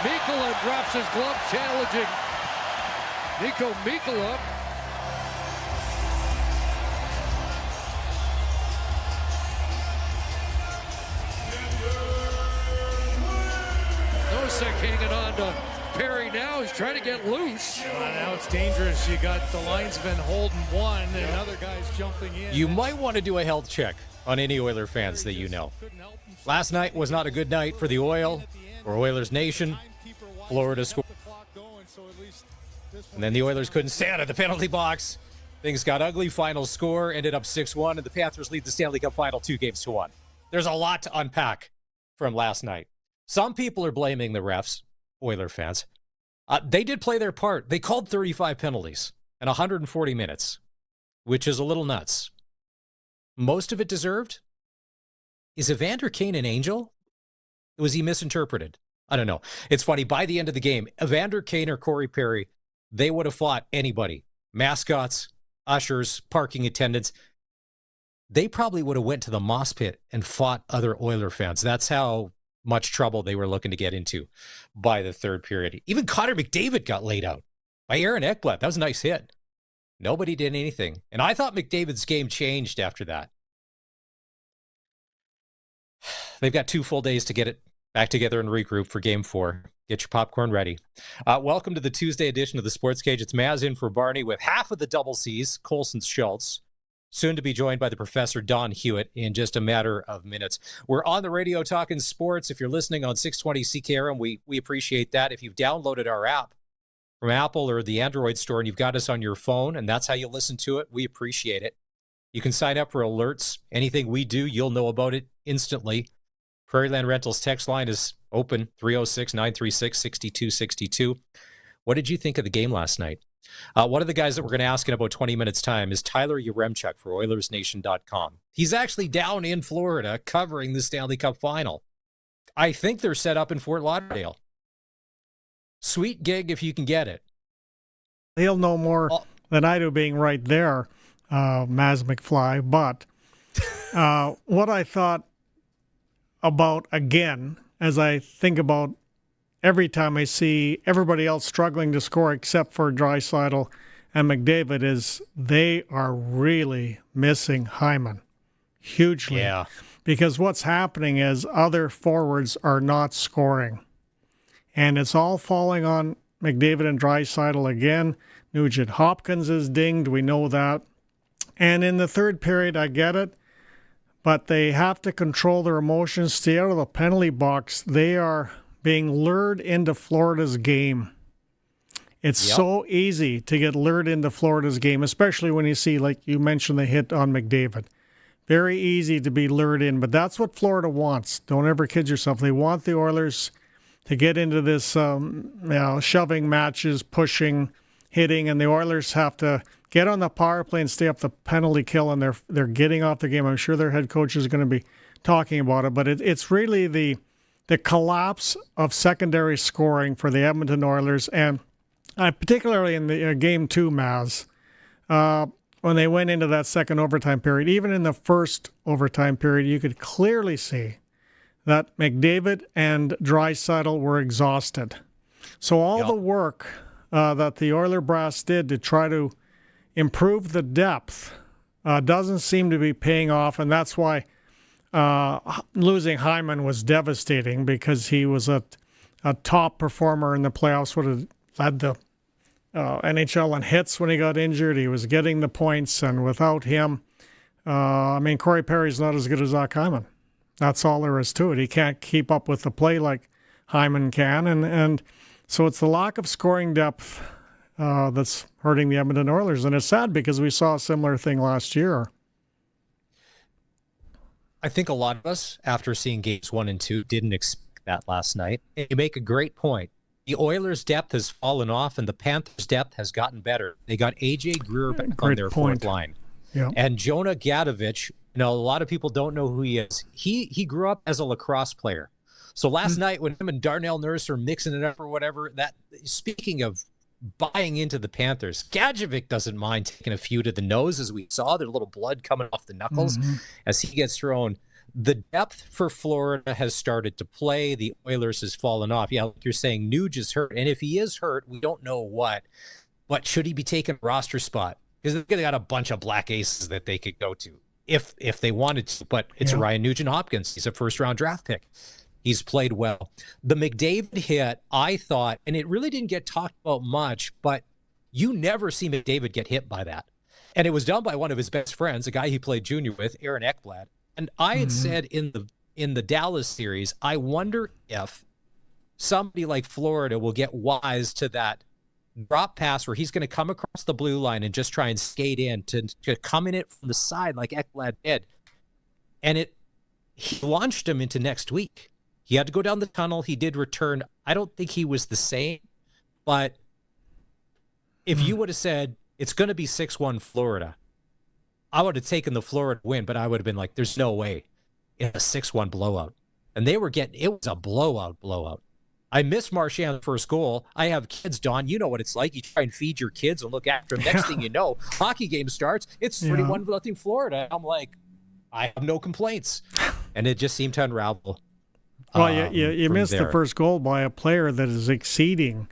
Mikkola drops his glove, challenging Nico Mikkola. Nosek hanging on to Perry now. He's trying to get loose. Now it's dangerous. You got the linesman holding one and other guys jumping in. You might want to do a health check on any Oiler fans that you know. Last night was not a good night for the Oil, for Oilers Nation. Florida scored. And then the Oilers couldn't stay out of the penalty box. Things got ugly. Final score ended up 6-1, and the Panthers lead the Stanley Cup final 2-1. There's a lot to unpack from last night. Some people are blaming the refs, Oiler fans. They did play their part. They called 35 penalties in 140 minutes, which is a little nuts. Most of it deserved. Is Evander Kane an angel? Was he misinterpreted? I don't know. It's funny. By the end of the game, Evander Kane or Corey Perry, they would have fought anybody. Mascots, ushers, parking attendants. They probably would have went to the moss pit and fought other Oiler fans. That's how much trouble they were looking to get into by the third period. Even Connor McDavid got laid out by Aaron Ekblad. That was a nice hit. Nobody did anything. And I thought McDavid's game changed after that. They've got 2 full days to get it back together and regroup for Game 4. Get your popcorn ready. Welcome to the Tuesday edition of the Sportscage. It's Maz in for Barney with half of the double C's, Colson Schultz, soon to be joined by the Professor Don Hewitt in just a matter of minutes. We're on the radio talking sports. If you're listening on 620 CKRM, we appreciate that. If you've downloaded our app from Apple or the Android store and you've got us on your phone and that's how you listen to it, we appreciate it. You can sign up for alerts. Anything we do, you'll know about it instantly. Prairieland Rentals text line is open, 306-936-6262. What did you think of the game last night? One of the guys that we're going to ask in about 20 minutes' time is Tyler Yaremchuk for OilersNation.com. He's actually down in Florida covering the Stanley Cup final. I think they're set up in Fort Lauderdale. Sweet gig if you can get it. He'll know more than I do being right there, Maz McFly. But what I thought about, again, as I think about every time I see everybody else struggling to score except for Draisaitl and McDavid, is they are really missing Hyman hugely. Yeah. Because what's happening is other forwards are not scoring. And it's all falling on McDavid and Draisaitl again. Nugent Hopkins is dinged. We know that. And in the third period, I get it. But they have to control their emotions, stay out of the penalty box. They are being lured into Florida's game. It's so easy to get lured into Florida's game, especially when you see, like you mentioned, the hit on McDavid. Very easy to be lured in, but that's what Florida wants. Don't ever kid yourself. They want the Oilers to get into this shoving matches, pushing, hitting, and the Oilers have to get on the power play and stay up the penalty kill, and they're getting off the game. I'm sure their head coach is going to be talking about it, but it's really the collapse of secondary scoring for the Edmonton Oilers, and particularly in the Game 2, Maz, when they went into that second overtime period. Even in the first overtime period, you could clearly see that McDavid and Draisaitl were exhausted. So all the work that the Oiler brass did to try to improve the depth doesn't seem to be paying off, and that's why losing Hyman was devastating, because he was a top performer in the playoffs, would have led the NHL in hits when he got injured. He was getting the points, and without him, Corey Perry's not as good as Zach Hyman. That's all there is to it. He can't keep up with the play like Hyman can, and so it's the lack of scoring depth that's hurting the Edmonton Oilers, and it's sad because we saw a similar thing last year. I think a lot of us, after seeing games 1 and 2, didn't expect that last night. You make a great point. The Oilers' depth has fallen off, and the Panthers' depth has gotten better. They got A.J. Greer back on their fourth line. Yeah. And Jonah Gadovich, a lot of people don't know who he is. He grew up as a lacrosse player. So last night when him and Darnell Nurse are mixing it up or whatever, speaking of buying into the Panthers, Gadjovic doesn't mind taking a few to the nose, as we saw. There's a little blood coming off the knuckles as he gets thrown The depth for Florida has started to play. The Oilers has fallen off. Yeah, like you're saying, Nuge is hurt. And if he is hurt, we don't know what. But should he be taking a roster spot? Because they got a bunch of black aces that they could go to if they wanted to. But it's Ryan Nugent-Hopkins. He's a first-round draft pick. He's played well. The McDavid hit, I thought, and it really didn't get talked about much, but you never see McDavid get hit by that. And it was done by one of his best friends, a guy he played junior with, Aaron Ekblad. And I had said in the Dallas series, I wonder if somebody like Florida will get wise to that drop pass where he's going to come across the blue line and just try and skate in to come in it from the side like Ekblad did. And he launched him into next week. He had to go down the tunnel. He did return. I don't think he was the same, but if you would have said it's going to be 6-1 Florida, I would have taken the Florida win, but I would have been like, there's no way in a 6-1 blowout. And it was a blowout. I miss Marchand's first goal. I have kids, Don. You know what it's like. You try and feed your kids and look after them. Next thing you know, hockey game starts. It's 31-0 Florida. I'm like, I have no complaints. And it just seemed to unravel. Well, you missed the first goal by a player that is exceeding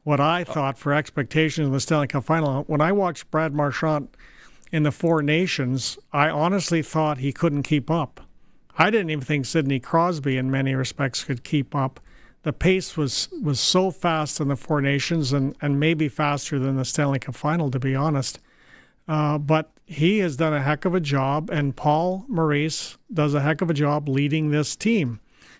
what I thought for expectations in the Stanley Cup final. When I watched Brad Marchand in the Four Nations, I honestly thought he couldn't keep up. I didn't even think Sidney Crosby in many respects could keep up. The pace was so fast in the Four Nations and maybe faster than the Stanley Cup final, to be honest. But he has done a heck of a job, and Paul Maurice does a heck of a job leading this team.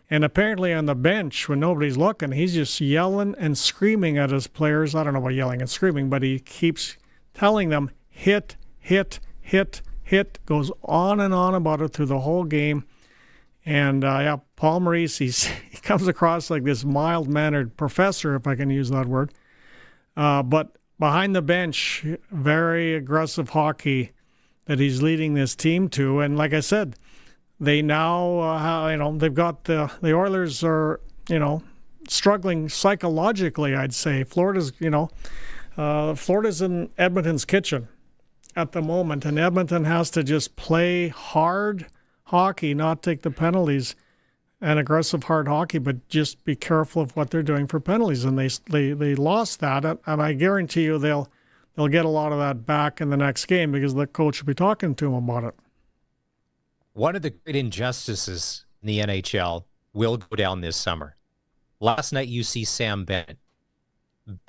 And apparently on the bench, when nobody's looking, he's just yelling and screaming at his players. I don't know about yelling and screaming, but he keeps telling them, hit, hit, hit, hit, goes on and on about it through the whole game. And Paul Maurice, he comes across like this mild-mannered professor, if I can use that word. But behind the bench, very aggressive hockey that he's leading this team to. And like I said, they now, they've got the Oilers are, struggling psychologically, I'd say. Florida's in Edmonton's kitchen at the moment, and Edmonton has to just play hard hockey, not take the penalties, and aggressive hard hockey, but just be careful of what they're doing for penalties. And they lost that, and I guarantee you they'll get a lot of that back in the next game because the coach will be talking to them about it. One of the great injustices in the NHL will go down this summer. Last night, you see Sam Bennett.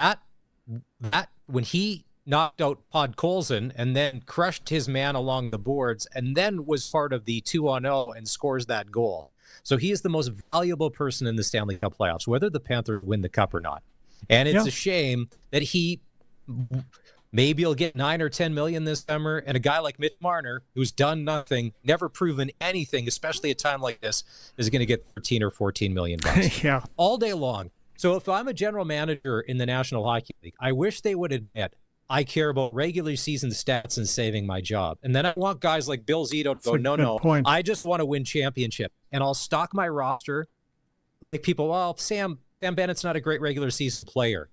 That when he knocked out Podkolzin and then crushed his man along the boards and then was part of the 2-0 and scores that goal. So he is the most valuable person in the Stanley Cup playoffs, whether the Panthers win the cup or not. And it's a shame that maybe he'll get $9 or $10 million this summer, and a guy like Mitch Marner, who's done nothing, never proven anything, especially at a time like this, is going to get $13 or $14 million all day long. So if I'm a general manager in the National Hockey League, I wish they would admit I care about regular season stats and saving my job. And then I want guys like Bill Zito to go, no, I just want to win championship. And I'll stock my roster. Like people, well, Sam Bennett's not a great regular season player.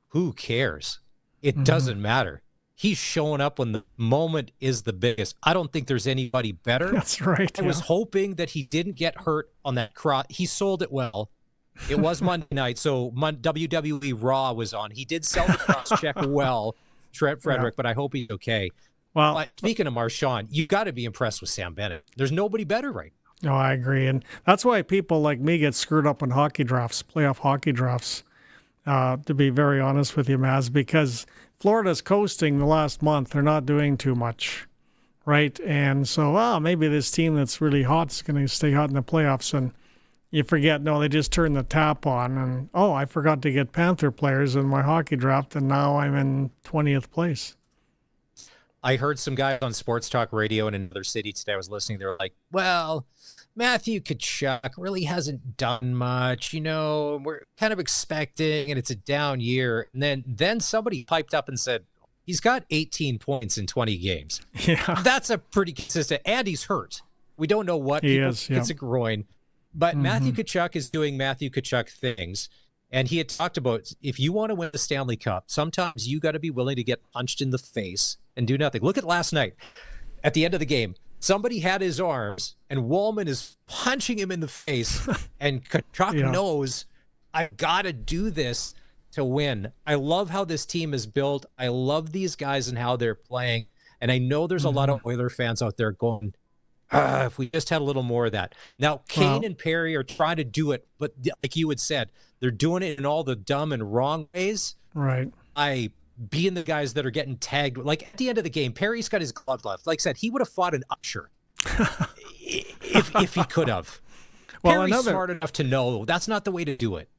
Who cares? It doesn't matter. He's showing up when the moment is the biggest. I don't think there's anybody better. That's right. I was hoping that he didn't get hurt on that cross. He sold it well. It was Monday night, so WWE Raw was on. He did sell the cross check well, Trent Frederick, but I hope he's okay. Well, speaking of Marchand, you got to be impressed with Sam Bennett. There's nobody better right now. No, I agree. And that's why people like me get screwed up in hockey drafts, playoff hockey drafts. To be very honest with you, Maz, because Florida's coasting the last month. They're not doing too much, right? And so, maybe this team that's really hot is going to stay hot in the playoffs. And you forget, no, they just turned the tap on. And, I forgot to get Panther players in my hockey draft, and now I'm in 20th place. I heard some guys on Sports Talk Radio in another city today. I was listening. They were like, well, Matthew Tkachuk really hasn't done much. We're kind of expecting, and it's a down year. And then somebody piped up and said, he's got 18 points in 20 games. Yeah. That's a pretty consistent. And he's hurt. We don't know what. He is. Yeah. It's a groin. But Matthew Tkachuk is doing Matthew Tkachuk things. And he had talked about, if you want to win the Stanley Cup, sometimes you got to be willing to get punched in the face and do nothing. Look at last night. At the end of the game, somebody had his arms, and Wallman is punching him in the face, and Tkachuk knows, I've got to do this to win. I love how this team is built. I love these guys and how they're playing. And I know there's a lot of Oiler fans out there going, if we just had a little more of that. Now, Kane and Perry are trying to do it, but like you had said, they're doing it in all the dumb and wrong ways. Right. Being the guys that are getting tagged. Like, at the end of the game, Perry's got his glove left. Like I said, he would have fought an usher if he could have. Well, Perry's smart enough to know that's not the way to do it.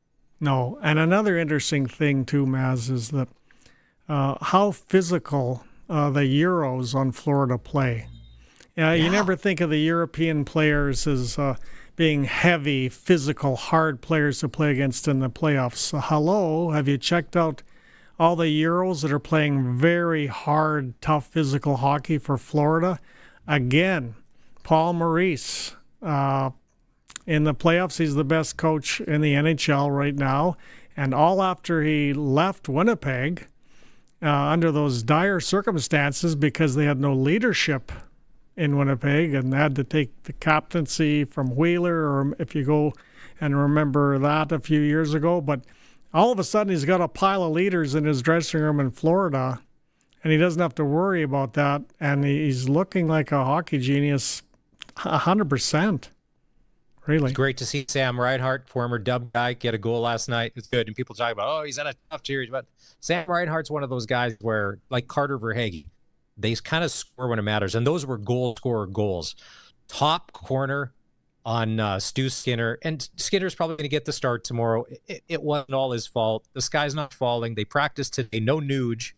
No, and another interesting thing too, Maz, is that how physical the Euros on Florida play. You never think of the European players as being heavy, physical, hard players to play against in the playoffs. Hello, have you checked out all the Euros that are playing very hard, tough physical hockey for Florida? Again, Paul Maurice. In the playoffs, he's the best coach in the NHL right now. And all after he left Winnipeg, under those dire circumstances because they had no leadership in Winnipeg and had to take the captaincy from Wheeler, or if you go and remember that a few years ago. But all of a sudden, he's got a pile of leaders in his dressing room in Florida, and he doesn't have to worry about that. And he's looking like a hockey genius 100%. Really? It's great to see Sam Reinhart, former Dub guy, get a goal last night. It's good. And people talk about, oh, he's had a tough series. But Sam Reinhart's one of those guys where, like Carter Verhaeghe, they kind of score when it matters. And those were goal scorer goals. Top corner on Stu Skinner. And Skinner's probably going to get the start tomorrow. It wasn't all his fault. The sky's not falling. They practiced today. No Nuge.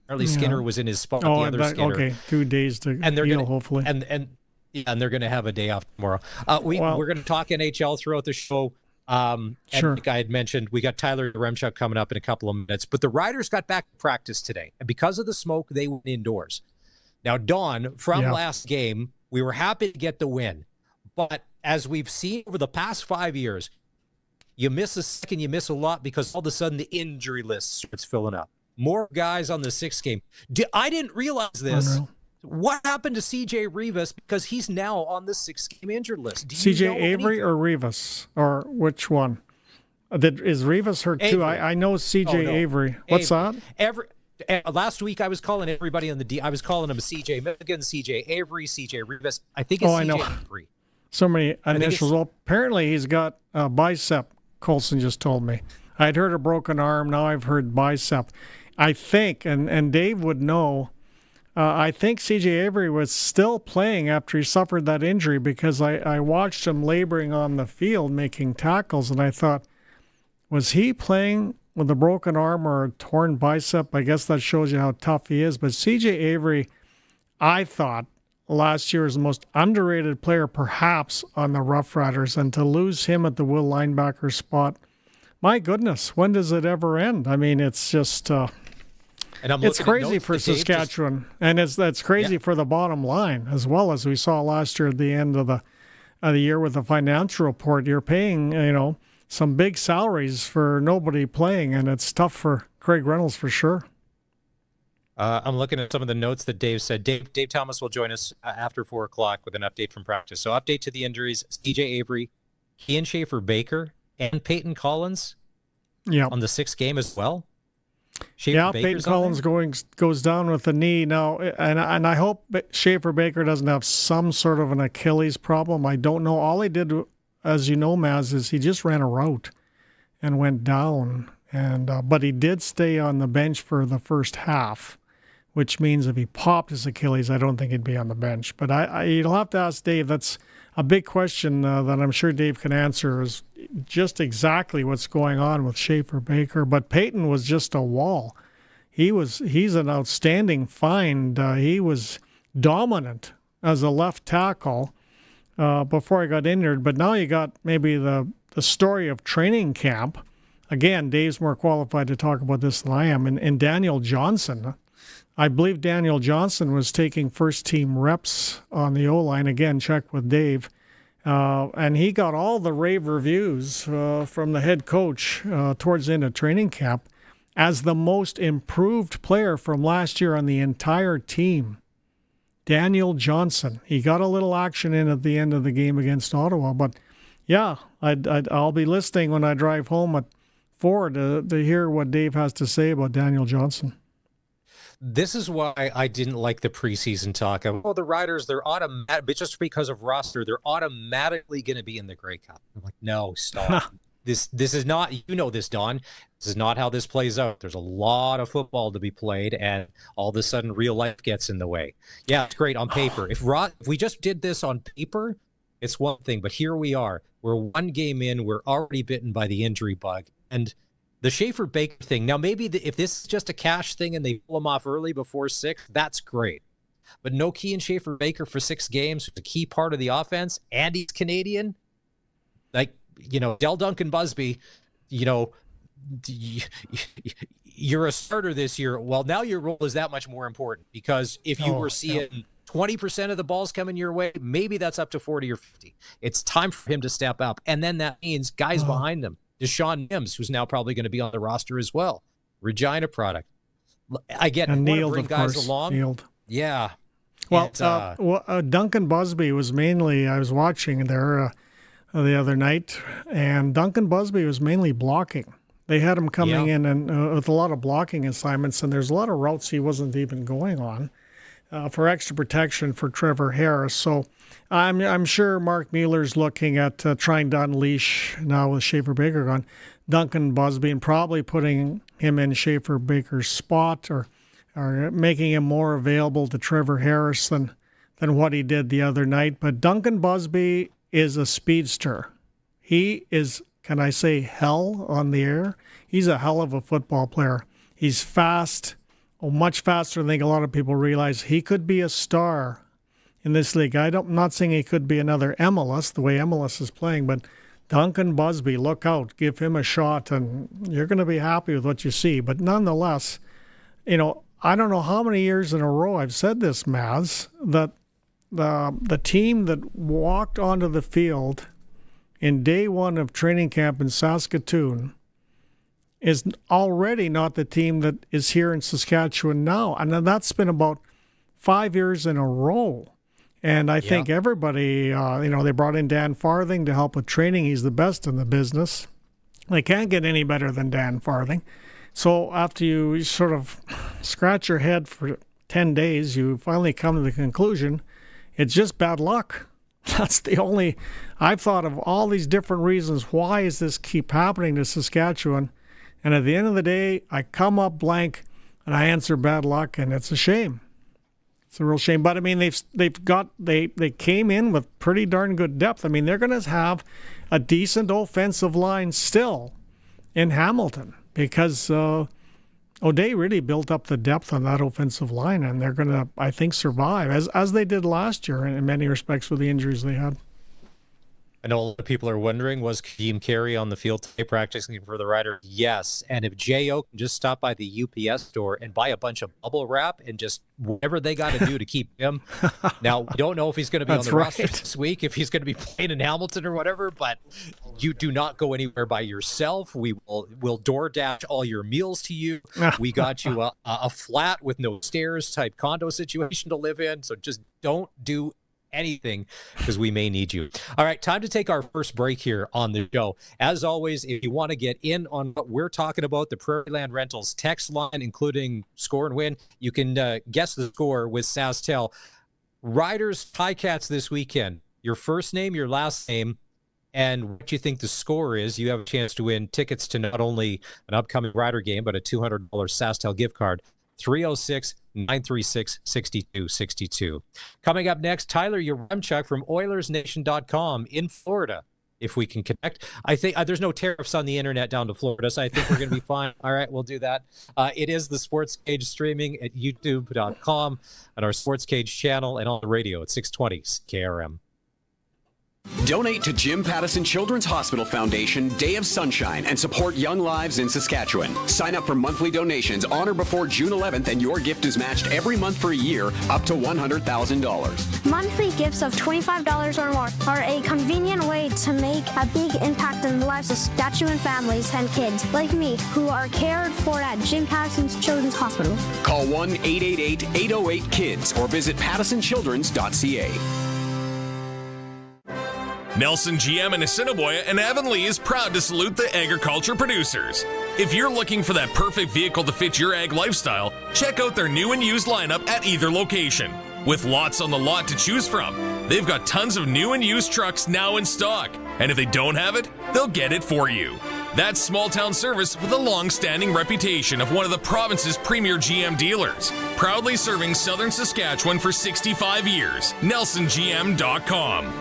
Or at least Skinner was in his spot. Oh, the other Skinner. Okay, 2 days to heal, hopefully. And they're going to have a day off tomorrow. We're going to talk NHL throughout the show. And like I had mentioned, we got Tyler Remchuk coming up in a couple of minutes. But the Riders got back to practice today. And because of the smoke, they went indoors. Now, Don, from last game, we were happy to get the win. But as we've seen over the past 5 years, you miss a second, you miss a lot because all of a sudden the injury list starts filling up. More guys on the 6th game. I didn't realize this. What happened to C.J. Rivas? Because he's now on the 6-game injured list. C.J. Avery or Rivas? Or which one? Is Rivas hurt too? I know C.J. Avery. What's that? Last week I was calling everybody on the D. I was calling him C.J. Milligan, C.J. Avery, C.J. Rivas. I think it's C.J. Avery. So many initials. Well, apparently he's got a bicep, Colson just told me. I'd heard a broken arm. Now I've heard bicep. I think, and Dave would know, I think C.J. Avery was still playing after he suffered that injury because I watched him laboring on the field making tackles, and I thought, was he playing with a broken arm or a torn bicep? I guess that shows you how tough he is. But C.J. Avery, I thought, last year was the most underrated player perhaps on the Roughriders, and to lose him at the will linebacker spot, my goodness, when does it ever end? I mean, it's just... it's crazy for Saskatchewan, and that's crazy for the bottom line as well, as we saw last year at the end of the year with the financial report. You're paying, some big salaries for nobody playing, and it's tough for Craig Reynolds for sure. I'm looking at some of the notes that Dave said. Dave Thomas will join us after 4 o'clock with an update from practice. So update to the injuries: C.J. Avery, Ian Schaefer-Baker, and Peyton Collins on the 6th game as well. Peyton Collins goes down with the knee now, and I hope Schaefer-Baker doesn't have some sort of an Achilles problem. I don't know. All he did, as you know, Maz, is he just ran a route and went down, but he did stay on the bench for the first half, which means if he popped his Achilles, I don't think he'd be on the bench. But you'll have to ask Dave. That's a big question that I'm sure Dave can answer, is just exactly what's going on with Schaefer-Baker. But Peyton was just a wall. He's an outstanding find. He was dominant as a left tackle before he got injured. But now you got maybe the story of training camp. Again, Dave's more qualified to talk about this than I am. And Daniel Johnson. I believe Daniel Johnson was taking first-team reps on the O-line. Again, check with Dave. And he got all the rave reviews from the head coach towards the end of training camp as the most improved player from last year on the entire team. Daniel Johnson. He got a little action in at the end of the game against Ottawa, but yeah, I'll be listening when I drive home at 4 to hear what Dave has to say about Daniel Johnson. This is why I didn't like the preseason talk of, the Riders, they're automatic, but just because of roster, they're automatically going to be in the Grey Cup. I'm like, no, stop. This is not, this, Don. This is not how this plays out. There's a lot of football to be played, and all of a sudden real life gets in the way. Yeah, it's great on paper. If we just did this on paper, it's one thing, but here we are. We're one game in. We're already bitten by the injury bug. And the Schaefer-Baker thing, now maybe if this is just a cash thing and they pull him off early before 6, that's great. But no Kean Schaefer-Baker for 6 games, a key part of the offense, and he's Canadian. Like, Del Duncan Busby, you're a starter this year. Well, now your role is that much more important, because if you were seeing 20% of the balls coming your way, maybe that's up to 40 or 50. It's time for him to step up. And then that means guys behind him. Deshaun Mims, who's now probably going to be on the roster as well. Regina product. I get it. Neiled, bring of guys course. along. Neiled. Yeah. Well, Duncan Busby was mainly, I was watching there the other night, and Duncan Busby was mainly blocking. They had him coming in and with a lot of blocking assignments, and there's a lot of routes he wasn't even going on for extra protection for Trevor Harris. So I'm sure Mark Mueller's looking at trying to unleash, now with Schaefer-Baker gone, Duncan Busby, and probably putting him in Schaefer-Baker's spot or making him more available to Trevor Harris than what he did the other night. But Duncan Busby is a speedster. He is, can I say hell on the air? He's a hell of a football player. He's fast, much faster than I think a lot of people realize. He could be a star in this league. I'm not saying he could be another MLS, the way MLS is playing, but Duncan Busby, look out, give him a shot, and you're going to be happy with what you see. But nonetheless, I don't know how many years in a row I've said this, Maz, that the team that walked onto the field in day 1 of training camp in Saskatoon is already not the team that is here in Saskatchewan now. And that's been about 5 years in a row. And I think everybody, they brought in Dan Farthing to help with training. He's the best in the business. They can't get any better than Dan Farthing. So after you sort of scratch your head for 10 days, you finally come to the conclusion it's just bad luck. That's the only, I've thought of all these different reasons. Why does this keep happening to Saskatchewan? And at the end of the day, I come up blank and I answer bad luck, and it's a shame. It's a real shame. But I mean, they came in with pretty darn good depth. I mean, they're going to have a decent offensive line still in Hamilton, because O'Day really built up the depth on that offensive line, and they're going to, I think, survive as they did last year in many respects with the injuries they had. I know a lot of people are wondering, was Kadeem Carey on the field today practicing for the Riders? Yes. And if J.O. can just stop by the UPS store and buy a bunch of bubble wrap and just whatever they got to do to keep him. Now, we don't know if he's going to be on the roster this week, if he's going to be playing in Hamilton or whatever, but you do not go anywhere by yourself. We'll DoorDash all your meals to you. We got you a flat with no stairs type condo situation to live in. So just don't do anything, because we may need you. All right, time to take our first break here on the show. As always, if you want to get in on what we're talking about, the Prairie Land Rentals text line, including score and win, you can guess the score with SaskTel. Riders Ticats this weekend. Your first name, your last name, and what you think the score is. You have a chance to win tickets to not only an upcoming Rider game, but a $200 SaskTel gift card. 306-936-6262. Coming up next, Tyler Yaremchuk from OilersNation.com in Florida. If we can connect, I think there's no tariffs on the internet down to Florida, so I think we're going to be fine. All right, we'll do that. It is the Sportscage streaming at youtube.com, on our Sportscage channel, and on the radio at 620 KRM. Donate to Jim Pattison Children's Hospital Foundation Day of Sunshine and support young lives in Saskatchewan. Sign up for monthly donations on or before June 11th and your gift is matched every month for a year up to $100,000. Monthly gifts of $25 or more are a convenient way to make a big impact in the lives of Saskatchewan families and kids like me who are cared for at Jim Pattison's Children's Hospital. Call 1-888-808-KIDS or visit pattisonchildrens.ca. Nelson GM in Assiniboia and Avonlea is proud to salute the agriculture producers. If you're looking for that perfect vehicle to fit your ag lifestyle, check out their new and used lineup at either location. With lots on the lot to choose from, they've got tons of new and used trucks now in stock. And if they don't have it, they'll get it for you. That's small town service with a long-standing reputation of one of the province's premier GM dealers. Proudly serving southern Saskatchewan for 65 years. NelsonGM.com.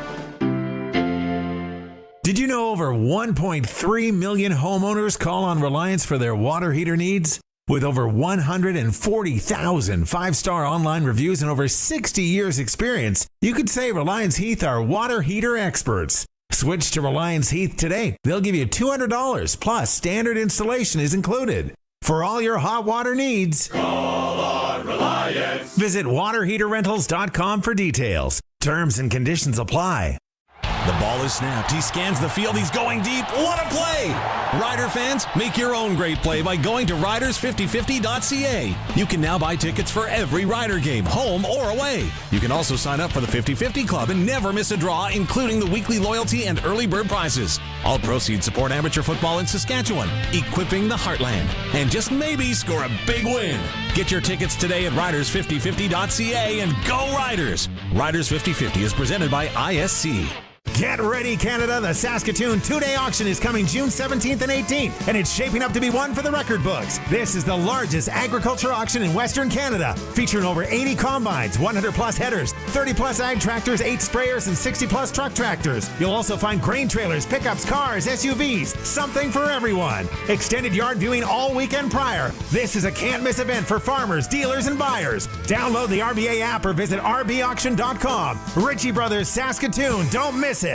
Did you know over 1.3 million homeowners call on Reliance for their water heater needs? With over 140,000 five-star online reviews and over 60 years experience, you could say Reliance Heath are water heater experts. Switch to Reliance Heath today. They'll give you $200 plus standard installation is included. For all your hot water needs, call on Reliance. Visit waterheaterrentals.com for details. Terms and conditions apply. The ball is snapped. He scans the field. He's going deep. What a play! Rider fans, make your own great play by going to riders5050.ca. You can now buy tickets for every Rider game, home or away. You can also sign up for the 50-50 Club and never miss a draw, including the weekly loyalty and early bird prizes. All proceeds support amateur football in Saskatchewan, equipping the heartland, and just maybe score a big win. Get your tickets today at riders5050.ca and go Riders! Riders 50-50 is presented by ISC. Get ready, Canada. The Saskatoon two-day auction is coming June 17th and 18th, and it's shaping up to be one for the record books. This is the largest agriculture auction in Western Canada, featuring over 80 combines, 100-plus headers, 30-plus ag tractors, 8 sprayers, and 60-plus truck tractors. You'll also find grain trailers, pickups, cars, SUVs, something for everyone. Extended yard viewing all weekend prior. This is a can't-miss event for farmers, dealers, and buyers. Download the RBA app or visit rbauction.com. Ritchie Brothers Saskatoon. Don't miss it.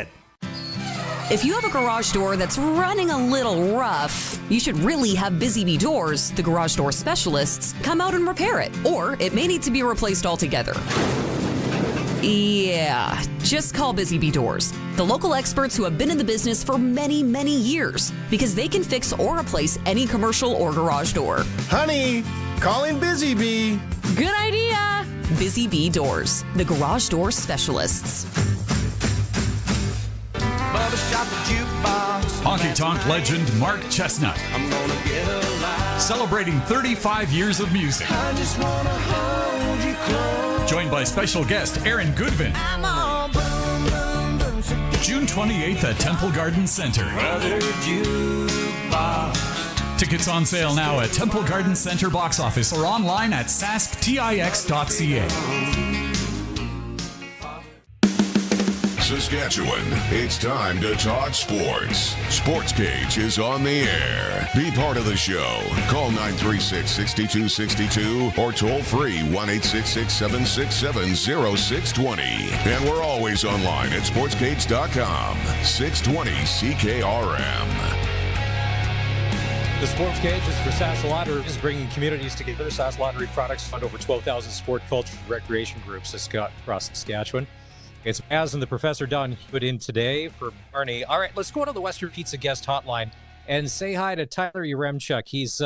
If you have a garage door that's running a little rough, you should really have Busy Bee Doors, the garage door specialists, come out and repair it. Or it may need to be replaced altogether. Yeah, just call Busy Bee Doors, the local experts who have been in the business for many, many years, because they can fix or replace any commercial or garage door. Honey, calling Busy Bee. Good idea. Busy Bee Doors, the garage door specialists. Honky Tonk legend Mark Chestnut, celebrating 35 years of music. Joined by special guest Aaron Goodvin. June 28th at Temple Garden Center. Tickets on sale now at Temple Garden Center box office or online at sasktix.ca. Saskatchewan, it's time to talk sports. Sportscage is on the air. Be part of the show. Call 936-6262 or toll free 1-866-767-0620. And we're always online at sportscage.com. 620 CKRM. The Sportscage is for Sask Lotteries, bringing communities together. Sask Lottery products fund over 12,000 sport, culture, and recreation groups across Saskatchewan. It's Maz and the Professor Don Hewitt in today for Barney. All right, let's go to the Western Pizza guest hotline and say hi to Tyler Yaremchuk. He's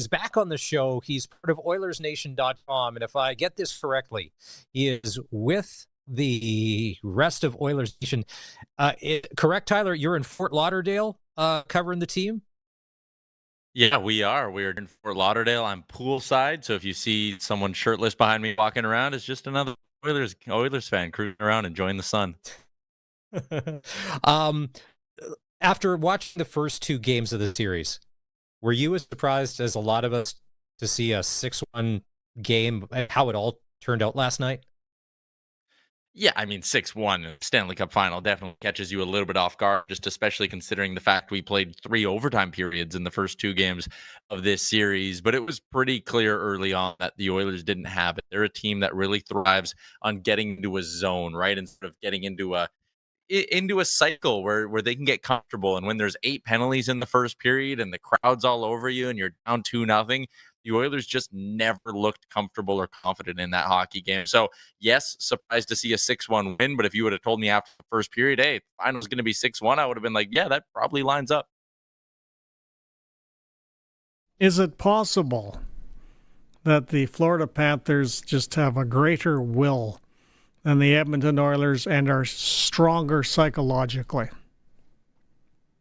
back on the show. He's part of OilersNation.com, and if I get this correctly, he is with the rest of Oilers Nation. Correct, Tyler? You're in Fort Lauderdale covering the team? Yeah, we are. We're in Fort Lauderdale. I'm poolside, so if you see someone shirtless behind me walking around, it's just another Oilers fan cruising around enjoying the sun. After watching the first 2 games of the series, were you as surprised as a lot of us to see a 6-1 game, how it all turned out last night? Yeah, I mean, 6-1 Stanley Cup final definitely catches you a little bit off guard, just especially considering the fact we played 3 overtime periods in the first 2 games of this series. But it was pretty clear early on that the Oilers didn't have it. They're a team that really thrives on getting into a zone, right? Instead of getting into a into a cycle where they can get comfortable. And when there's 8 penalties in the first period and the crowd's all over you and you're down 2-0, the Oilers just never looked comfortable or confident in that hockey game. So, yes, surprised to see a 6-1 win. But if you would have told me after the first period, hey, the final's going to be 6-1, I would have been like, yeah, that probably lines up. Is it possible that the Florida Panthers just have a greater will than the Edmonton Oilers and are stronger psychologically?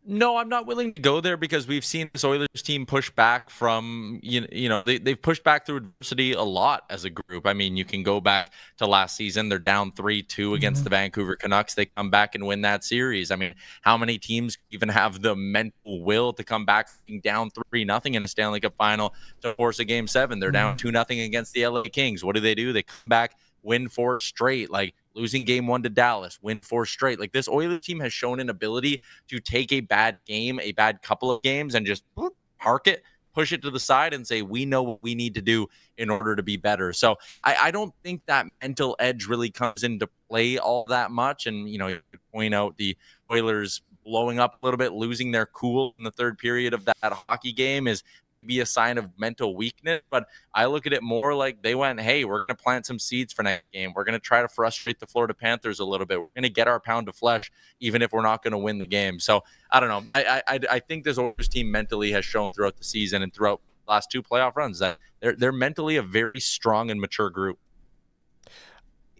No, I'm not willing to go there because we've seen this Oilers team push back from, they've pushed back through adversity a lot as a group. I mean, you can go back to last season. They're down 3-2 against the Vancouver Canucks. They come back and win that series. I mean, how many teams even have the mental will to come back being down 3-0 in a Stanley Cup final to force a Game 7? They're down 2-0 against the LA Kings. What do? They come back, win 4 straight, like losing Game 1 to Dallas, win 4 straight. Like, this Oilers team has shown an ability to take a bad game, a bad couple of games, and just park it, push it to the side and say, we know what we need to do in order to be better. So I don't think that mental edge really comes into play all that much. And, you could point out the Oilers blowing up a little bit, losing their cool in the third period of that hockey game is be a sign of mental weakness, but I look at it more like they went, hey, we're going to plant some seeds for next game. We're going to try to frustrate the Florida Panthers a little bit. We're going to get our pound of flesh, even if we're not going to win the game. So I don't know. I think this Oilers team mentally has shown throughout the season and throughout the last 2 playoff runs that they're mentally a very strong and mature group.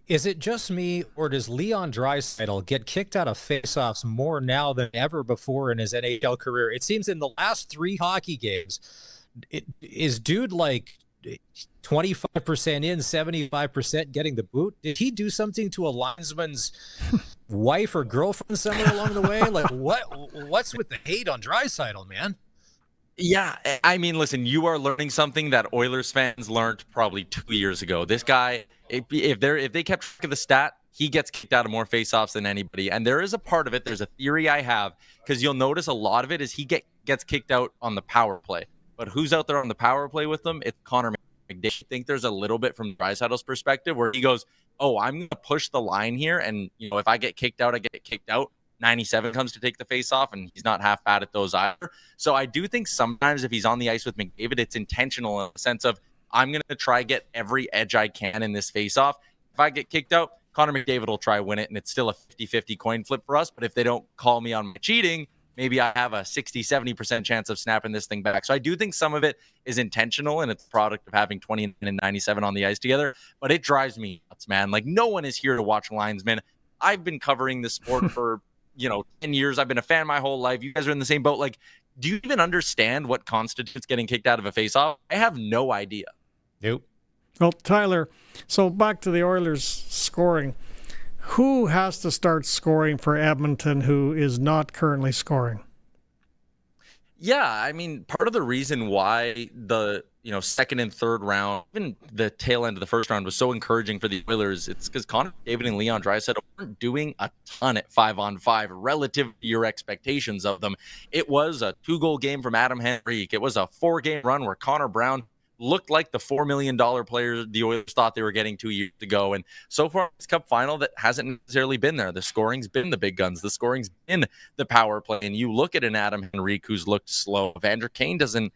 Is it just me, or does Leon Draisaitl get kicked out of faceoffs more now than ever before in his NHL career? It seems in the last 3 hockey games, is dude like 25% in, 75% getting the boot? Did he do something to a linesman's wife or girlfriend somewhere along the way? Like, what's with the hate on Draisaitl, man? Yeah, I mean, listen, you are learning something that Oilers fans learned probably 2 years ago. This guy, if they kept track of the stat, he gets kicked out of more faceoffs than anybody. And there is a part of it, there's a theory I have, because you'll notice a lot of it is he gets kicked out on the power play. But who's out there on the power play with them? It's Connor McDavid. I think there's a little bit from Draisaitl's perspective where he goes, oh, I'm going to push the line here. And, if I get kicked out, I get kicked out. 97 comes to take the face off, and he's not half bad at those either. So I do think sometimes if he's on the ice with McDavid, it's intentional in the sense of I'm going to try get every edge I can in this face off. If I get kicked out, Connor McDavid will try win it, and it's still a 50-50 coin flip for us. But if they don't call me on my cheating, maybe I have a 60-70% chance of snapping this thing back. So I do think some of it is intentional, and it's a product of having 20 and 97 on the ice together. But it drives me nuts, man. Like, no one is here to watch linesmen. I've been covering this sport for 10 years. I've been a fan my whole life. You guys are in the same boat. Like, do you even understand what constitutes getting kicked out of a faceoff? I have no idea. Nope. Well, Tyler, so back to the Oilers scoring. Who has to start scoring for Edmonton who is not currently scoring? Yeah, I mean, part of the reason why the second and third round, even the tail end of the first round, was so encouraging for the Oilers, it's because Connor McDavid and Leon Draisaitl weren't doing a ton at 5-on-5 relative to your expectations of them. It was a 2-goal game from Adam Henrique. It was a 4-game run where Connor Brown looked like the $4 million player the Oilers thought they were getting 2 years ago. And so far, this Cup final, that hasn't necessarily been there. The scoring's been the big guns. The scoring's been the power play. And you look at an Adam Henrique who's looked slow. Evander Kane doesn't,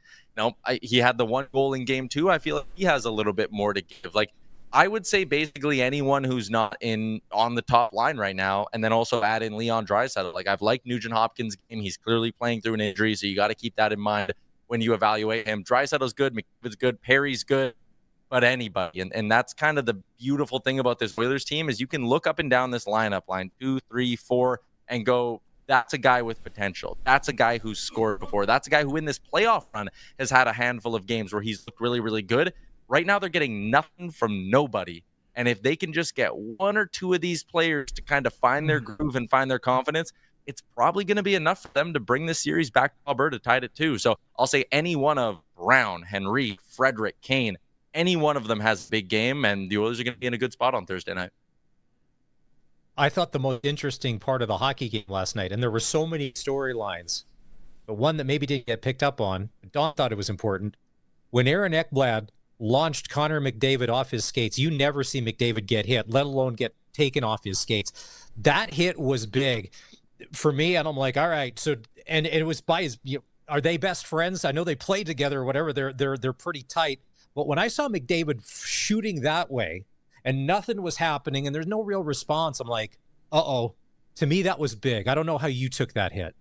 he had the 1 goal in game 2. I feel like he has a little bit more to give. Like, I would say basically anyone who's not on the top line right now, and then also add in Leon Draisaitl. Like, I've liked Nugent Hopkins' game. He's clearly playing through an injury, so you got to keep that in mind when you evaluate him. Draisaitl's good, McDavid's good, Perry's good, but anybody. And that's kind of the beautiful thing about this Oilers team is you can look up and down this lineup, line 2, 3, 4, and go, that's a guy with potential. That's a guy who's scored before. That's a guy who in this playoff run has had a handful of games where he's looked really, really good. Right now, they're getting nothing from nobody. And if they can just get 1 or 2 of these players to kind of find their groove and find their confidence, it's probably going to be enough for them to bring this series back to Alberta, tied at 2. So I'll say any one of Brown, Henry, Frederick, Kane, any one of them has a big game, and the Oilers are going to be in a good spot on Thursday night. I thought the most interesting part of the hockey game last night, and there were so many storylines, but one that maybe didn't get picked up on, Don thought it was important, when Aaron Ekblad launched Connor McDavid off his skates, you never see McDavid get hit, let alone get taken off his skates. That hit was big for me, and I'm like, all right. So, and it was by his. Are they best friends? I know they play together or whatever. They're pretty tight. But when I saw McDavid shooting that way, and nothing was happening, and there's no real response, I'm like, uh-oh. To me, that was big. I don't know how you took that hit.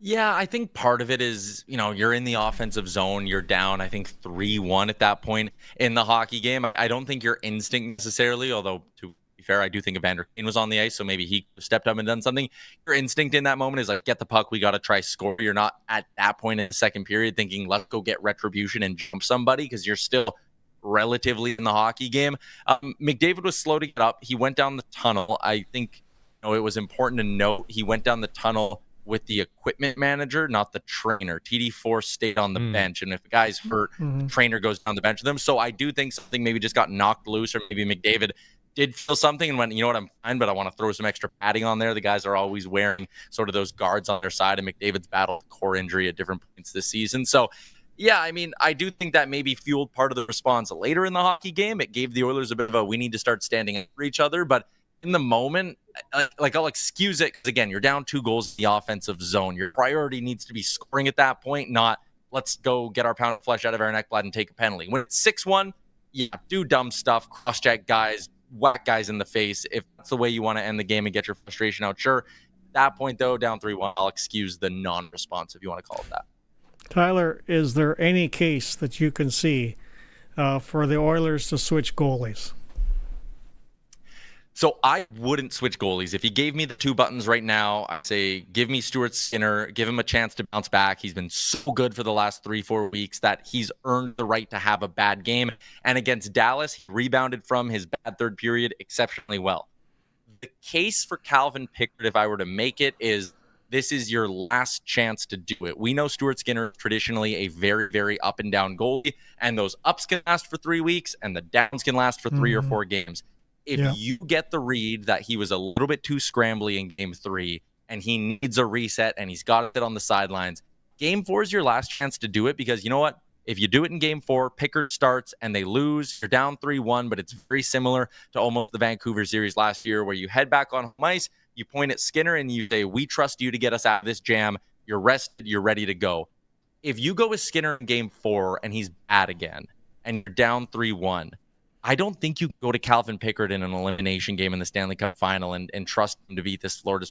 Yeah, I think part of it is, you're in the offensive zone. You're down, I think, 3-1 at that point in the hockey game. I don't think your instinct necessarily, although to be fair, I do think Evander Kane was on the ice, so maybe he stepped up and done something. Your instinct in that moment is like, get the puck. We got to try score. You're not at that point in the second period thinking, let's go get retribution and jump somebody, because you're still relatively in the hockey game. McDavid was slow to get up. He went down the tunnel. I think it was important to note he went down the tunnel with the equipment manager, not the trainer. TD4 stayed on the bench, and if a guy's hurt, the trainer goes down the bench with them. So I do think something maybe just got knocked loose, or maybe McDavid did feel something and went, you know what, I'm fine, but I want to throw some extra padding on there. The guys are always wearing sort of those guards on their side, and McDavid's battled core injury at different points this season. So yeah, I mean, I do think that maybe fueled part of the response later in the hockey game. It gave the Oilers a bit of a, we need to start standing up for each other, but in the moment, I'll excuse it because, again, you're down 2 goals in the offensive zone. Your priority needs to be scoring at that point, not let's go get our pound of flesh out of Aaron Ekblad and take a penalty. When it's 6-1, do dumb stuff, cross-check guys, whack guys in the face. If that's the way you want to end the game and get your frustration out, sure. At that point, though, down 3-1, I'll excuse the non-response, if you want to call it that. Tyler, is there any case that you can see for the Oilers to switch goalies? So I wouldn't switch goalies. If he gave me the 2 buttons right now, I'd say give me Stuart Skinner, give him a chance to bounce back. He's been so good for the last 3-4 weeks that he's earned the right to have a bad game. And against Dallas, he rebounded from his bad third period exceptionally well. The case for Calvin Pickard, if I were to make it, is this is your last chance to do it. We know Stuart Skinner is traditionally a very, very up and down goalie, and those ups can last for 3 weeks and the downs can last for 3 or 4 games. If you get the read that he was a little bit too scrambly in game 3 and he needs a reset and he's got to sit on the sidelines, game 4 is your last chance to do it, because you know what? If you do it in game 4, Pickard starts and they lose, you're down 3-1, but it's very similar to almost the Vancouver series last year where you head back on home ice, you point at Skinner and you say, we trust you to get us out of this jam. You're rested. You're ready to go. If you go with Skinner in game 4 and he's bad again and you're down 3-1, I don't think you go to Calvin Pickard in an elimination game in the Stanley Cup final and trust him to beat this Florida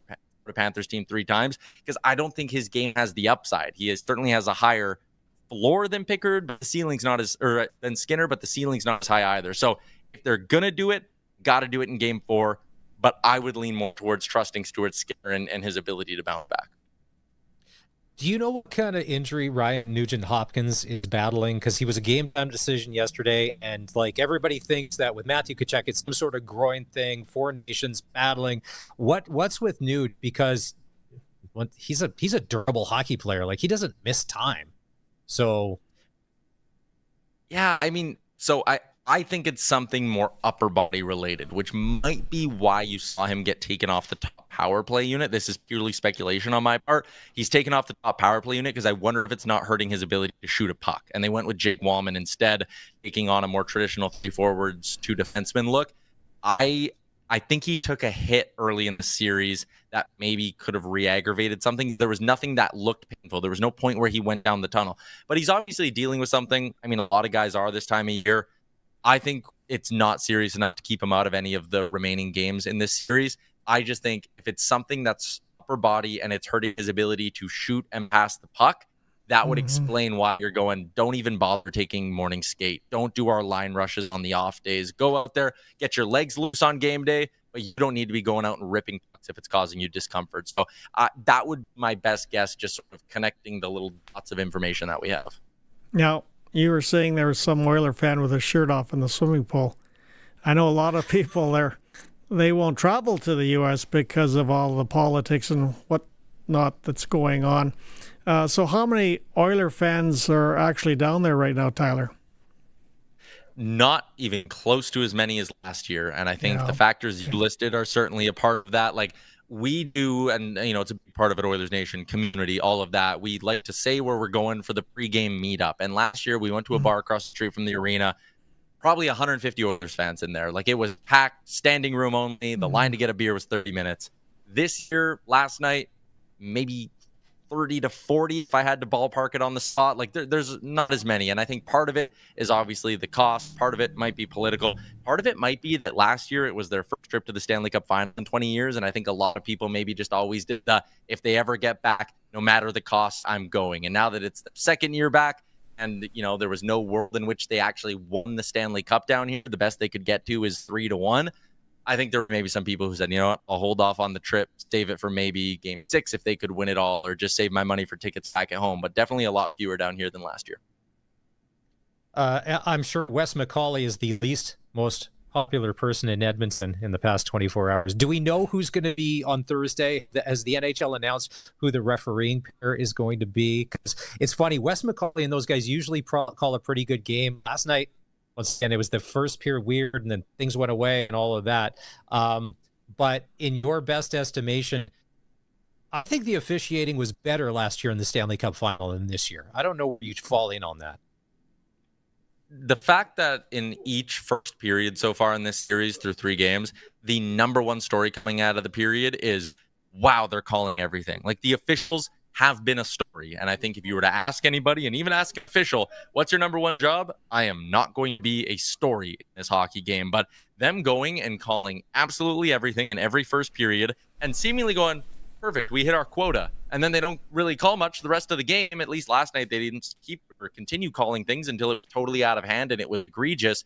Panthers team 3 times, because I don't think his game has the upside. He certainly has a higher floor than Pickard, but the ceiling's not as, or than Skinner, but the ceiling's not as high either. So if they're going to do it, got to do it in game 4, but I would lean more towards trusting Stuart Skinner and his ability to bounce back. Do you know what kind of injury Ryan Nugent-Hopkins is battling? Because he was a game-time decision yesterday, and like everybody thinks that with Matthew Tkachuk, it's some sort of groin thing, 4 nations battling. What's with Nude? Because he's a durable hockey player. Like, he doesn't miss time. So, yeah, I mean, so I think it's something more upper body related, which might be why you saw him get taken off the top power play unit. This is purely speculation on my part. He's taken off the top power play unit because I wonder if it's not hurting his ability to shoot a puck. And they went with Jake Wallman instead, taking on a more traditional 3 forwards, 2 defensemen look. I think he took a hit early in the series that maybe could have re-aggravated something. There was nothing that looked painful. There was no point where he went down the tunnel. But he's obviously dealing with something. I mean, a lot of guys are this time of year. I think it's not serious enough to keep him out of any of the remaining games in this series. I just think if it's something that's upper body and it's hurting his ability to shoot and pass the puck, that would explain why you're going, don't even bother taking morning skate. Don't do our line rushes on the off days. Go out there, get your legs loose on game day, but you don't need to be going out and ripping pucks if it's causing you discomfort. So that would be my best guess, just sort of connecting the little dots of information that we have. Now, you were saying there was some Oiler fan with a shirt off in the swimming pool. I know a lot of people there, they won't travel to the U.S. because of all the politics and whatnot that's going on. So how many Oiler fans are actually down there right now, Tyler? Not even close to as many as last year. And I think the factors you listed are certainly a part of that. Like, we do, and it's a big part of it, Oilers Nation, community, all of that. We like to say where we're going for the pregame meetup. And last year we went to a bar across the street from the arena. probably 150 Oilers fans in there. Like, it was packed, standing room only. The line to get a beer was 30 minutes. This year, last night, maybe 30 to 40 if I had to ballpark it on the spot. Like, there's not as many. And I think part of it is obviously the cost. Part of it might be political. Part of it might be that last year it was their first trip to the Stanley Cup final in 20 years. And I think a lot of people maybe just always did if they ever get back, no matter the cost, I'm going. And now that it's the second year back, and, there was no world in which they actually won the Stanley Cup down here, the best they could get to is 3-1. I think there were maybe some people who said, you know what, I'll hold off on the trip, save it for maybe game 6 if they could win it all, or just save my money for tickets back at home. But definitely a lot fewer down here than last year. I'm sure Wes McCauley is the least most popular person in Edmonton in the past 24 hours. Do we know who's going to be on Thursday? Has the NHL announced who the refereeing pair is going to be? Because it's funny, Wes McCauley and those guys usually call a pretty good game. Last night, once again, it was the first period weird, and then things went away and all of that. But in your best estimation, I think the officiating was better last year in the Stanley Cup final than this year. I don't know where you fall in on that. The fact that in each first period so far in this series through 3 games, the number one story coming out of the period is, wow, they're calling everything. Like, the officials have been a story. And I think if you were to ask anybody, and even ask an official, what's your number one job? I am not going to be a story in this hockey game. But them going and calling absolutely everything in every first period and seemingly going, perfect, we hit our quota. And then they don't really call much the rest of the game. At least last night, they didn't keep or continue calling things until it was totally out of hand and it was egregious.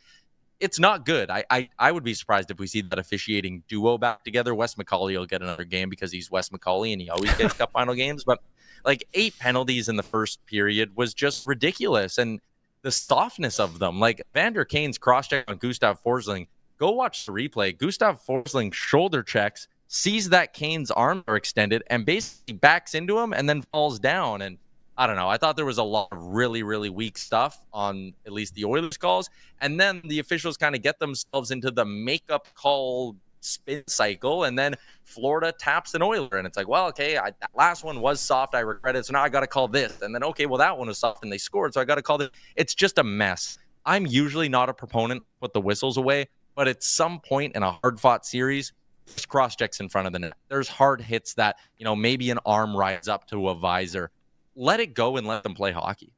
It's not good. I would be surprised if we see that officiating duo back together. Wes McCauley will get another game because he's Wes McCauley and he always gets cup final games. But like 8 penalties in the first period was just ridiculous. And the softness of them, like Vander Kane's cross-check on Gustav Forsling, go watch the replay. Gustav Forsling shoulder checks, sees that Kane's arms are extended, and basically backs into him and then falls down. And I don't know. I thought there was a lot of really, really weak stuff on at least the Oilers calls. And then the officials kind of get themselves into the makeup call spin cycle, and then Florida taps an Oiler, and it's like, well, okay, that last one was soft, I regret it, so now I got to call this, and then okay, well, that one was soft and they scored, so I got to call this. It's just a mess. I'm usually not a proponent put the whistles away, but at some point in a hard-fought series, there's cross checks in front of the net, there's hard hits that, maybe an arm rides up to a visor. Let it go and let them play hockey.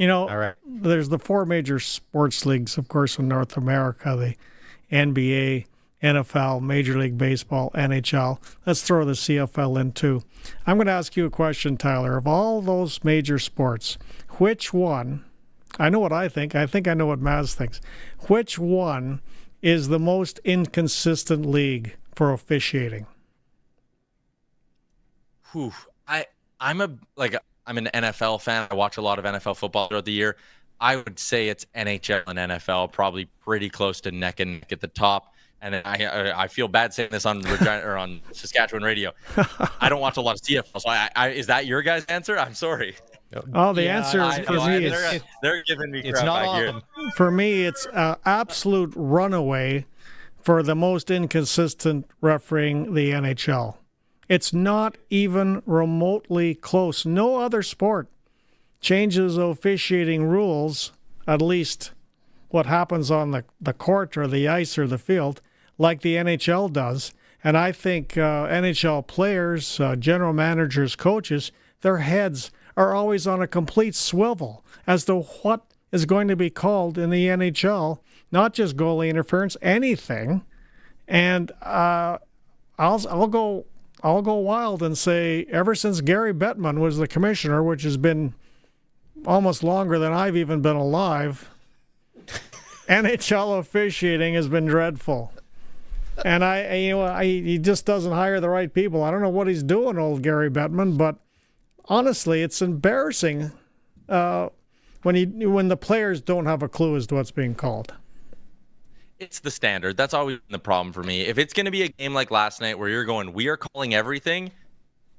All right. There's the 4 major sports leagues, of course, in North America, the NBA, NFL, Major League Baseball, NHL. Let's throw the CFL in too. I'm going to ask you a question, Tyler. Of all those major sports, which one, I know what I think I know what Maz thinks, which one is the most inconsistent league for officiating? I'm an NFL fan. I watch a lot of NFL football throughout the year. I would say it's NHL and NFL, probably pretty close to neck and neck at the top. And I feel bad saying this on Regina or on Saskatchewan radio. I don't watch a lot of CFL, so is that your guys' answer? I'm sorry. Oh, the answer is for me. They're giving me crap back here. For me, it's absolute runaway for the most inconsistent refereeing the NHL. It's not even remotely close. No other sport changes officiating rules, at least what happens on the court or the ice or the field, like the NHL does. And I think NHL players, general managers, coaches, their heads are always on a complete swivel as to what is going to be called in the NHL, not just goalie interference, anything. And I'll go wild and say ever since Gary Bettman was the commissioner, which has been almost longer than I've even been alive, NHL officiating has been dreadful. And he just doesn't hire the right people. I don't know what he's doing, old Gary Bettman, but honestly, it's embarrassing when the players don't have a clue as to what's being called. It's the standard. That's always been the problem for me. If it's going to be a game like last night where you're going, we are calling everything,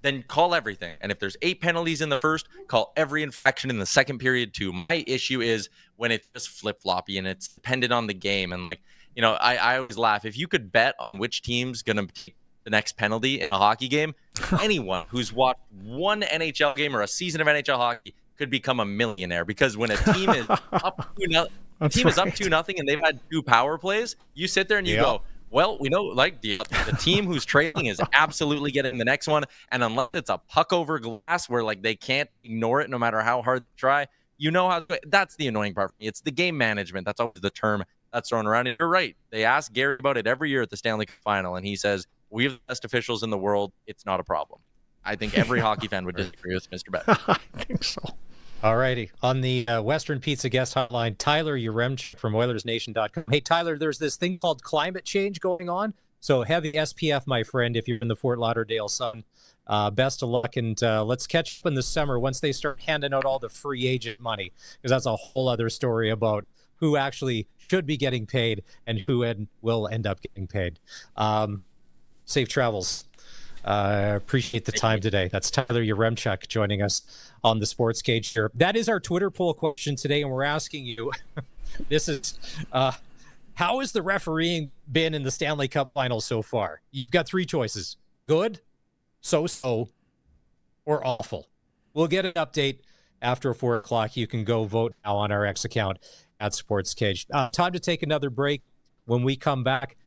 then call everything. And if there's 8 penalties in the first, call every infraction in the second period too. My issue is when it's just flip-floppy and it's dependent on the game. And I always laugh. If you could bet on which team's going to take the next penalty in a hockey game, anyone who's watched one NHL game or a season of NHL hockey could become a millionaire, because when a team is up 2-0 and they've had 2 power plays, you sit there and you go, well, we know like the team who's trailing is absolutely getting the next one, and unless it's a puck over glass where like they can't ignore it no matter how hard they try, you know how that's the annoying part for me. It's the game management. That's always the term that's thrown around. And you're right. They ask Gary about it every year at the Stanley Cup Final, and he says, we have the best officials in the world. It's not a problem. I think every hockey fan would disagree with Mr. Bet. I think so. All righty. On the Western Pizza guest hotline, Tyler Yaremchuk from OilersNation.com. Hey, Tyler, there's this thing called climate change going on. So heavy SPF, my friend, if you're in the Fort Lauderdale Sun. Best of luck, and let's catch up in the summer once they start handing out all the free agent money, because that's a whole other story about who actually should be getting paid and who will end up getting paid. Safe travels. Appreciate the time today. That's Tyler Yaremchuk joining us on the Sportscage here. That is our Twitter poll question today, and we're asking you, this is, how has the refereeing been in the Stanley Cup Final so far? You've got 3 choices: good, so-so, or awful. We'll get an update after 4 o'clock. You can go vote now on our X account at Sportscage. Time to take another break. When we come back,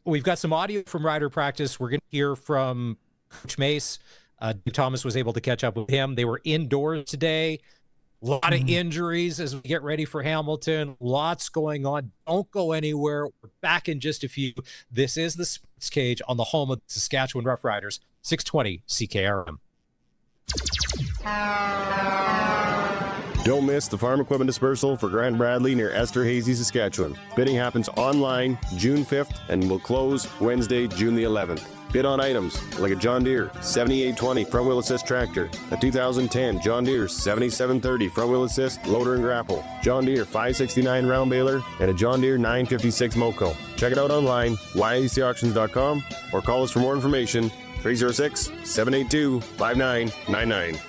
we've got some audio from Rider practice. We're going to hear from Coach Mace. Dave Thomas was able to catch up with him. They were indoors today. A lot of injuries as we get ready for Hamilton. Lots going on. Don't go anywhere. We're back in just a few. This is the Sportscage on the home of the Saskatchewan Roughriders, 620 CKRM. Don't miss the farm equipment dispersal for Grant Bradley near Esterhazy, Saskatchewan. Bidding happens online June 5th and will close Wednesday, June the 11th. Bid on items like a John Deere 7820 front wheel assist tractor, a 2010 John Deere 7730 front wheel assist loader and grapple, John Deere 569 round baler, and a John Deere 956 Moco. Check it out online, yacauctions.com, or call us for more information, 306-782-5999.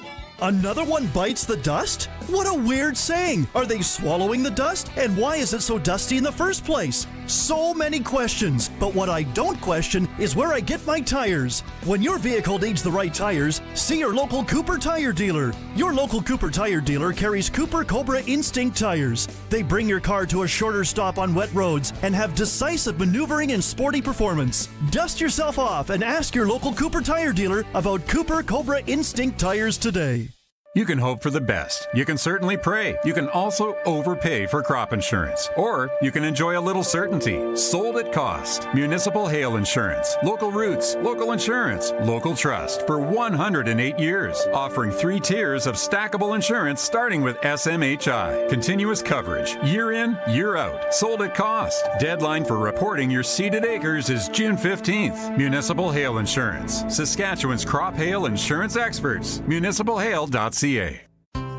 Another one bites the dust? What a weird saying. Are they swallowing the dust? And why is it so dusty in the first place? So many questions, but what I don't question is where I get my tires. When your vehicle needs the right tires, see your local Cooper tire dealer. Your local Cooper tire dealer carries Cooper Cobra Instinct tires. They bring your car to a shorter stop on wet roads and have decisive maneuvering and sporty performance. Dust yourself off and ask your local Cooper tire dealer about Cooper Cobra Instinct tires today. You can hope for the best. You can certainly pray. You can also overpay for crop insurance. Or you can enjoy a little certainty. Sold at cost. Municipal hail insurance. Local roots. Local insurance. Local trust for 108 years. Offering 3 tiers of stackable insurance starting with SMHI. Continuous coverage. Year in, year out. Sold at cost. Deadline for reporting your seeded acres is June 15th. Municipal hail insurance. Saskatchewan's crop hail insurance experts. municipalhail.ca.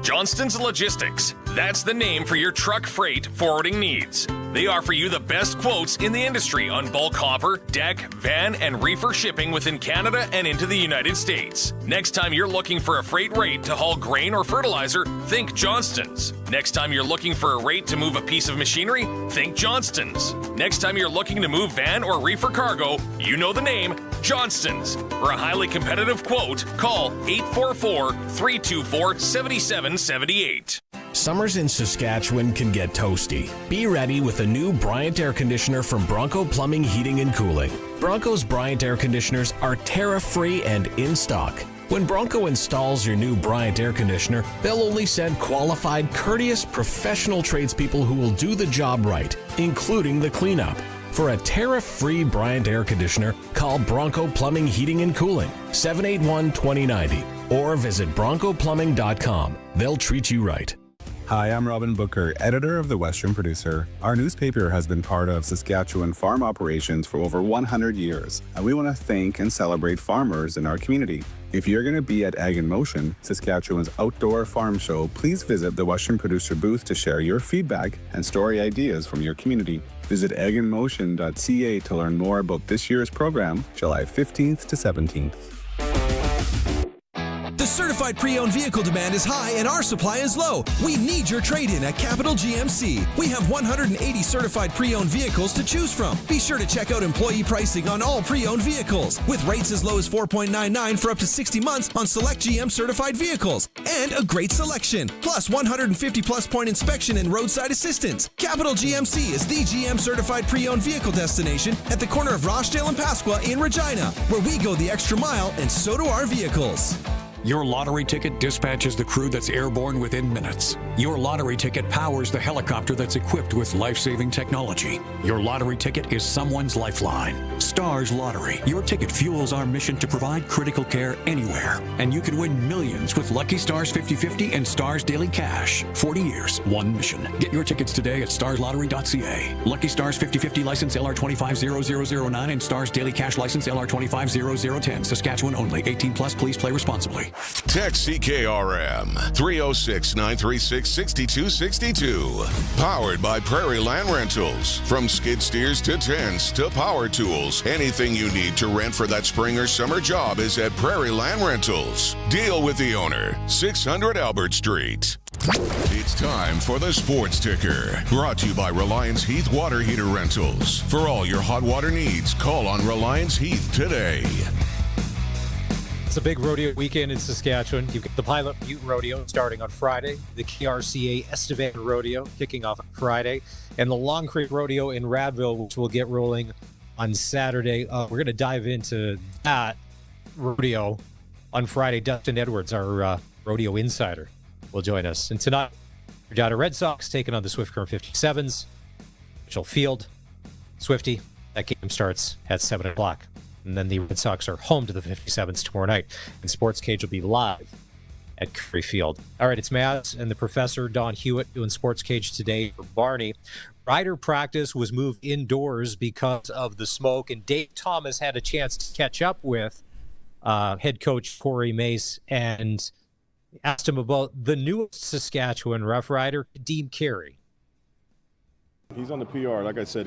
Johnston's Logistics. That's the name for your truck freight forwarding needs. They offer you the best quotes in the industry on bulk hopper, deck, van, and reefer shipping within Canada and into the United States. Next time you're looking for a freight rate to haul grain or fertilizer, think Johnston's. Next time you're looking for a rate to move a piece of machinery, think Johnston's. Next time you're looking to move van or reefer cargo, you know the name, Johnston's. For a highly competitive quote, call 844-324-7778. Summers in Saskatchewan can get toasty. Be ready with a new Bryant air conditioner from Bronco Plumbing, Heating and Cooling. Bronco's Bryant air conditioners are tariff-free and in stock. When Bronco installs your new Bryant air conditioner, they'll only send qualified, courteous, professional tradespeople who will do the job right, including the cleanup. For a tariff-free Bryant air conditioner, call Bronco Plumbing, Heating and Cooling, 781-2090, or visit broncoplumbing.com. They'll treat you right. Hi, I'm Robin Booker, editor of The Western Producer. Our newspaper has been part of Saskatchewan farm operations for over 100 years, and we want to thank and celebrate farmers in our community. If you're going to be at Ag in Motion, Saskatchewan's outdoor farm show, please visit the Western Producer booth to share your feedback and story ideas from your community. Visit aginmotion.ca to learn more about this year's program, July 15th to 17th. The Certified pre-owned vehicle demand is high and our supply is low. We need your trade-in at Capital GMC. We have 180 certified pre-owned vehicles to choose from. Be sure to check out employee pricing on all pre-owned vehicles, with rates as low as 4.99 for up to 60 months on select GM certified vehicles, and a great selection, plus 150 plus point inspection and roadside assistance. Capital GMC is the GM certified pre-owned vehicle destination at the corner of Rochdale and Pasqua in Regina, where we go the extra mile and so do our vehicles. Your lottery ticket dispatches the crew that's airborne within minutes. Your lottery ticket powers the helicopter that's equipped with life-saving technology. Your lottery ticket is someone's lifeline. Stars Lottery. Your ticket fuels our mission to provide critical care anywhere. And you can win millions with Lucky Stars 50/50 and Stars Daily Cash. 40 years, one mission. Get your tickets today at starslottery.ca. Lucky Stars 50/50 license LR250009 and Stars Daily Cash license LR250010. Saskatchewan only. 18 plus. Please play responsibly. Text CKRM 306-936-6262. Powered by Prairie Land Rentals. From skid steers to tents to power tools, anything you need to rent for that spring or summer job is at Prairie Land Rentals. Deal with the owner. 600 Albert Street. It's time for the Sports Ticker. Brought to you by Reliance Heath Water Heater Rentals. For all your hot water needs, call on Reliance Heath today. It's a big rodeo weekend in Saskatchewan. You've got the Pilot Butte Rodeo starting on Friday, the KRCA Estevan Rodeo kicking off on Friday, and the Long Creek Rodeo in Radville, which will get rolling on Saturday. We're going to dive into that rodeo on Friday. Dustin Edwards, our rodeo insider, will join us. And tonight, Regina Red Sox taking on the Swift Current 57s. Mitchell Field, Swifty. That game starts at 7 o'clock. And then the Red Sox are home to the 57s tomorrow night. And Sportscage will be live at Curry Field. All right, it's Maz and the Professor, Don Hewitt, doing Sportscage today for Barney. Rider practice was moved indoors because of the smoke, and Dave Thomas had a chance to catch up with head coach Corey Mace and asked him about the newest Saskatchewan Roughrider, Kadeem Carey. He's on the PR. Like I said,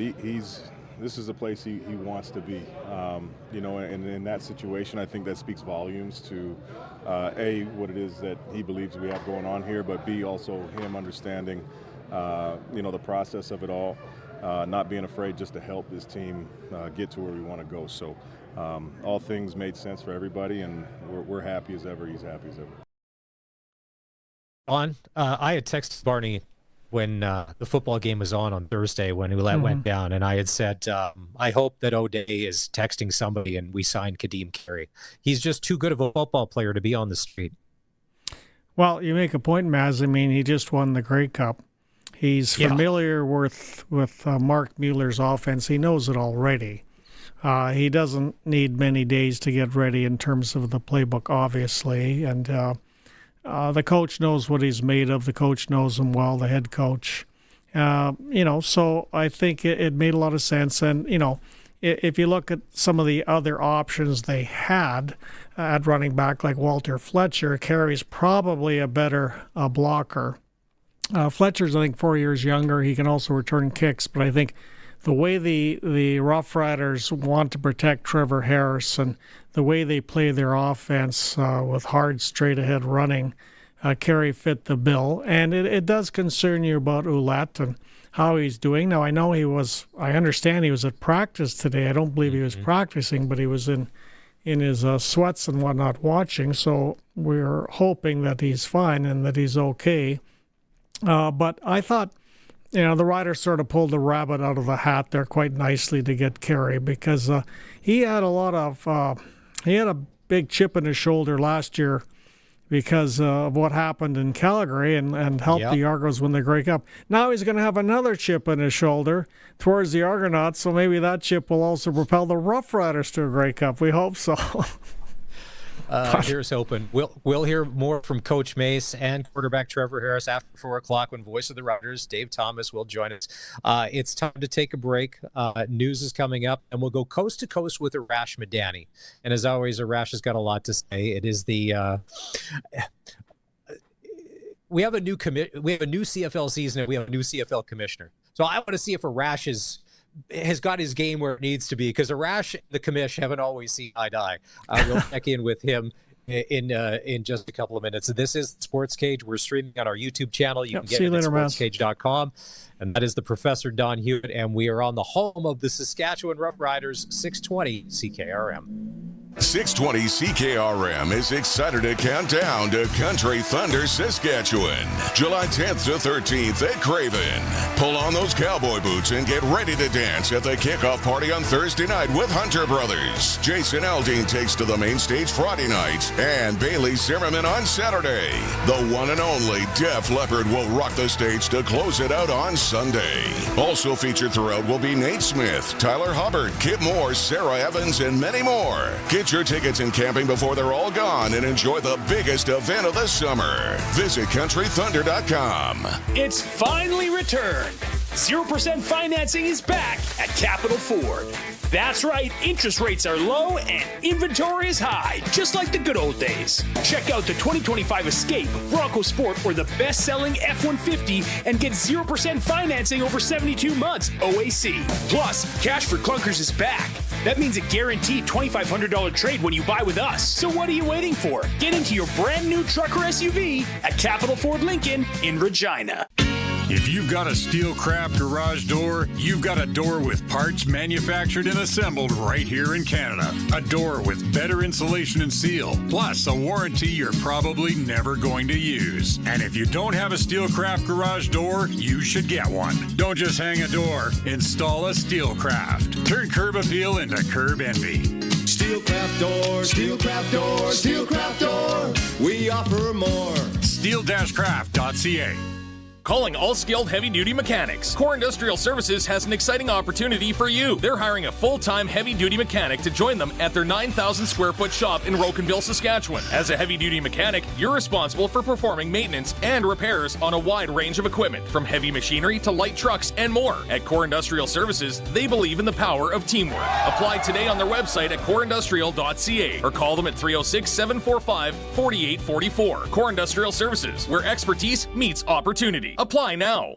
this is a place he wants to be. And in that situation, I think that speaks volumes to, A, what it is that he believes we have going on here, but B, also him understanding, the process of it all, not being afraid just to help this team get to where we want to go. So all things made sense for everybody, and we're happy as ever. He's happy as ever. I had texted Barney when the football game was on Thursday when Ouellette went down, and I had said, I hope that O'Day is texting somebody and we signed Kadeem Carey. He's just too good of a football player to be on the street. Well, you make a point, Maz. I mean, he just won the Grey Cup. He's familiar with Mark Mueller's offense. He knows it already. He doesn't need many days to get ready in terms of the playbook, obviously, and the coach knows what he's made of. The coach knows him well, the head coach. So I think it made a lot of sense. And, if you look at some of the other options they had at running back, like Walter Fletcher, Carey's probably a better blocker. Fletcher's, I think, 4 years younger. He can also return kicks. But I think the way the Roughriders want to protect Trevor Harris and the way they play their offense with hard, straight-ahead running, Carey fit the bill. And it does concern you about Ouellette and how he's doing. Now, I understand he was at practice today. I don't believe he was practicing, but he was in his sweats and whatnot watching. So we're hoping that he's fine and that he's okay. But I thought, the Riders sort of pulled the rabbit out of the hat there quite nicely to get Carey, because he had a big chip in his shoulder last year because of what happened in Calgary and helped the Argos win the Grey Cup. Now he's going to have another chip in his shoulder towards the Argonauts, so maybe that chip will also propel the Roughriders to a Grey Cup. We hope so. Here's hoping. We'll hear more from Coach Mace and quarterback Trevor Harris after 4 o'clock when Voice of the Riders, Dave Thomas, will join us. It's time to take a break. News is coming up, and we'll go coast to coast with Arash Madani. And as always, Arash has got a lot to say. It is the we have a new CFL season, and we have a new CFL commissioner. So I want to see if Arash has got his game where it needs to be, because Arash and the commish haven't always seen eye to eye. We'll check in with him in just a couple of minutes. This is Sportscage. We're streaming on our YouTube channel. You can get see it you at later, man. sportscage.com. And that is the Professor Don Hewitt, and we are on the home of the Saskatchewan Roughriders, 620 CKRM. 620 CKRM is excited to count down to Country Thunder, Saskatchewan, July 10th to 13th at Craven. Pull on those cowboy boots and get ready to dance at the kickoff party on Thursday night with Hunter Brothers. Jason Aldean takes to the main stage Friday night, and Bailey Zimmerman on Saturday. The one and only Def Leppard will rock the stage to close it out on Sunday. Also featured throughout will be Nate Smith, Tyler Hubbard, Kip Moore, Sarah Evans, and many more. Get your tickets and camping before they're all gone and enjoy the biggest event of the summer. Visit countrythunder.com. It's finally returned. 0% financing is back at Capital Ford. That's right, interest rates are low and inventory is high, just like the good old days. Check out the 2025 Escape, Bronco Sport, or the best-selling F-150 and get 0% financing over 72 months, OAC. Plus, Cash for Clunkers is back. That means a guaranteed $2,500 trade when you buy with us. So what are you waiting for? Get into your brand new truck or SUV at Capital Ford Lincoln in Regina. If you've got a Steelcraft garage door, you've got a door with parts manufactured and assembled right here in Canada. A door with better insulation and seal, plus a warranty you're probably never going to use. And if you don't have a Steelcraft garage door, you should get one. Don't just hang a door, install a Steelcraft. Turn curb appeal into curb envy. Steelcraft door, Steelcraft door, Steelcraft door. We offer more. Steel-craft.ca. Calling all skilled heavy-duty mechanics. Core Industrial Services has an exciting opportunity for you. They're hiring a full-time heavy-duty mechanic to join them at their 9,000-square-foot shop in Rocanville, Saskatchewan. As a heavy-duty mechanic, you're responsible for performing maintenance and repairs on a wide range of equipment, from heavy machinery to light trucks and more. At Core Industrial Services, they believe in the power of teamwork. Apply today on their website at coreindustrial.ca or call them at 306-745-4844. Core Industrial Services, where expertise meets opportunity. Apply now.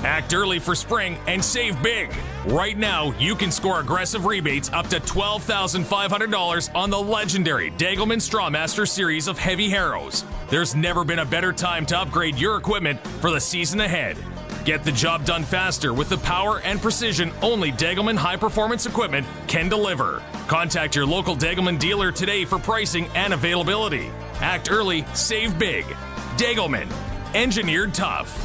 Act early for spring and save big. Right now, you can score aggressive rebates up to $12,500 on the legendary Degelman Strawmaster series of heavy harrows. There's never been a better time to upgrade your equipment for the season ahead. Get the job done faster with the power and precision only Degelman high-performance equipment can deliver. Contact your local Degelman dealer today for pricing and availability. Act early, save big. Degelman. Engineered tough.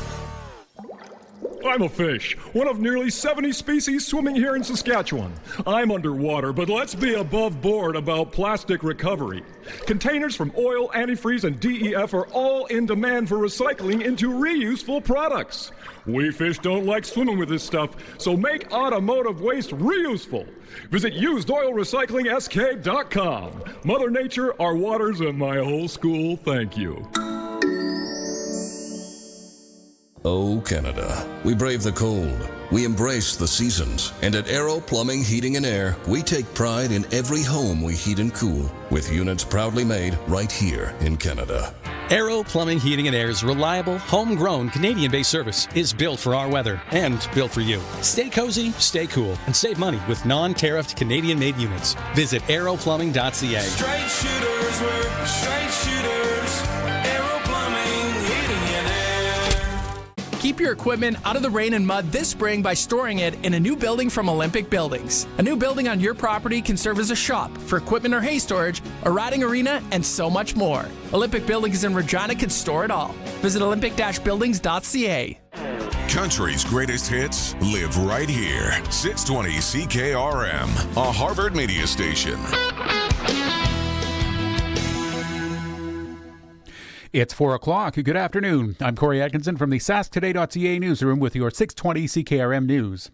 I'm a fish, one of nearly 70 species swimming here in Saskatchewan. I'm underwater, but let's be above board about plastic recovery. Containers from oil, antifreeze, and DEF are all in demand for recycling into reuseful products. We fish don't like swimming with this stuff, so make automotive waste reuseful. Visit usedoilrecyclingsk.com. Mother Nature, our waters, and my whole school, thank you. Oh, Canada. We brave the cold. We embrace the seasons. And at Aero Plumbing, Heating and Air, we take pride in every home we heat and cool, with units proudly made right here in Canada. Aero Plumbing, Heating and Air's reliable, homegrown, Canadian-based service is built for our weather and built for you. Stay cozy, stay cool, and save money with non-tariffed Canadian-made units. Visit aeroplumbing.ca. Straight shooters, we're straight shooters. Aero Plumbing, Heating and Air. Keep your equipment out of the rain and mud this spring by storing it in a new building from Olympic Buildings. A new building on your property can serve as a shop for equipment or hay storage, a riding arena, and so much more. Olympic Buildings in Regina can store it all. Visit olympic-buildings.ca. Country's greatest hits live right here. 620 CKRM, a Harvard media station. It's 4 o'clock. Good afternoon. I'm Corey Atkinson from the sasktoday.ca newsroom with your 620 CKRM news.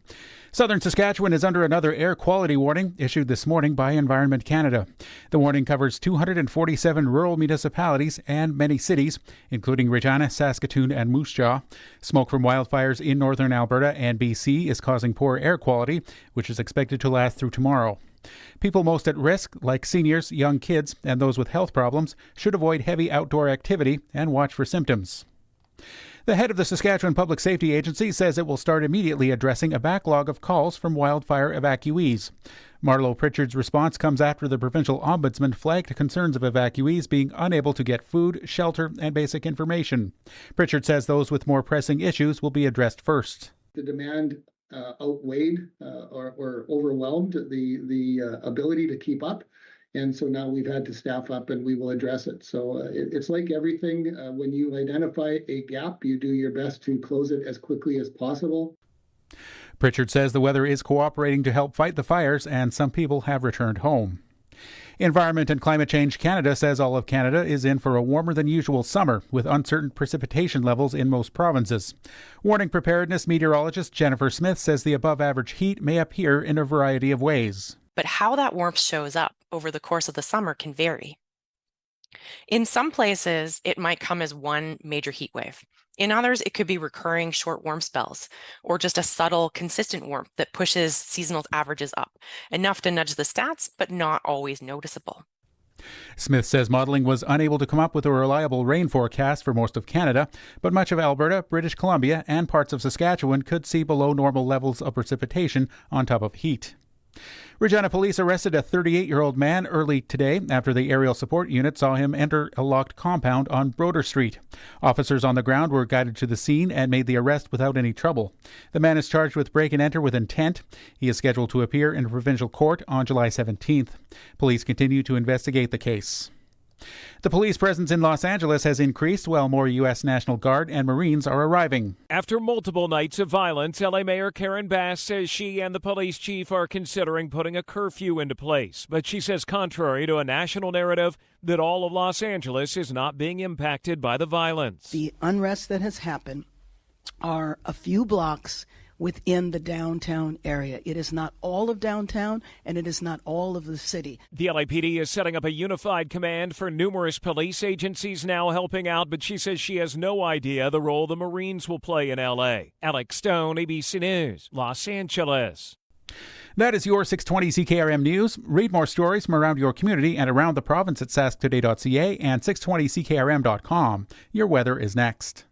Southern Saskatchewan is under another air quality warning issued this morning by Environment Canada. The warning covers 247 rural municipalities and many cities, including Regina, Saskatoon, and Moose Jaw. Smoke from wildfires in northern Alberta and BC is causing poor air quality, which is expected to last through tomorrow. People most at risk, like seniors, young kids, and those with health problems, should avoid heavy outdoor activity and watch for symptoms. The head of the Saskatchewan Public Safety Agency says it will start immediately addressing a backlog of calls from wildfire evacuees. Marlo Pritchard's response comes after the provincial ombudsman flagged concerns of evacuees being unable to get food, shelter, and basic information. Pritchard says those with more pressing issues will be addressed first. The demand outweighed or overwhelmed the ability to keep up. And so now we've had to staff up and we will address it. So it's like everything. When you identify a gap, you do your best to close it as quickly as possible. Pritchard says the weather is cooperating to help fight the fires and some people have returned home. Environment and Climate Change Canada says all of Canada is in for a warmer than usual summer with uncertain precipitation levels in most provinces. Warning preparedness meteorologist Jennifer Smith says the above average heat may appear in a variety of ways. But how that warmth shows up over the course of the summer can vary. In some places, it might come as one major heat wave. In others, it could be recurring short warm spells or just a subtle, consistent warmth that pushes seasonal averages up, enough to nudge the stats, but not always noticeable. Smith says modelling was unable to come up with a reliable rain forecast for most of Canada, but much of Alberta, British Columbia, and parts of Saskatchewan could see below normal levels of precipitation on top of heat. Regina police arrested a 38-year-old man early today after the aerial support unit saw him enter a locked compound on Broder Street. Officers on the ground were guided to the scene and made the arrest without any trouble. The man is charged with break and enter with intent. He is scheduled to appear in provincial court on July 17th. Police continue to investigate the case. The police presence in Los Angeles has increased while more U.S. National Guard and Marines are arriving. After multiple nights of violence, L.A. Mayor Karen Bass says she and the police chief are considering putting a curfew into place. But she says contrary to a national narrative that all of Los Angeles is not being impacted by the violence. The unrest that has happened are a few blocks within the downtown area. It is not all of downtown, and it is not all of the city. The LAPD is setting up a unified command for numerous police agencies now helping out, but she says she has no idea the role the Marines will play in L.A. Alex Stone, ABC News, Los Angeles. That is your 620 CKRM News. Read more stories from around your community and around the province at sasktoday.ca and 620ckrm.com. Your weather is next.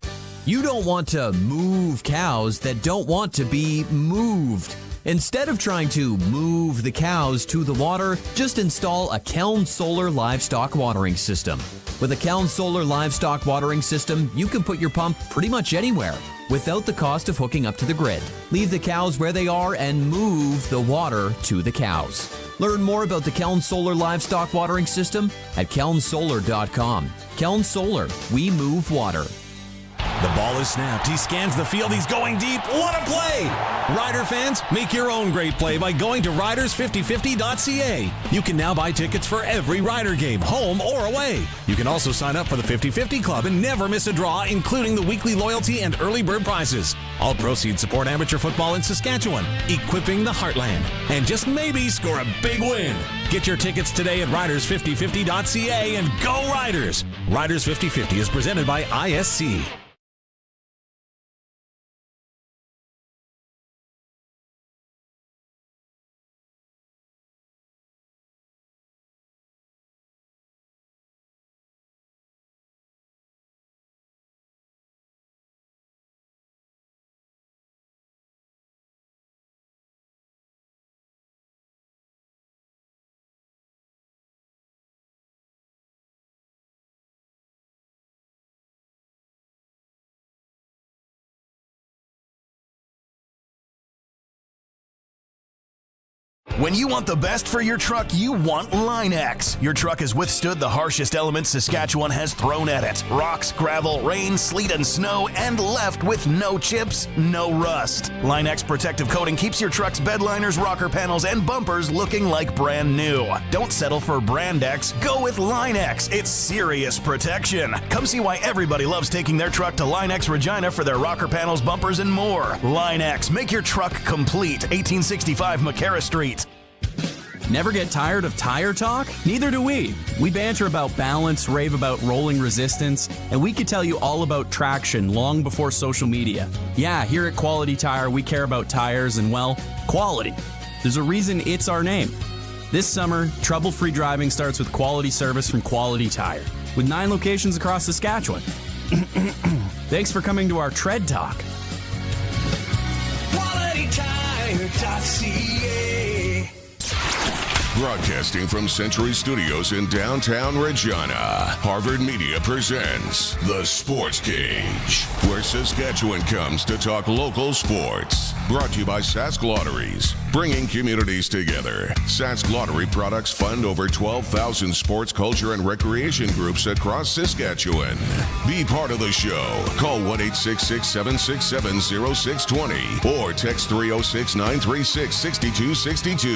You don't want to move cows that don't want to be moved. Instead of trying to move the cows to the water, just install a Keln Solar Livestock Watering System. With a Keln Solar Livestock Watering System, you can put your pump pretty much anywhere without the cost of hooking up to the grid. Leave the cows where they are and move the water to the cows. Learn more about the Keln Solar Livestock Watering System at kelnsolar.com. Keln Solar, we move water. The ball is snapped. He scans the field. He's going deep. What a play! Rider fans, make your own great play by going to riders5050.ca. You can now buy tickets for every Rider game, home or away. You can also sign up for the 50-50 Club and never miss a draw, including the weekly loyalty and early bird prizes. All proceeds support amateur football in Saskatchewan, equipping the heartland, and just maybe score a big win. Get your tickets today at riders5050.ca and go Riders! Riders 50-50 is presented by ISC. When you want the best for your truck, you want Line-X. Your truck has withstood the harshest elements Saskatchewan has thrown at it. Rocks, gravel, rain, sleet, and snow, and left with no chips, no rust. Line-X protective coating keeps your truck's bed liners, rocker panels, and bumpers looking like brand new. Don't settle for Brand X. Go with Line-X. It's serious protection. Come see why everybody loves taking their truck to Line-X Regina for their rocker panels, bumpers, and more. Line-X. Make your truck complete. 1865 McCarra Street. Never get tired of tire talk? Neither do we. We banter about balance, rave about rolling resistance, and we could tell you all about traction long before social media. Yeah, here at Quality Tire, we care about tires and, well, quality. There's a reason it's our name. This summer, trouble-free driving starts with quality service from Quality Tire, with 9 locations across Saskatchewan. Thanks for coming to our Tread Talk. QualityTire.ca. Broadcasting from Century Studios in downtown Regina, Harvard Media presents The Sportscage, where Saskatchewan comes to talk local sports. Brought to you by Sask Lotteries, bringing communities together. Sask Lottery products fund over 12,000 sports, culture, and recreation groups across Saskatchewan. Be part of the show. Call 1-866-767-0620 or text 306-936-6262.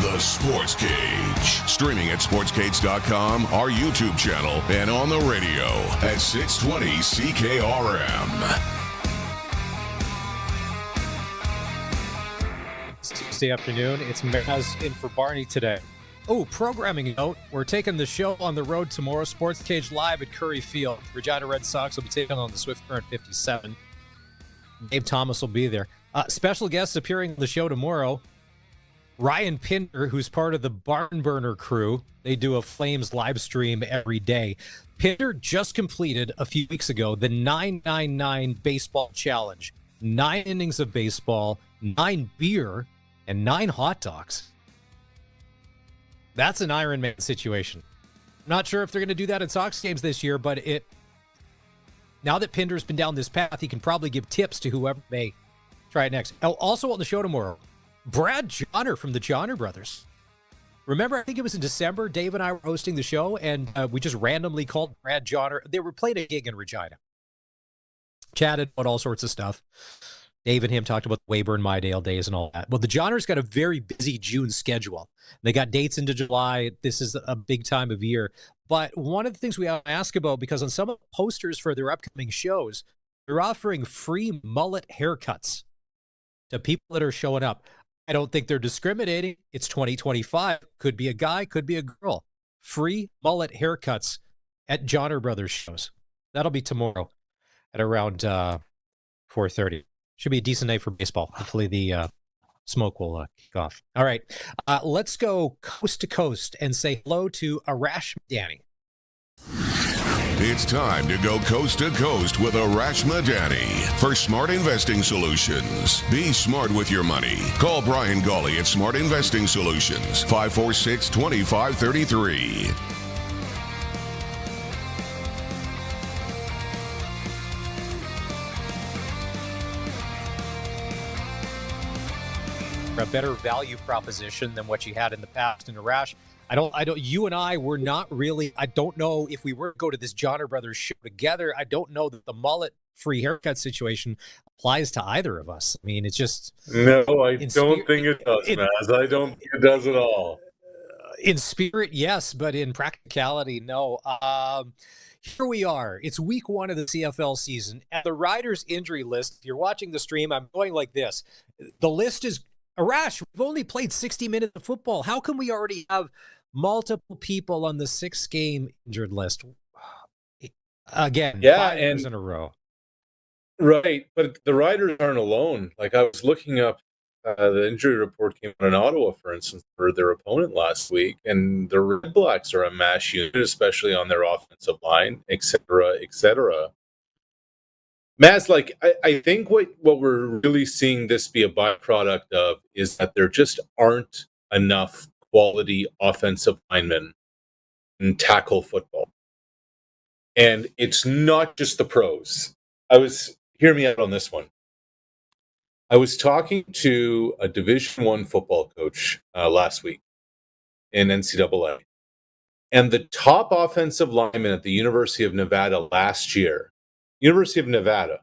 The Sportscage. Streaming at sportscage.com, our YouTube channel, and on the radio at 620 CKRM. Tuesday afternoon. It's Maz in for Barney today. Oh, programming note. We're taking the show on the road tomorrow. Sportscage live at Curry Field. Regina Red Sox will be taking on the Swift Current 57. Dave Thomas will be there. Special guests appearing on the show tomorrow. Ryan Pinder, who's part of the Barn Burner crew. They do a Flames live stream every day. Pinder just completed a few weeks ago the 999 baseball challenge. 9 innings of baseball, 9 beer, and 9 hot dogs. That's an Ironman situation. Not sure if they're going to do that at Sox games this year, but now that Pinder's been down this path, he can probably give tips to whoever may try it next. Also on the show tomorrow, Brad Johnner from the Johnner Brothers. Remember, I think it was in December, Dave and I were hosting the show, and we just randomly called Brad Johnner. They were playing a gig in Regina. Chatted about all sorts of stuff. Dave and him talked about the Weyburn Mydale days and all that. Well, the Johnners got a very busy June schedule. They got dates into July. This is a big time of year. But one of the things we have to ask about, because on some of the posters for their upcoming shows, they're offering free mullet haircuts to people that are showing up. I don't think they're discriminating. It's 2025. Could be a guy, could be a girl. Free mullet haircuts at Johnner Brothers shows. That'll be tomorrow at around 4:30. Should be a decent night for baseball. Hopefully the smoke will kick off. All right. Let's go coast to coast and say hello to Arash Madani. It's time to go coast to coast with Arash Madani for Smart Investing Solutions. Be smart with your money. Call Brian Gawley at Smart Investing Solutions, 546-2533. A better value proposition than what you had in the past. And Arash, you and I were not really, I don't know if we were to go to this Johnner Brothers show together. I don't know that the mullet free haircut situation applies to either of us. I mean, it's just. No, I don't think it does, Maz. I don't think it does at all. In spirit, yes, but in practicality, no. Here we are. It's week 1 of the CFL season. And the Riders injury list, if you're watching the stream, I'm going like this. The list is, Arash, we've only played 60 minutes of football. How can we already have multiple people on the 6-game injured list? Again, 5 years in a row. Right, but the Riders aren't alone. Like, I was looking up, the injury report came out in Ottawa, for instance, for their opponent last week, and the Red Blacks are a mash unit, especially on their offensive line, et cetera, et cetera. Maz, like, I think what we're really seeing this be a byproduct of is that there just aren't enough quality offensive linemen in tackle football. And it's not just the pros. Hear me out on this one. I was talking to a Division I football coach last week in NCAA. And the top offensive lineman at the University of Nevada last year, University of Nevada,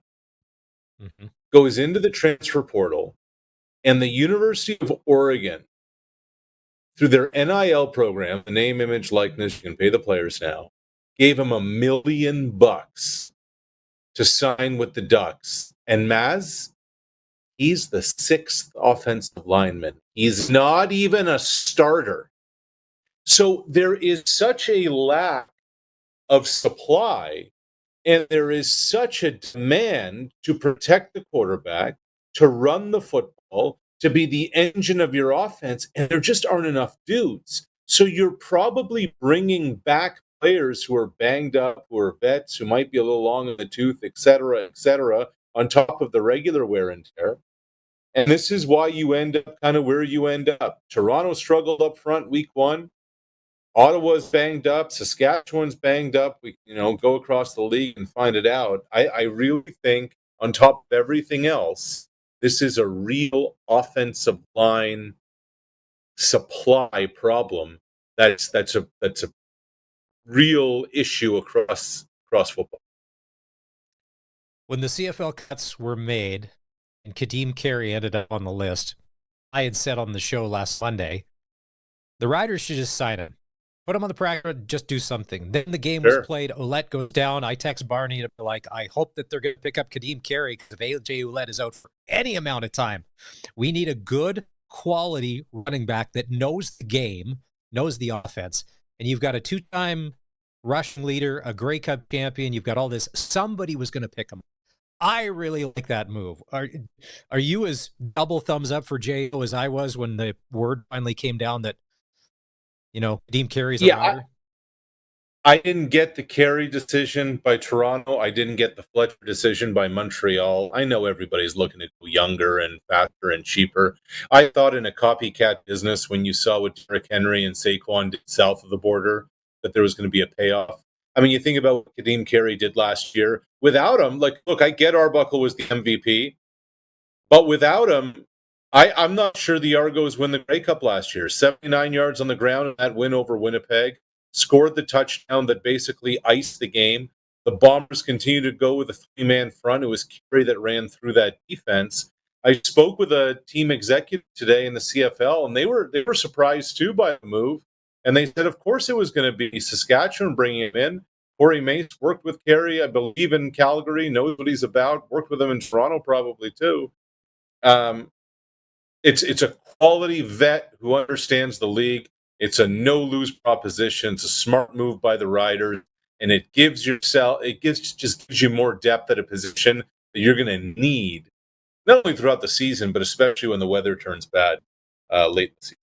goes into the transfer portal, and the University of Oregon, through their NIL program, the name, image, likeness, you can pay the players now, gave him $1 million to sign with the Ducks. And Maz, he's the 6th offensive lineman. He's not even a starter. So there is such a lack of supply, and there is such a demand to protect the quarterback, to run the football, to be the engine of your offense, and there just aren't enough dudes. So you're probably bringing back players who are banged up, who are vets, who might be a little long in the tooth, et cetera, on top of the regular wear and tear. And this is why you end up kind of where you end up. Toronto struggled up front week one. Ottawa's banged up. Saskatchewan's banged up. We, go across the league and find it out. I really think, on top of everything else, this is a real offensive line supply problem. That's a real issue across football. When the CFL cuts were made and Kadeem Carey ended up on the list, I had said on the show last Monday, the Riders should just sign him. Put him on the practice, just do something. Then the game was played. Ouellette goes down. I text Barney to be like, I hope that they're going to pick up Kadeem Carey because if AJ Ouellette is out for any amount of time, we need a good quality running back that knows the game, knows the offense. And you've got a two-time rushing leader, a Grey Cup champion. You've got all this. Somebody was going to pick him. I really like that move. Are you as double thumbs up for J.O. as I was when the word finally came down that, Kadeem Carey's a rider? I didn't get the Carey decision by Toronto. I didn't get the Fletcher decision by Montreal. I know everybody's looking at younger and faster and cheaper. I thought in a copycat business, when you saw what Derrick Henry and Saquon did south of the border, that there was going to be a payoff. I mean, you think about what Kadeem Carey did last year. Without him, look, I get Arbuckle was the MVP, but without him, I'm not sure the Argos win the Grey Cup last year. 79 yards on the ground in that win over Winnipeg. Scored the touchdown that basically iced the game. The Bombers continue to go with a three-man front. It was Carey that ran through that defense. I spoke with a team executive today in the CFL, and they were surprised too by the move. And they said, of course, it was going to be Saskatchewan bringing him in. Corey Mace worked with Carey, I believe, in Calgary, knows what he's about. Worked with him in Toronto probably too. It's a quality vet who understands the league. It's a no-lose proposition. It's a smart move by the Riders, and it gives you more depth at a position that you're going to need, not only throughout the season, but especially when the weather turns bad late in the season.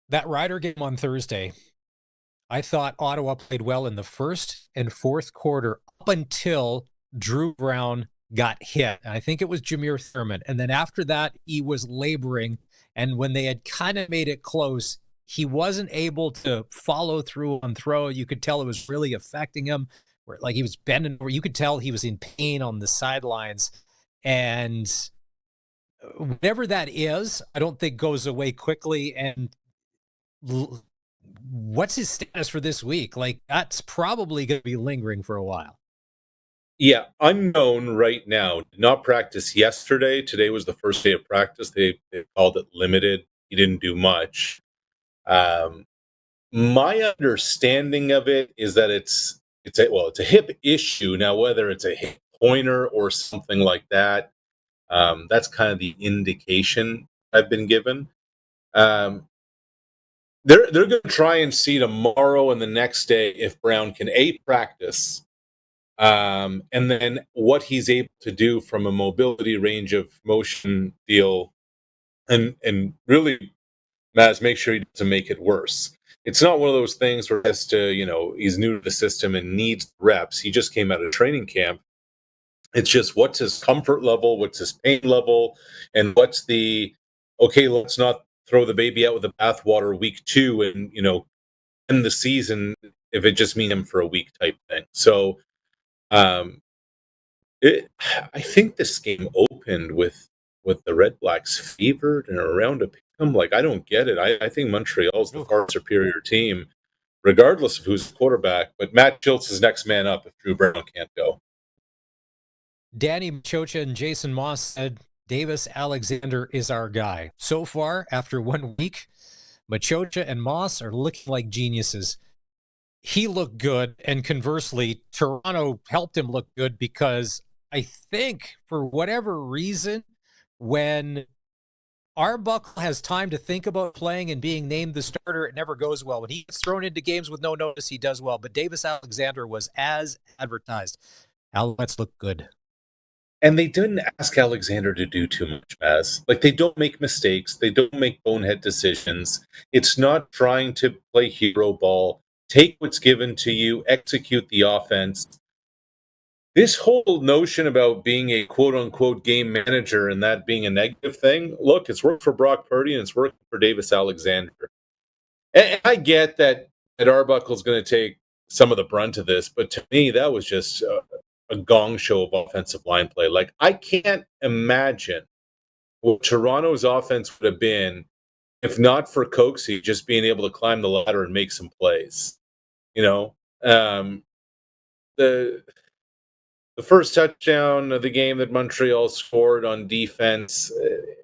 That Rider game on Thursday, I thought Ottawa played well in the first and fourth quarter up until Drew Brown got hit. And I think it was Jameer Thurman. And then after that, he was laboring. And when they had kind of made it close, he wasn't able to follow through on throw. You could tell it was really affecting him. Like he was bending over. You could tell he was in pain on the sidelines. And whatever that is, I don't think goes away quickly. And what's his status for this week? Like, that's probably going to be lingering for a while. Yeah, unknown right now. Did not practice yesterday. Today was the first day of practice. They called it limited. He didn't do much. My understanding of it is that it's a hip issue. Now, whether it's a hip pointer or something like that, that's kind of the indication I've been given. They're going to try and see tomorrow and the next day if Brown can practice. And then what he's able to do from a mobility range of motion deal and really, Maz, make sure he doesn't make it worse. It's not one of those things where he has to, he's new to the system and needs reps. He just came out of training camp. It's just what's his comfort level, what's his pain level, and what's okay, let's not throw the baby out with the bathwater week 2 and, end the season if it just means him for a week type thing. So, I think this game opened with the Red Blacks favored and around to pick them. Like, I don't get it. I think Montreal's the far superior team, regardless of who's the quarterback. But Matt Schultz is next man up if Drew Brown can't go. Danny Machocha and Jason Moss said Davis Alexander is our guy. So far, after 1 week, Machocha and Moss are looking like geniuses. He looked good, and conversely, Toronto helped him look good because I think, for whatever reason, when Arbuckle has time to think about playing and being named the starter, it never goes well. When he gets thrown into games with no notice, he does well. But Davis Alexander was as advertised. Alouettes look good. And they didn't ask Alexander to do too much, Maz. Like, they don't make mistakes. They don't make bonehead decisions. It's not trying to play hero ball. take what's given to you, execute the offense. This whole notion about being a quote-unquote game manager and that being a negative thing, look, it's worked for Brock Purdy and it's worked for Davis Alexander. And I get that Arbuckle's going to take some of the brunt of this, but to me, that was just a gong show of offensive line play. Like, I can't imagine what Toronto's offense would have been if not for Coxie just being able to climb the ladder and make some plays. You know, the first touchdown of the game that Montreal scored on defense,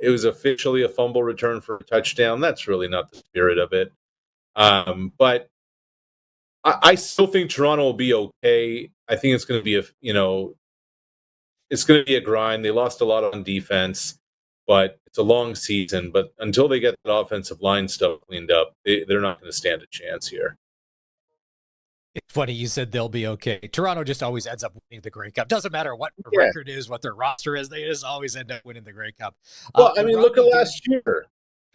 it was officially a fumble return for a touchdown. That's really not the spirit of it. But I still think Toronto will be okay. I think it's going to be it's going to be a grind. They lost a lot on defense, but it's a long season. But until they get that offensive line stuff cleaned up, they're not going to stand a chance here. It's funny you said they'll be okay. Toronto just always ends up winning the Grey Cup. Doesn't matter what their record is, what their roster is, they just always end up winning the Grey Cup. Well, I mean, look at last year.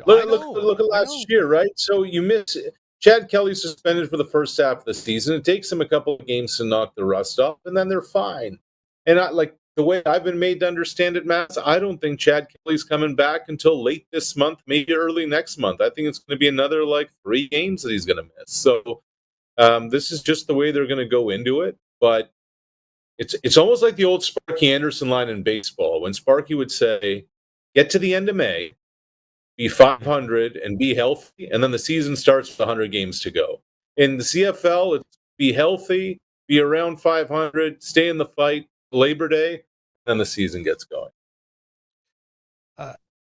Look at last year, right? So you miss Chad Kelly's suspended for the first half of the season. It takes them a couple of games to knock the rust off, and then they're fine. And the way I've been made to understand it, Matt, I don't think Chad Kelly's coming back until late this month, maybe early next month. I think it's going to be another 3 games that he's going to miss. So this is just the way they're going to go into it. But it's almost like the old Sparky Anderson line in baseball, when Sparky would say, get to the end of May, be 500 and be healthy, and then the season starts with 100 games to go. In the CFL, it's be healthy, be around 500, stay in the fight, Labor Day, and then the season gets going.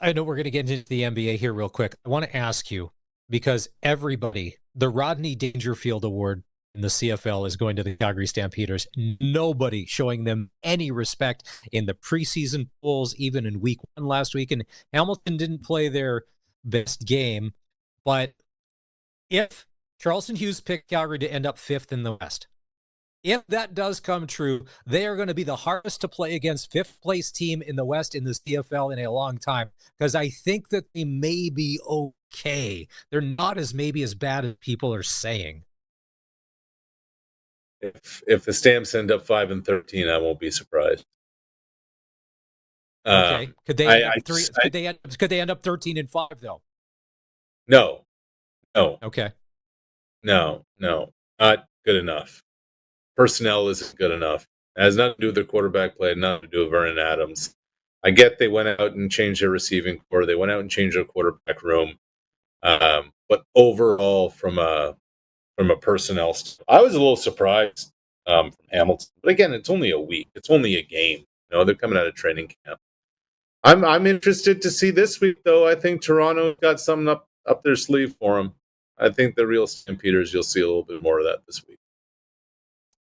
I know we're going to get into the NBA here real quick. I want to ask you, because everybody, the Rodney Dangerfield Award in the CFL is going to the Calgary Stampeders. Nobody showing them any respect in the preseason polls, even in week 1 last week. And Hamilton didn't play their best game. But if Charleston Hughes picked Calgary to end up 5th in the West, if that does come true, they are going to be the hardest to play against 5th place team in the West in the CFL in a long time, because I think that they may be okay. They're not maybe as bad as people are saying. If the Stamps end up 5-13, I won't be surprised. Okay. Could they end up 13-5 though? No. Okay. No. Not good enough. Personnel isn't good enough. It has nothing to do with their quarterback play, nothing to do with Vernon Adams. I get they went out and changed their receiving core. They went out and changed their quarterback room. But overall, from a personnel, I was a little surprised from Hamilton. But again, it's only a week. It's only a game. They're coming out of training camp. I'm interested to see this week, though. I think Toronto got something up their sleeve for them. I think the real Stampeders, you'll see a little bit more of that this week.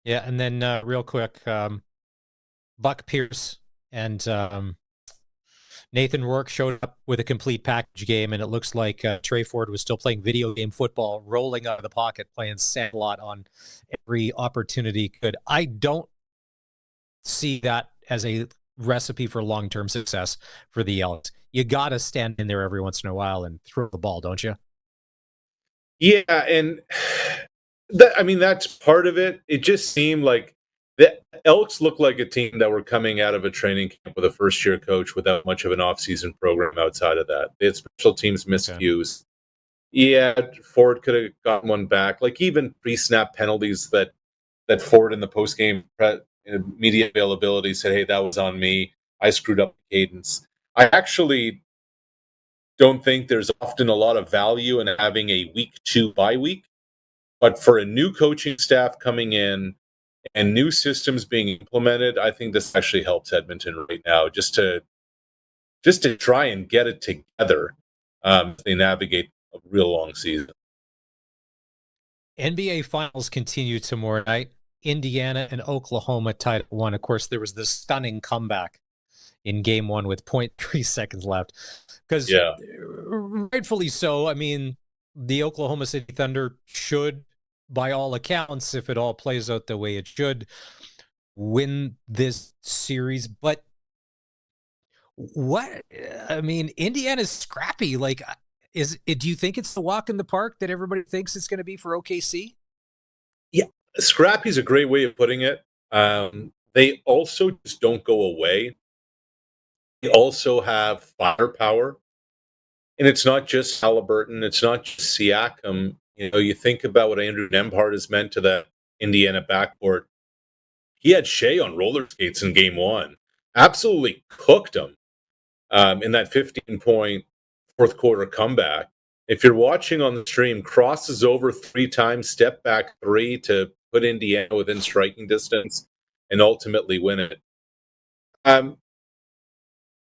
Yeah, and then real quick, Buck Pierce and Nathan Rourke showed up with a complete package game, and it looks like Trey Ford was still playing video game football, rolling out of the pocket, playing Sandlot on every opportunity could. I don't see that as a recipe for long-term success for the Elks. You got to stand in there every once in a while and throw the ball, don't you? Yeah, and that's part of it. It just seemed like the Elks looked like a team that were coming out of a training camp with a first-year coach without much of an off-season program outside of that. They had special teams miscues. Yeah, Ford could have gotten one back. Even pre-snap penalties that Ford in the post-game media availability said, hey, that was on me. I screwed up the cadence. I actually don't think there's often a lot of value in having a week 2 bye week. But for a new coaching staff coming in and new systems being implemented, I think this actually helps Edmonton right now just to try and get it together as they navigate a real long season. NBA Finals continue tomorrow night. Indiana and Oklahoma tied at 1. Of course, there was this stunning comeback in Game 1 with 0.3 seconds left. Because rightfully so, the Oklahoma City Thunder should, by all accounts, if it all plays out the way it should, win this series. But Indiana's scrappy. Do you think it's the walk in the park that everybody thinks it's going to be for OKC? Yeah, scrappy's a great way of putting it. They also just don't go away. They also have firepower. And it's not just Halliburton, it's not just Siakam. You know, you think about what Andrew Nembhard has meant to the Indiana backcourt. He had Shea on roller skates in game one. Absolutely cooked him in that 15-point fourth quarter comeback. If you're watching on the stream, crosses over 3 times, step back 3 to put Indiana within striking distance and ultimately win it.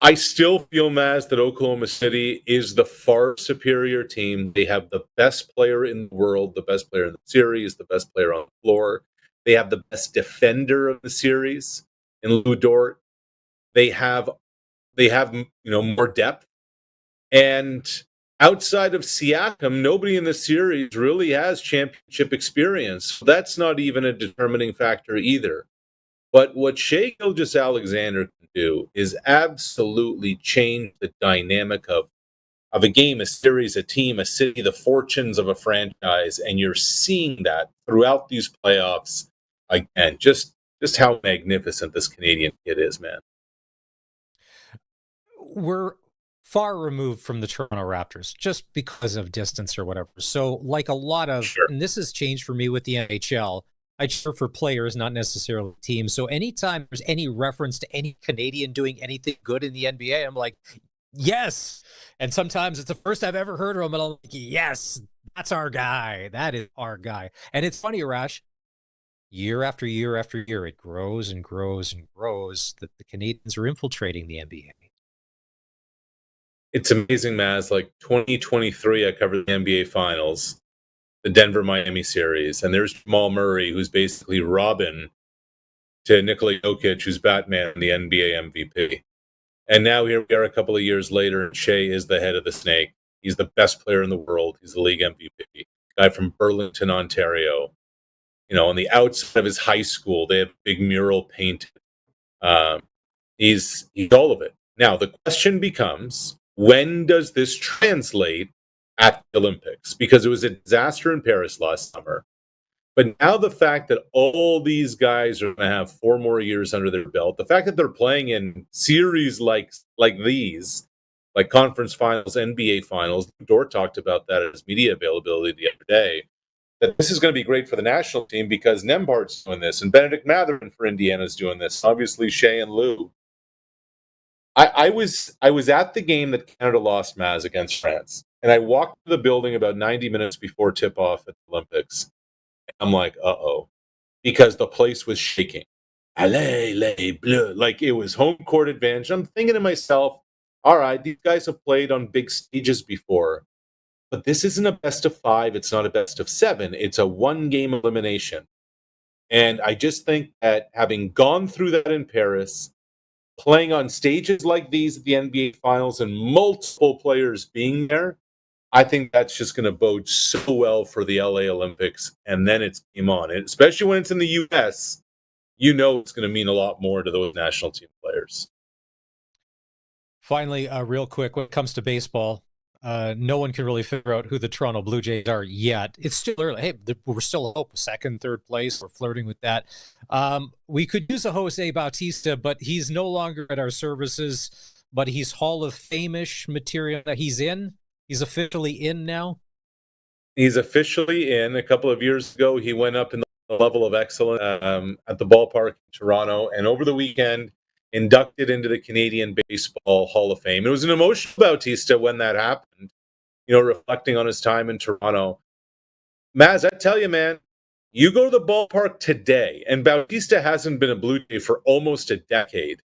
I still feel, Maz, that Oklahoma City is the far superior team. They have the best player in the world, the best player in the series, the best player on the floor. They have the best defender of the series in Lou Dort. They have more depth. And outside of Siakam, nobody in the series really has championship experience. So that's not even a determining factor either. But what Shai Gilgeous-Alexander can do is absolutely change the dynamic of a game, a series, a team, a city, the fortunes of a franchise, and you're seeing that throughout these playoffs. Again, just how magnificent this Canadian kid is, man. We're far removed from the Toronto Raptors just because of distance or whatever. So, like a lot of, and this has changed for me with the NHL. I cheer for players, not necessarily teams. So anytime there's any reference to any Canadian doing anything good in the NBA, I'm like, yes. And sometimes it's the first I've ever heard of him, and I'm like, yes, that's our guy. That is our guy. And it's funny, Arash, year after year after year, it grows and grows and grows that the Canadians are infiltrating the NBA. It's amazing, Maz. Like 2023, I covered the NBA Finals, the Denver-Miami series, and there's Jamal Murray, who's basically Robin to Nikola Jokic, who's Batman, the NBA MVP. And now here we are a couple of years later, and Shea is the head of the snake. He's the best player in the world. He's the league MVP. Guy from Burlington, Ontario. You know, on the outside of his high school, they have a big mural painted. He's all of it. Now, the question becomes, when does this translate at the Olympics? Because it was a disaster in Paris last summer. But now the fact that all these guys are going to have 4 more years under their belt, the fact that they're playing in series like these, like conference finals, NBA finals, Dort talked about that at his media availability the other day, that this is going to be great for the national team because Nembhard's doing this, and Benedict Mathurin for Indiana is doing this, obviously Shea and Lou. I was at the game that Canada lost, Maz, against France. And I walked to the building about 90 minutes before tip-off at the Olympics. I'm like, uh-oh. Because the place was shaking. Allez, les bleus. Like, it was home court advantage. I'm thinking to myself, all right, these guys have played on big stages before. But this isn't a best of 5. It's not a best of 7. It's a one-game elimination. And I just think that having gone through that in Paris, playing on stages like these at the NBA Finals and multiple players being there, I think that's just going to bode so well for the LA Olympics. And then it's game on. And especially when it's in the U.S., you know it's going to mean a lot more to those national team players. Finally, real quick, when it comes to baseball, no one can really figure out who the Toronto Blue Jays are yet. It's still early. Hey, we're still a hope. 2nd, 3rd place. We're flirting with that. We could use a Jose Bautista, but he's no longer at our services. But he's Hall of Fame-ish material that he's in. He's officially in now. He's officially in. A couple of years ago, he went up in the level of excellence at the ballpark in Toronto. And over the weekend, inducted into the Canadian Baseball Hall of Fame. It was an emotional Bautista when that happened, you know, reflecting on his time in Toronto. Maz, I tell you, man, you go to the ballpark today, and Bautista hasn't been a Blue Jay for almost a decade.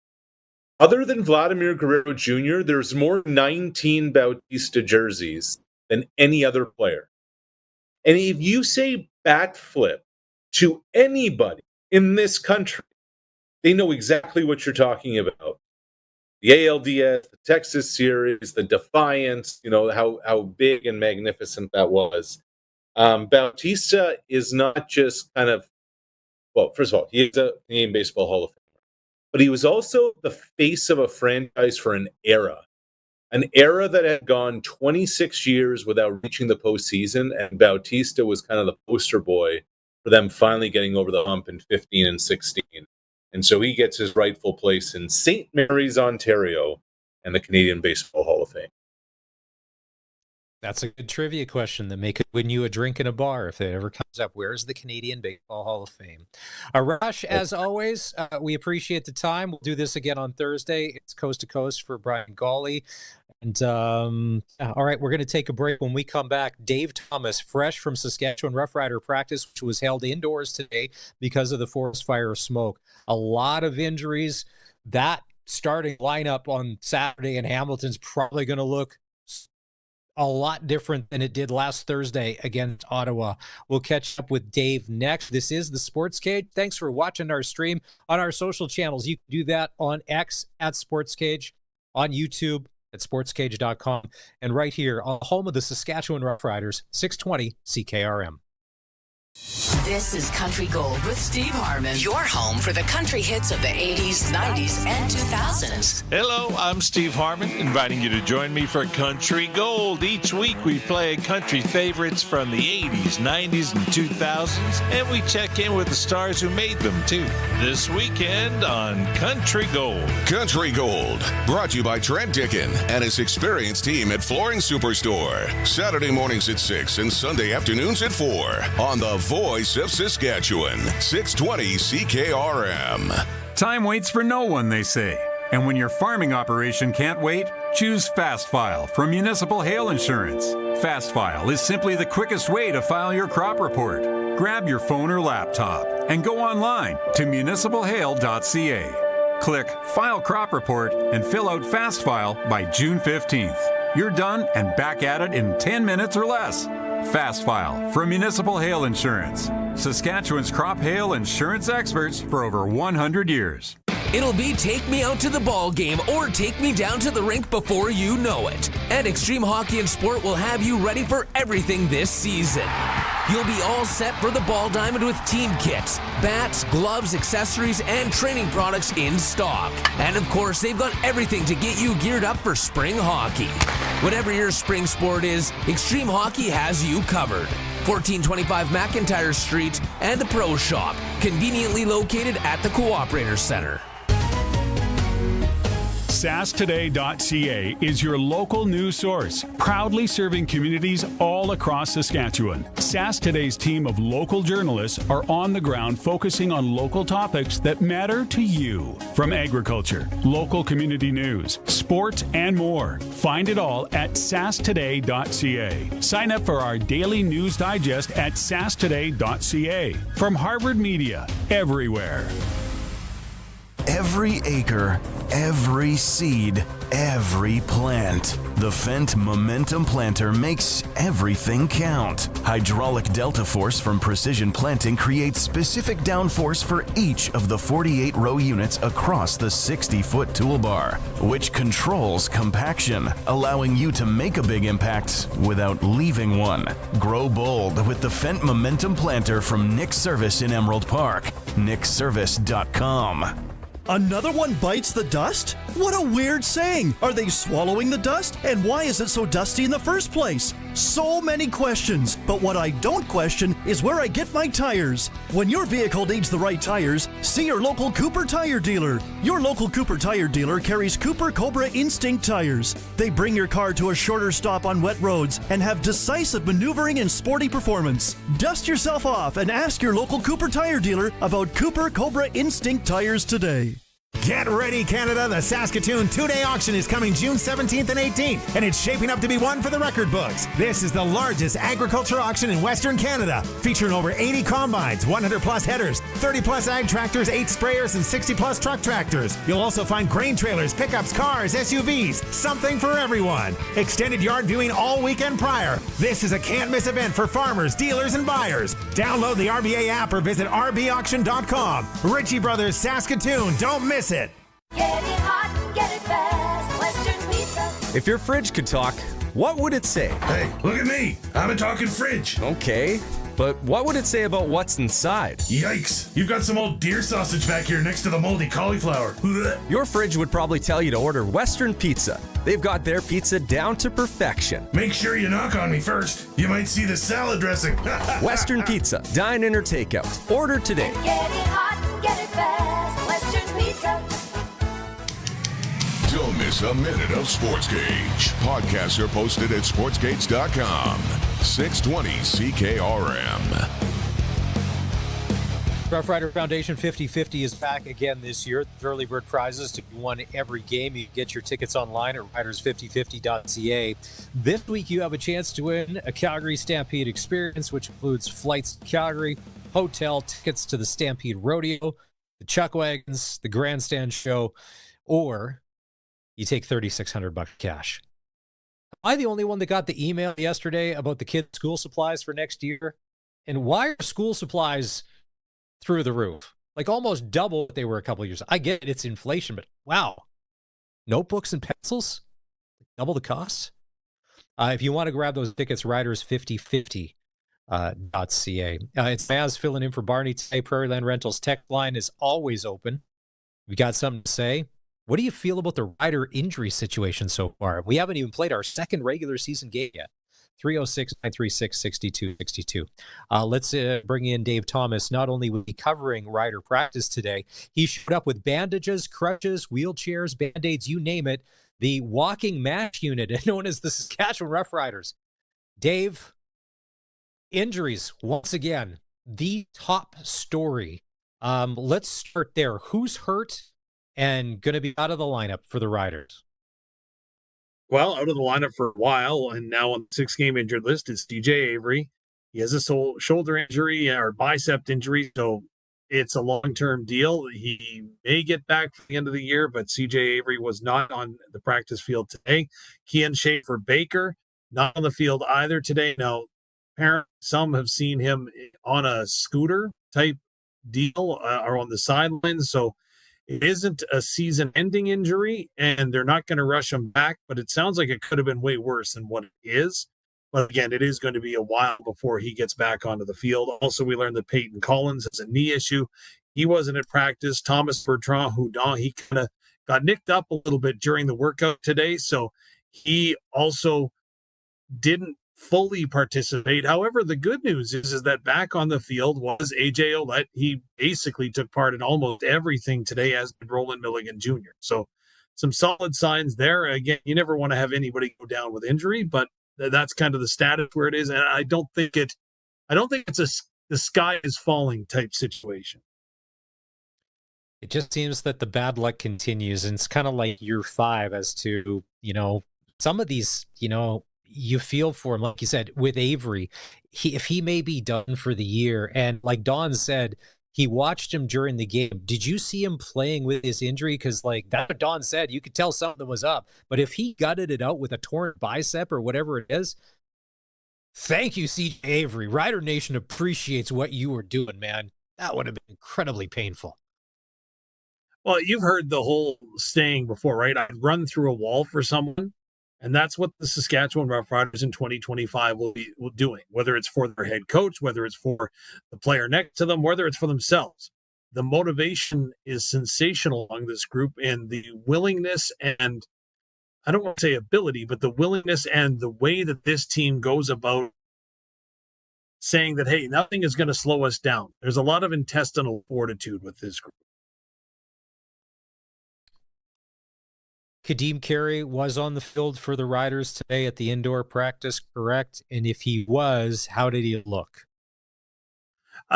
Other than Vladimir Guerrero Jr., there's more 19 Bautista jerseys than any other player. And if you say bat flip to anybody in this country, they know exactly what you're talking about. The ALDS, the Texas series, the Defiance, you know, how big and magnificent that was. Bautista is not just kind of, well, first of all, he is a Canadian Baseball Hall of Famer, but he was also the face of a franchise for an era that had gone 26 years without reaching the postseason, and Bautista was kind of the poster boy for them finally getting over the hump in 15 and 16. And so he gets his rightful place in St. Mary's, Ontario, and the Canadian Baseball Hall of Fame. That's a good trivia question that may win you a drink in a bar if it ever comes up. Where's the Canadian Baseball Hall of Fame? Arash, as always, we appreciate the time. We'll do this again on Thursday. It's Coast to Coast for Brian Gawley. And all right, we're going to take a break. When we come back, Dave Thomas, fresh from Saskatchewan Roughrider practice, which was held indoors today because of the forest fire smoke. A lot of injuries. That starting lineup on Saturday in Hamilton's probably going to look a lot different than it did last Thursday against Ottawa. We'll catch up with Dave next. This is the Sportscage. Thanks for watching our stream on our social channels. You can do that on X at Sportscage, on YouTube at sportscage.com, and right here on the home of the Saskatchewan Roughriders, 620 CKRM. This is Country Gold with Steve Harmon, your home for the country hits of the 80s, 90s, and 2000s. Hello, I'm Steve Harmon, inviting you to join me for Country Gold. Each week we play country favorites from the 80s, 90s, and 2000s, and we check in with the stars who made them, too. This weekend on Country Gold. Country Gold, brought to you by Trent Dickin and his experienced team at Flooring Superstore. Saturday mornings at 6 and Sunday afternoons at 4 on the Voice of Saskatchewan, 620 CKRM. Time waits for no one, they say. And when your farming operation can't wait, choose Fast File from Municipal Hail Insurance. Fast File is simply the quickest way to file your crop report. Grab your phone or laptop and go online to municipalhail.ca. Click File Crop Report and fill out Fast File by June 15th. You're done and back at it in 10 minutes or less. Fast File from Municipal Hail Insurance. Saskatchewan's crop hail insurance experts for over 100 years. It'll be take me out to the ball game or take me down to the rink before you know it. And Extreme Hockey and Sport will have you ready for everything this season. You'll be all set for the ball diamond with team kits, bats, gloves, accessories, and training products in stock. And of course, they've got everything to get you geared up for spring hockey. Whatever your spring sport is, Extreme Hockey has you covered. 1425 McIntyre Street and the Pro Shop, conveniently located at the Cooperator Center. SaskToday.ca is your local news source, proudly serving communities all across Saskatchewan. Sask Today's team of local journalists are on the ground focusing on local topics that matter to you. From agriculture, local community news, sports, and more. Find it all at SaskToday.ca. Sign up for our daily news digest at SaskToday.ca. From Harvard Media, everywhere. Every acre, every seed, every plant. The Fendt Momentum Planter makes everything count. Hydraulic delta force from Precision Planting creates specific downforce for each of the 48 row units across the 60-foot toolbar, which controls compaction, allowing you to make a big impact without leaving one. Grow bold with the Fendt Momentum Planter from Nick Service in Emerald Park. nickservice.com. Another one bites the dust? What a weird saying. Are they swallowing the dust? And why is it so dusty in the first place? So many questions, but what I don't question is where I get my tires. When your vehicle needs the right tires, see your local Cooper Tire dealer. Your local Cooper Tire dealer carries Cooper Cobra Instinct tires. They bring your car to a shorter stop on wet roads and have decisive maneuvering and sporty performance. Dust yourself off and ask your local Cooper Tire dealer about Cooper Cobra Instinct tires today. Get ready, Canada. The Saskatoon two-day auction is coming June 17th and 18th, and it's shaping up to be one for the record books. This is the largest agriculture auction in Western Canada, featuring over 80 combines, 100-plus headers, 30-plus ag tractors, 8 sprayers, and 60-plus truck tractors. You'll also find grain trailers, pickups, cars, SUVs, something for everyone. Extended yard viewing all weekend prior. This is a can't-miss event for farmers, dealers, and buyers. Download the RBA app or visit rbauction.com. Ritchie Brothers Saskatoon. Don't miss it. Get it hot, get it fast, Western Pizza. If your fridge could talk, what would it say? Hey, look at me. I'm a talking fridge. Okay. but what would it say about what's inside? Yikes! You've got some old deer sausage back here next to the moldy cauliflower. Your fridge would probably tell you to order Western Pizza. They've got their pizza down to perfection. Make sure you knock on me first. You might see the salad dressing. Western Pizza, dine in or takeout. Order today. Get it hot, get it fast. Western Pizza. Don't miss a minute of Sportscage. Podcasts are posted at sportscage.com. 620 CKRM. Rough Rider Foundation 50/50 is back again this year. There's early bird prizes to be won every game. You can get your tickets online at riders5050.ca. This week you have a chance to win a Calgary Stampede experience, which includes flights to Calgary, hotel, tickets to the Stampede Rodeo, the Chuck Wagons, the Grandstand Show, or you take $3,600 cash. Am I the only one that got the email yesterday about the kids' school supplies for next year? And why are school supplies through the roof? Like almost double what they were a couple of years. I get it, it's inflation, but wow. Notebooks and pencils? Double the cost? If you want to grab those tickets, riders5050.ca. It's Maz filling in for Barney today. Prairie Land Rentals text line is always open. We got something to say? What do you feel about the Rider injury situation so far? We haven't even played our second regular season game yet. 306-936-6262. Let's bring in Dave Thomas. Not only will he be covering Rider practice today, he showed up with bandages, crutches, wheelchairs, Band-Aids, you name it. The walking MASH unit, known as the Saskatchewan Roughriders. Dave, injuries, once again, the top story. Let's start there. Who's hurt and going to be out of the lineup for the Riders? Well, out of the lineup for a while, and now on the 6-game injured list is CJ Avery. He has a shoulder injury or bicep injury, so it's a long-term deal. He may get back for the end of the year, but CJ Avery was not on the practice field today. Kian Schaefer-Baker, not on the field either today. Now, apparently some have seen him on a scooter-type deal or on the sidelines, so it isn't a season-ending injury, and they're not going to rush him back, but it sounds like it could have been way worse than what it is. But again, it is going to be a while before he gets back onto the field. Also, we learned that Peyton Collins has a knee issue. He wasn't at practice. Thomas Bertrand-Houdon, he kind of got nicked up a little bit during the workout today, so he also didn't fully participate. However, the good news is that back on the field was AJ Ouellette. He basically took part in almost everything today, as did Roland Milligan Jr. So some solid signs there. Again, you never want to have anybody go down with injury, but that's kind of the status where it is. And I don't think it's the sky is falling type situation. It just seems that the bad luck continues, and it's kind of like year 5 as to, some of these, you feel for him, like you said, with Avery, if he may be done for the year. And like Don said, he watched him during the game. Did you see him playing with his injury? Because like that's what Don said, you could tell something was up. But if he gutted it out with a torn bicep or whatever it is, thank you, CJ Avery. Rider Nation appreciates what you were doing, man. That would have been incredibly painful. Well, you've heard the whole saying before, right? I'd run through a wall for someone. And that's what the Saskatchewan Roughriders in 2025 will be doing, whether it's for their head coach, whether it's for the player next to them, whether it's for themselves. The motivation is sensational among this group, and the willingness and, I don't want to say ability, but the willingness and the way that this team goes about saying that, hey, nothing is going to slow us down. There's a lot of intestinal fortitude with this group. Kadeem Carey was on the field for the Riders today at the indoor practice, correct? And if he was, how did he look?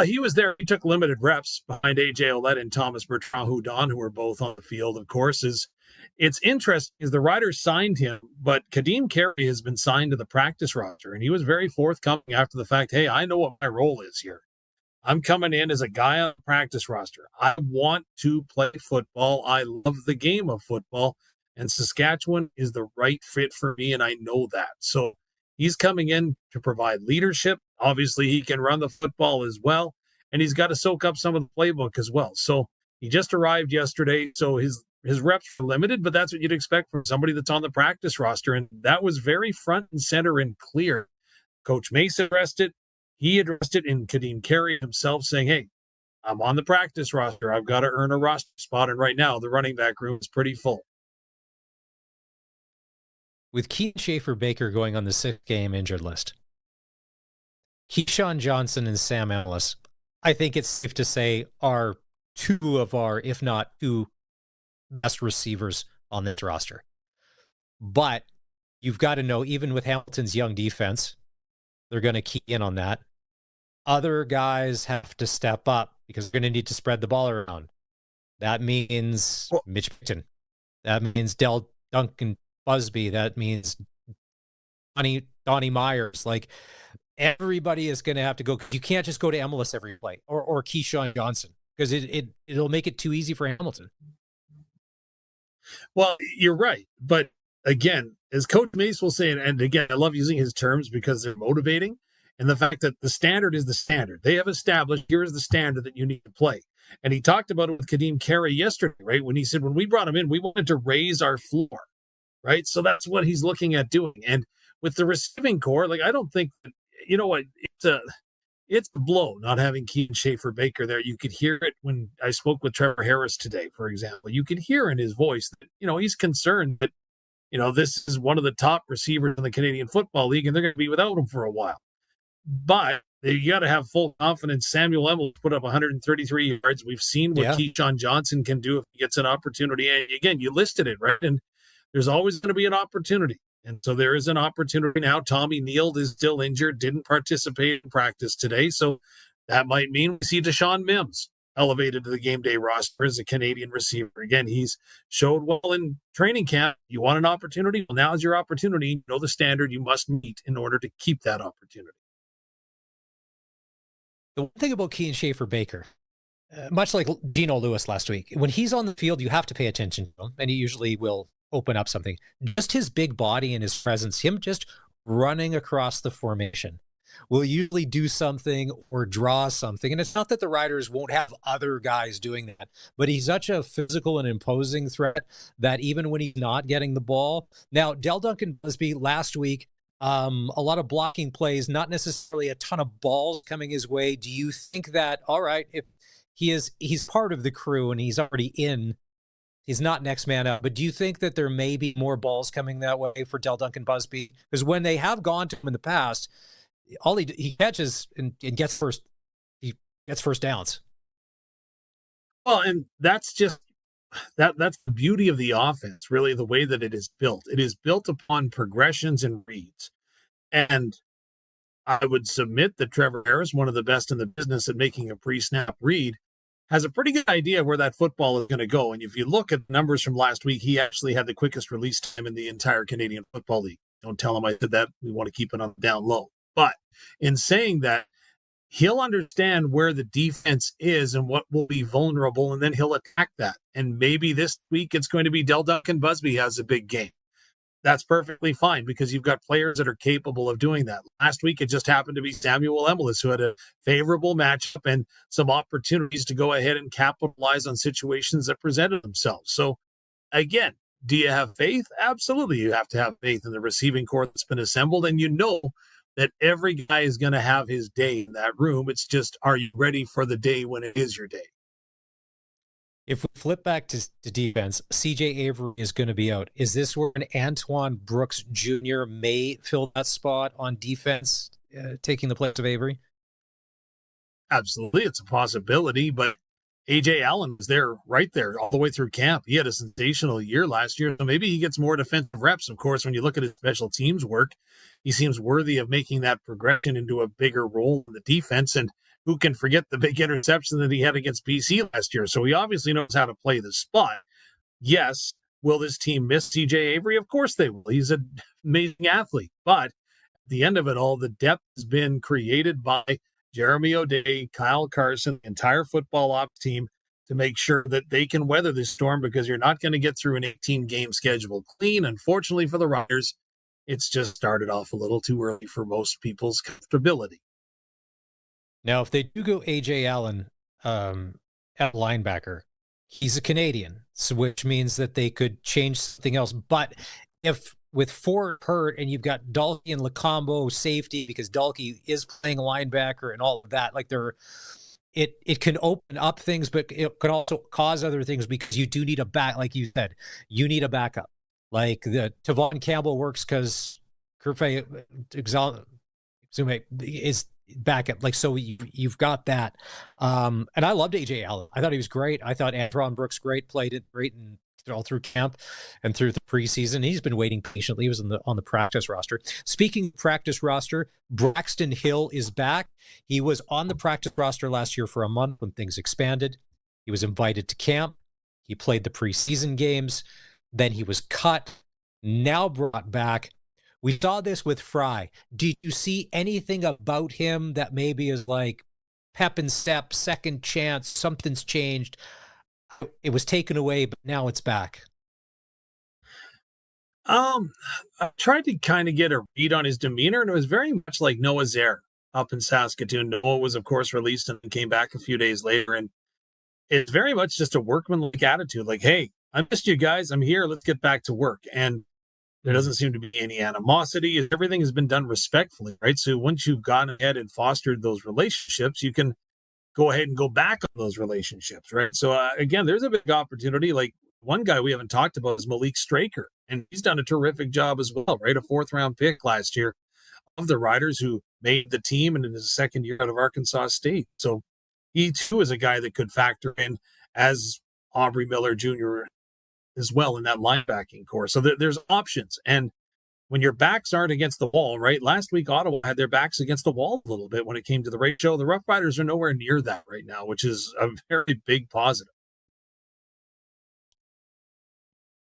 He was there. He took limited reps behind AJ Ouellette and Thomas Bertrand-Houdon, who were both on the field, of course. It's interesting is the Riders signed him, but Kadeem Carey has been signed to the practice roster, and he was very forthcoming after the fact. Hey, I know what my role is here. I'm coming in as a guy on the practice roster. I want to play football. I love the game of football. And Saskatchewan is the right fit for me, and I know that. So he's coming in to provide leadership. Obviously, he can run the football as well, and he's got to soak up some of the playbook as well. So he just arrived yesterday, so his reps were limited, but that's what you'd expect from somebody that's on the practice roster, and that was very front and center and clear. Coach Mason addressed it. he addressed it in Kadeem Carey himself, saying, hey, I'm on the practice roster. I've got to earn a roster spot. And right now, the running back room is pretty full. With Keaton Schaefer-Baker going on the 6-game injured list, Keyshawn Johnson and Sam Ellis, I think it's safe to say, are two of our, if not two, best receivers on this roster. But you've got to know, even with Hamilton's young defense, they're going to key in on that. Other guys have to step up because they're going to need to spread the ball around. That means Mitch Picton. That means Del Duncan Busby. That means Donnie Myers. Like, everybody is going to have to go. You can't just go to Emilus every play or Keyshawn Johnson because it'll make it too easy for Hamilton. Well, you're right. But again, as Coach Mace will say, and again, I love using his terms because they're motivating, and the fact that the standard is the standard. They have established, here is the standard that you need to play. And he talked about it with Kadeem Carey yesterday, right? When he said, when we brought him in, we wanted to raise our floor, right? So that's what he's looking at doing. And with the receiving core, like, I don't think that, you know what, it's a blow not having Keaton Schaefer-Baker there. You could hear it when I spoke with Trevor Harris today, for example. You could hear in his voice that, he's concerned that, this is one of the top receivers in the Canadian Football League, and they're going to be without him for a while. But you got to have full confidence. Samuel Emil put up 133 yards. We've seen what Keyshawn Johnson can do if he gets an opportunity. And again, you listed it, right? And there's always going to be an opportunity. And so there is an opportunity now. Tommy Neal is still injured, didn't participate in practice today. So that might mean we see Deshaun Mims elevated to the game day roster as a Canadian receiver. Again, he's showed well in training camp. You want an opportunity? Well, now's your opportunity. You know the standard you must meet in order to keep that opportunity. The one thing about Keaton Schaefer-Baker, much like Geno Lewis last week, when he's on the field, you have to pay attention to him, and he usually will open up something. Just his big body and his presence, him just running across the formation, will usually do something or draw something. And it's not that the Riders won't have other guys doing that, but he's such a physical and imposing threat that even when he's not getting the ball. Now, Del Duncan Busby last week, a lot of blocking plays, not necessarily a ton of balls coming his way. Do you think that, all right, if he's part of the crew and he's already in, he's not next man up, but do you think that there may be more balls coming that way for Del Duncan Busby? Because when they have gone to him in the past, all he catches and gets first downs. Well, and that's just that's the beauty of the offense, really, the way that it is built. It is built upon progressions and reads. And I would submit that Trevor Harris, one of the best in the business at making a pre-snap read, has a pretty good idea where that football is going to go. And if you look at the numbers from last week, he actually had the quickest release time in the entire Canadian Football League. Don't tell him I said that. We want to keep it on down low. But in saying that, he'll understand where the defense is and what will be vulnerable, and then he'll attack that. And maybe this week it's going to be Del Duncan Busby has a big game. That's perfectly fine because you've got players that are capable of doing that. Last week, it just happened to be Samuel Emilus, who had a favorable matchup and some opportunities to go ahead and capitalize on situations that presented themselves. So, again, do you have faith? Absolutely. You have to have faith in the receiving corps that's been assembled, and you know that every guy is going to have his day in that room. It's just, are you ready for the day when it is your day? If we flip back to defense, CJ Avery is going to be out. Is this where an Antoine Brooks Jr. may fill that spot on defense, taking the place of Avery? Absolutely. It's a possibility, but A.J. Allen was there, right there, all the way through camp. He had a sensational year last year, so maybe he gets more defensive reps. Of course, when you look at his special teams work, he seems worthy of making that progression into a bigger role in the defense. And who can forget the big interception that he had against BC last year? So he obviously knows how to play the spot. Yes, will this team miss CJ Avery? Of course they will. He's an amazing athlete. But at the end of it all, the depth has been created by Jeremy O'Day, Kyle Carson, the entire football ops team to make sure that they can weather this storm, because you're not going to get through an 18-game schedule clean. Unfortunately for the Riders, it's just started off a little too early for most people's comfortability. Now, if they do go A.J. Allen at linebacker, he's a Canadian, which means that they could change something else. But if with Ford hurt and you've got Dalkey and Lacombo safety because Dalkey is playing linebacker and all of that, like it can open up things, but it could also cause other things because you do need a back, like you said, you need a backup. Like the Tavon Campbell works because Kerfe is backup. Like, so you've got that. And I loved AJ Allen. I thought he was great. I thought Antron Brooks played it great and all through camp and through the preseason. He's been waiting patiently. He was on the practice roster. Speaking of practice roster, Braxton Hill is back. He was on the practice roster last year for a month when things expanded. He was invited to camp. He played the preseason games. Then he was cut, now brought back. We saw this with Fry. Did you see anything about him that maybe is like pep and step, second chance, something's changed? It was taken away, but now it's back. I tried to kind of get a read on his demeanor, and it was very much like Noah Zare up in Saskatoon. Noah was, of course, released and came back a few days later, and it's very much just a workmanlike attitude. Like, hey, I missed you guys. I'm here. Let's get back to work. And there doesn't seem to be any animosity. Everything has been done respectfully, right? So once you've gone ahead and fostered those relationships, you can go ahead and go back on those relationships, right? So again, there's a big opportunity. Like one guy we haven't talked about is Malik Straker, and he's done a terrific job as well, right? A 4th-round pick last year of the Riders who made the team and in his second year out of Arkansas State. So he too is a guy that could factor in as Aubrey Miller Jr. as well in that linebacking core. So there's options. And when your backs aren't against the wall, right? Last week, Ottawa had their backs against the wall a little bit when it came to the ratio. The Roughriders are nowhere near that right now, which is a very big positive.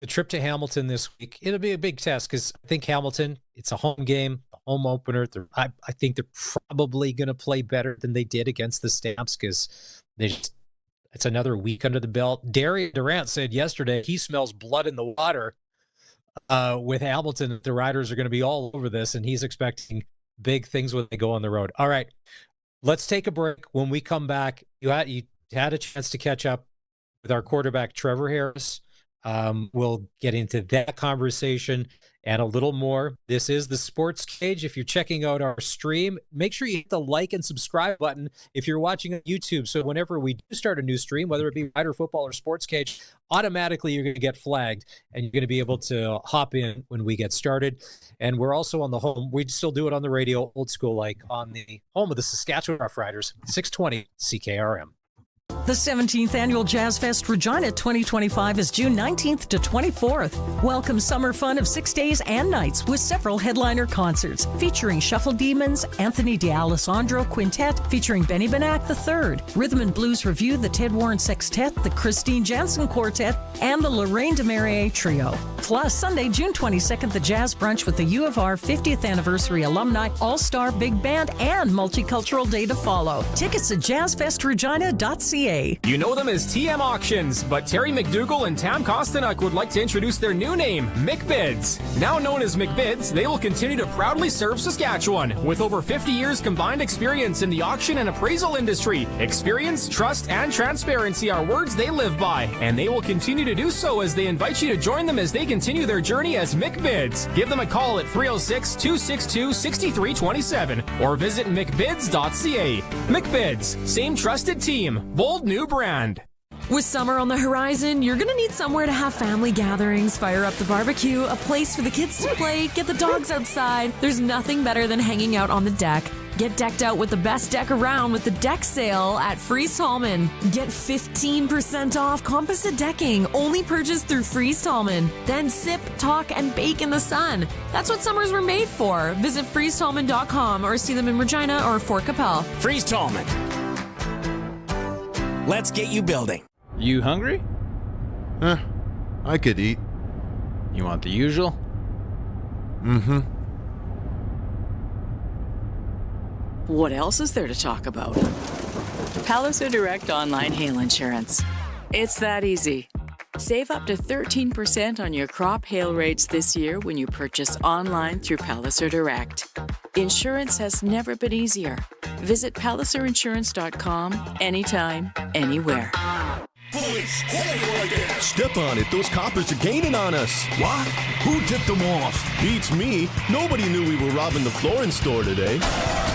The trip to Hamilton this week, it'll be a big test because I think Hamilton, it's a home game, a home opener. I think they're probably going to play better than they did against the Stamps because it's another week under the belt. Darian Durant said yesterday he smells blood in the water with Hamilton. The Riders are going to be all over this, and he's expecting big things when they go on the road. All right, let's take a break. When we come back, you had a chance to catch up with our quarterback, Trevor Harris. We'll get into that conversation and a little more. This is the Sportscage. If you're checking out our stream, make sure you hit the like and subscribe button if you're watching on YouTube. So whenever we do start a new stream, whether it be Rider Football or Sportscage, automatically you're going to get flagged and you're going to be able to hop in when we get started. And we're also on the home. We still do it on the radio, old school, like on the home of the Saskatchewan Roughriders, 620 CKRM. The 17th Annual Jazz Fest Regina 2025 is June 19th to 24th. Welcome summer fun of 6 days and nights with several headliner concerts featuring Shuffle Demons, Anthony D'Alessandro Quintet featuring Benny Benac III, Rhythm and Blues Review, the Ted Warren Sextet, the Christine Jansen Quartet, and the Lorraine DeMarie Trio. Plus, Sunday, June 22nd, the Jazz Brunch with the U of R 50th Anniversary Alumni All-Star Big Band and Multicultural Day to follow. Tickets at jazzfestregina.ca. You know them as TM Auctions, but Terry McDougall and Tam Kostanek would like to introduce their new name, McBids. Now known as McBids, they will continue to proudly serve Saskatchewan. With over 50 years combined experience in the auction and appraisal industry, experience, trust, and transparency are words they live by, and they will continue to do so as they invite you to join them as they continue their journey as McBids. Give them a call at 306-262-6327 or visit McBids.ca. McBids, same trusted team, bold new brand. With summer on the horizon, you're going to need somewhere to have family gatherings, fire up the barbecue, a place for the kids to play, get the dogs outside. There's nothing better than hanging out on the deck. Get decked out with the best deck around with the deck sale at Freeze Tallman. Get 15% off composite decking, only purchased through Freeze Tallman. Then sip, talk, and bake in the sun. That's what summers were made for. Visit freezetallman.com or see them in Regina or Fort Capel. Freeze Tallman. Let's get you building. You hungry? I could eat. You want the usual? Mm-hmm. What else is there to talk about? Palliser Direct Online Hail Insurance. It's that easy. Save up to 13% on your crop hail rates this year when you purchase online through Palliser Direct. Insurance has never been easier. Visit PalliserInsurance.com anytime, anywhere. Step on it. Those coppers are gaining on us. What? Who tipped them off? Beats me. Nobody knew we were robbing the flooring store today.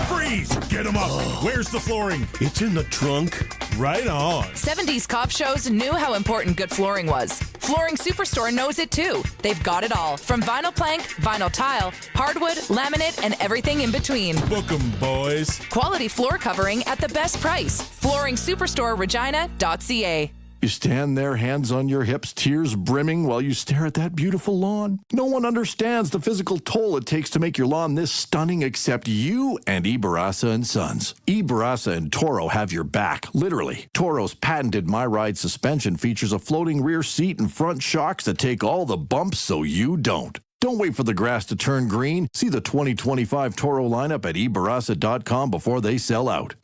Freeze! Get them up. Where's the flooring? It's in the trunk. Right on. 70s cop shows knew how important good flooring was. Flooring Superstore knows it too. They've got it all, from vinyl plank, vinyl tile, hardwood, laminate, and everything in between. Book 'em, boys. Quality floor covering at the best price. Flooring Superstore Regina.ca. You stand there, hands on your hips, tears brimming while you stare at that beautiful lawn. No one understands the physical toll it takes to make your lawn this stunning except you and Ibarasa & Sons. Ibarasa and Toro have your back, literally. Toro's patented My Ride suspension features a floating rear seat and front shocks that take all the bumps so you don't. Don't wait for the grass to turn green. See the 2025 Toro lineup at Ibarasa.com before they sell out.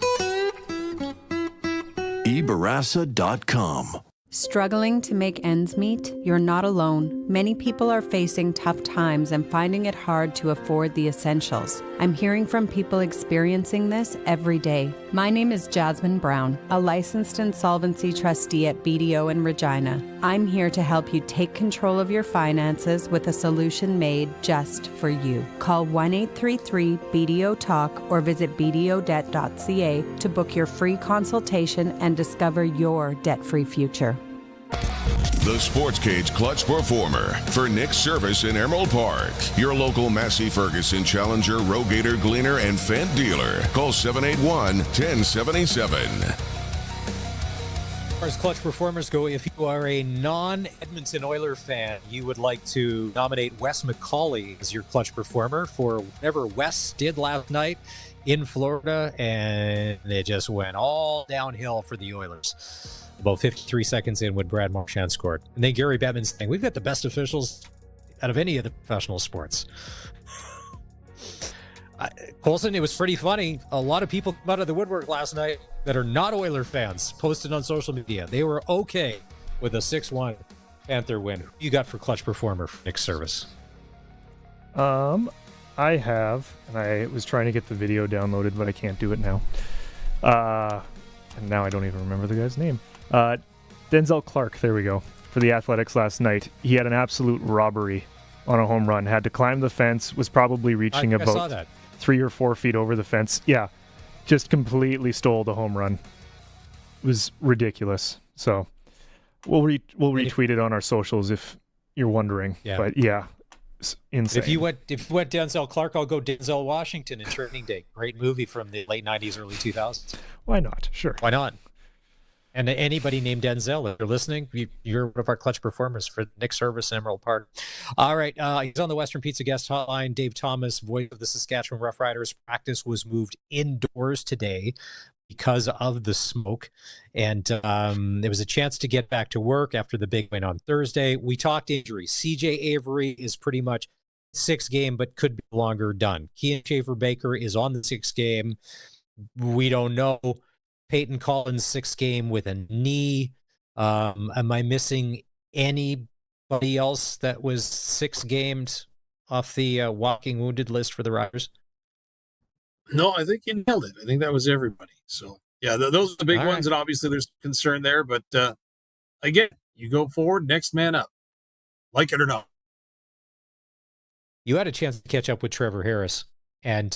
Ibarasa.com. Struggling to make ends meet? You're not alone. Many people are facing tough times and finding it hard to afford the essentials. I'm hearing from people experiencing this every day. My name is Jasmine Brown, a licensed insolvency trustee at BDO in Regina. I'm here to help you take control of your finances with a solution made just for you. Call 1-833-BDO-TALK or visit bdodebt.ca to book your free consultation and discover your debt-free future. The Sportscage Clutch Performer for Nick's Service in Emerald Park. Your local Massey Ferguson Challenger, Rogator, Gleaner, and Fendt dealer. Call 781-1077. As far as Clutch Performers go, if you are a non-Edmonton Oiler fan, you would like to nominate Wes McCauley as your Clutch Performer for whatever Wes did last night in Florida, and it just went all downhill for the Oilers. About 53 seconds in when Brad Marchand scored. And then Gary Bettman saying, we've got the best officials out of any of the professional sports. Colson, it was pretty funny. A lot of people come out of the woodwork last night that are not Oiler fans posted on social media. They were okay with a 6-1 Panther win. Who you got for Clutch Performer for Nick's Service? I have, and I was trying to get the video downloaded, but I can't do it now. And now I don't even remember the guy's name. Denzel Clark, there we go, for the Athletics last night. He had an absolute robbery on a home run. Had to climb the fence, was probably reaching about 3 or 4 feet over the fence. Yeah, just completely stole the home run. It was ridiculous. So we'll retweet it on our socials if you're wondering. Yeah. But yeah, it's insane. If you went Denzel Clark, I'll go Denzel Washington in Training Day. Great movie from the late 90s, early 2000s. Why not? Sure. Why not? And anybody named Denzel, if you're listening, you're one of our Clutch Performers for Nick's Service in Emerald Park. All right, he's on the Western Pizza guest hotline. Dave Thomas, voice of the Saskatchewan Roughriders. Practice was moved indoors today because of the smoke, and there was a chance to get back to work after the big win on Thursday. We talked injuries. CJ Avery is pretty much 6th game, but could be longer done. Kean Schaefer-Baker is on the 6th game. We don't know. Peyton Collins 6th game with a knee. Am I missing anybody else that was 6 gamed off the walking wounded list for the Riders? No, I think you nailed it. I think that was everybody. So, yeah, those are the big ones, and obviously there's concern there. But, again, you go forward, next man up. Like it or not. You had a chance to catch up with Trevor Harris, and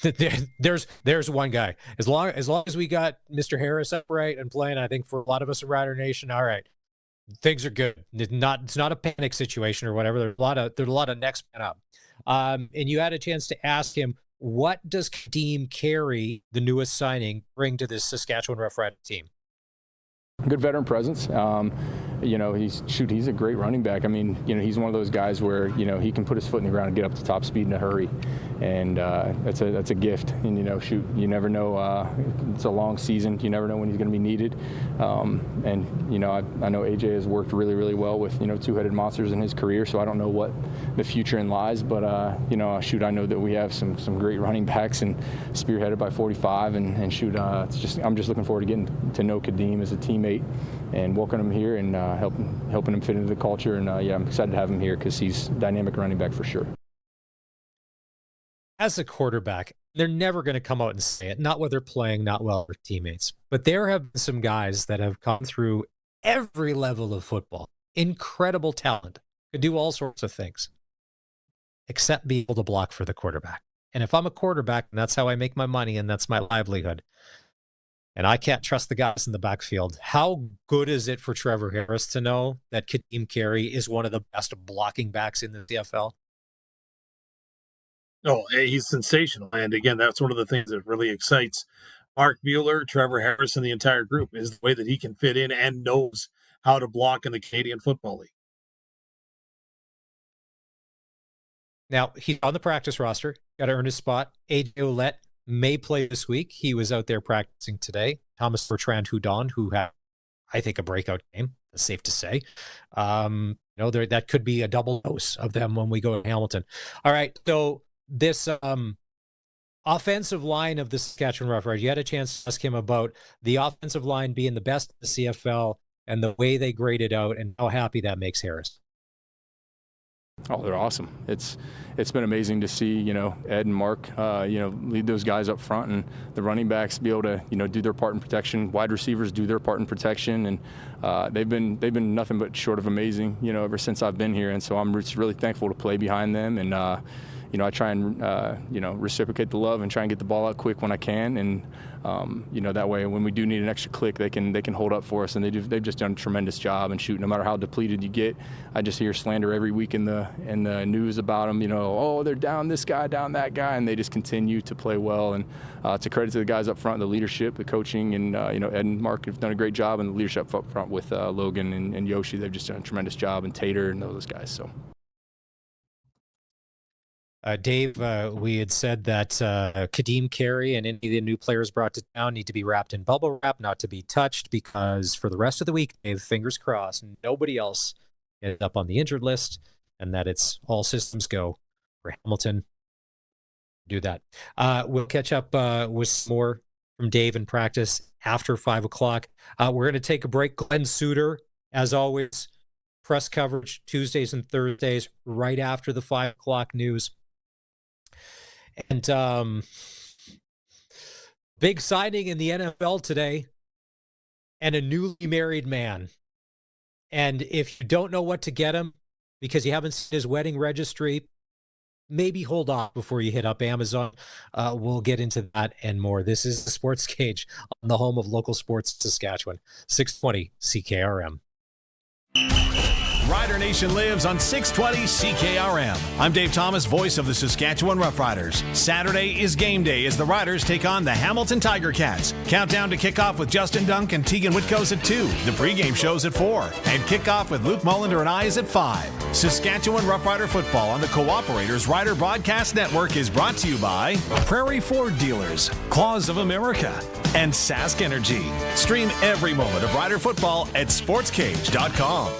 there's one guy. As long as we got Mr. Harris upright and playing, I think for a lot of us in Rider Nation, all right, things are good. It's not a panic situation or whatever. There's a lot of next man up. And you had a chance to ask him, what does Kadeem Carey, the newest signing, bring to this Saskatchewan Roughrider team? Good veteran presence. He's a great running back. I mean, he's one of those guys where, he can put his foot in the ground and get up to top speed in a hurry. And that's a gift. And, you never know. It's a long season. You never know when he's going to be needed. I know AJ has worked really, really well with, two-headed monsters in his career, so I don't know what the future in lies. But, I know that we have some great running backs and spearheaded by 45. And I'm just looking forward to getting to know Kadeem as a teammate and welcoming him here and helping him fit into the culture. And I'm excited to have him here because he's a dynamic running back for sure. as a quarterback, they're never going to come out and say it, not while they're playing, not while they're teammates. But there have been some guys that have come through every level of football. Incredible talent. Could do all sorts of things, except be able to block for the quarterback. And if I'm a quarterback, and that's how I make my money, and that's my livelihood, and I can't trust the guys in the backfield, how good is it for Trevor Harris to know that Kadeem Carey is one of the best blocking backs in the CFL? Oh, he's sensational. And again, that's one of the things that really excites Mark Mueller, Trevor Harris, and the entire group is the way that he can fit in and knows how to block in the Canadian Football League. Now, he's on the practice roster. Got to earn his spot. AJ Ouellette may play this week. He was out there practicing today. Thomas Bertrand-Houdon, who had, I think, a breakout game. That's safe to say. That could be a double dose of them when we go to Hamilton. All right, so this offensive line of the Saskatchewan Roughriders, you had a chance to ask him about the offensive line being the best in the CFL and the way they graded out and how happy that makes Harris. Oh, they're awesome. It's been amazing to see, Ed and Mark, lead those guys up front, and the running backs be able to, do their part in protection. Wide receivers do their part in protection, and they've been nothing but short of amazing, ever since I've been here. And so I'm just really thankful to play behind them, and I try and reciprocate the love and try and get the ball out quick when I can, and that way when we do need an extra click, they can hold up for us, and they've just done a tremendous job. And shoot, no matter how depleted you get, I just hear slander every week in the news about them. Oh, they're down this guy, down that guy, and they just continue to play well. And it's a credit to the guys up front, the leadership, the coaching, and Ed and Mark have done a great job, and the leadership up front with Logan and Yoshi, they've just done a tremendous job, and Tater and those guys. So. Dave, we had said that Kadeem Carey and any of the new players brought to town need to be wrapped in bubble wrap, not to be touched, because for the rest of the week, Dave, fingers crossed, nobody else ended up on the injured list, and that it's all systems go for Hamilton. Do that. We'll catch up with some more from Dave in practice after 5 o'clock. We're going to take a break. Glenn Suter, as always, press coverage Tuesdays and Thursdays right after the 5 o'clock news. And big signing in the NFL today, and a newly married man. And if you don't know what to get him because you haven't seen his wedding registry, maybe hold off before you hit up Amazon. We'll get into that and more. This is the Sportscage on the home of local sports Saskatchewan, 620 CKRM. Rider Nation lives on 620 CKRM. I'm Dave Thomas, voice of the Saskatchewan Roughriders. Saturday is game day as the Riders take on the Hamilton Tiger Cats. Countdown to kickoff with Justin Dunk and Tegan Whitco's at 2. The pregame show's at 4. And kickoff with Luke Mullender and I is at 5. Saskatchewan Roughrider football on the Cooperators Rider Broadcast Network is brought to you by Prairie Ford Dealers, Claws of America, and Sask Energy. Stream every moment of Rider football at sportscage.com.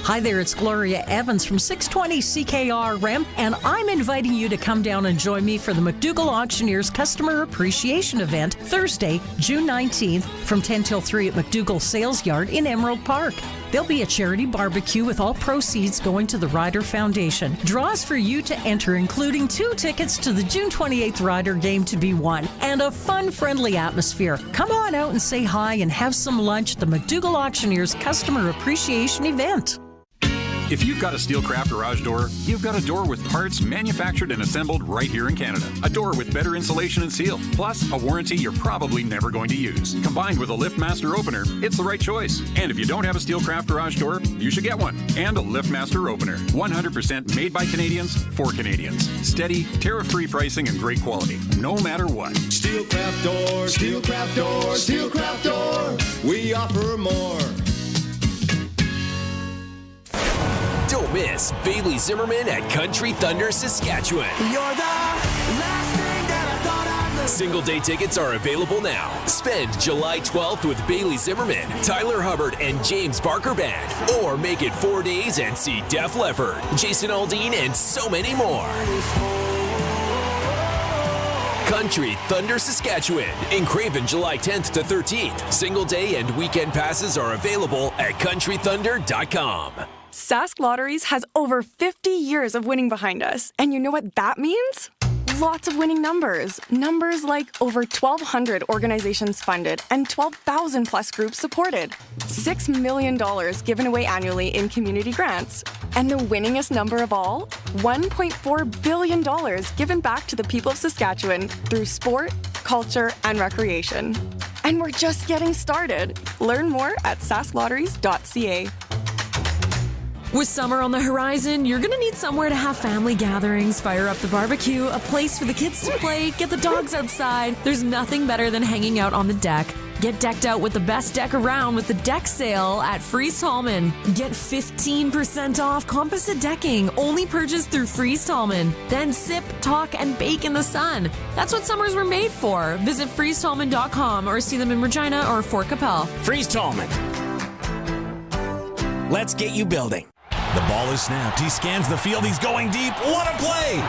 Hi there, it's Gloria Evans from 620 CKRM, and I'm inviting you to come down and join me for the McDougall Auctioneers Customer Appreciation Event Thursday, June 19th from 10 till 3 at McDougall Sales Yard in Emerald Park. There'll be a charity barbecue with all proceeds going to the Rider Foundation. Draws for you to enter, including 2 tickets to the June 28th Rider game to be won, and a fun, friendly atmosphere. Come on out and say hi and have some lunch at the McDougall Auctioneers Customer Appreciation Event. If you've got a Steelcraft garage door, you've got a door with parts manufactured and assembled right here in Canada. A door with better insulation and seal, plus a warranty you're probably never going to use. Combined with a LiftMaster opener, it's the right choice. And if you don't have a Steelcraft garage door, you should get one. And a LiftMaster opener. 100% made by Canadians for Canadians. Steady, tariff-free pricing and great quality, no matter what. Steelcraft door, Steelcraft door, Steelcraft door. We offer more. Don't miss Bailey Zimmerman at Country Thunder, Saskatchewan. You're the last thing that I thought I'd lose. Single day tickets are available now. Spend July 12th with Bailey Zimmerman, Tyler Hubbard, and James Barker Band. Or make it 4 days and see Def Leppard, Jason Aldean, and so many more. Country Thunder, Saskatchewan in Craven, July 10th to 13th. Single day and weekend passes are available at countrythunder.com. Sask Lotteries has over 50 years of winning behind us. And you know what that means? Lots of winning numbers. Numbers like over 1,200 organizations funded and 12,000 plus groups supported. $6 million given away annually in community grants. And the winningest number of all? $1.4 billion given back to the people of Saskatchewan through sport, culture, and recreation. And we're just getting started. Learn more at sasklotteries.ca. With summer on the horizon, you're gonna need somewhere to have family gatherings, fire up the barbecue, a place for the kids to play, get the dogs outside. There's nothing better than hanging out on the deck. Get decked out with the best deck around with the deck sale at Freeze Tallman. Get 15% off composite decking, only purchased through Freeze Tallman. Then sip, talk, and bake in the sun. That's what summers were made for. Visit freezetallman.com or see them in Regina or Fort Capel. Freeze Tallman. Let's get you building. The ball is snapped. He scans the field. He's going deep. What a play!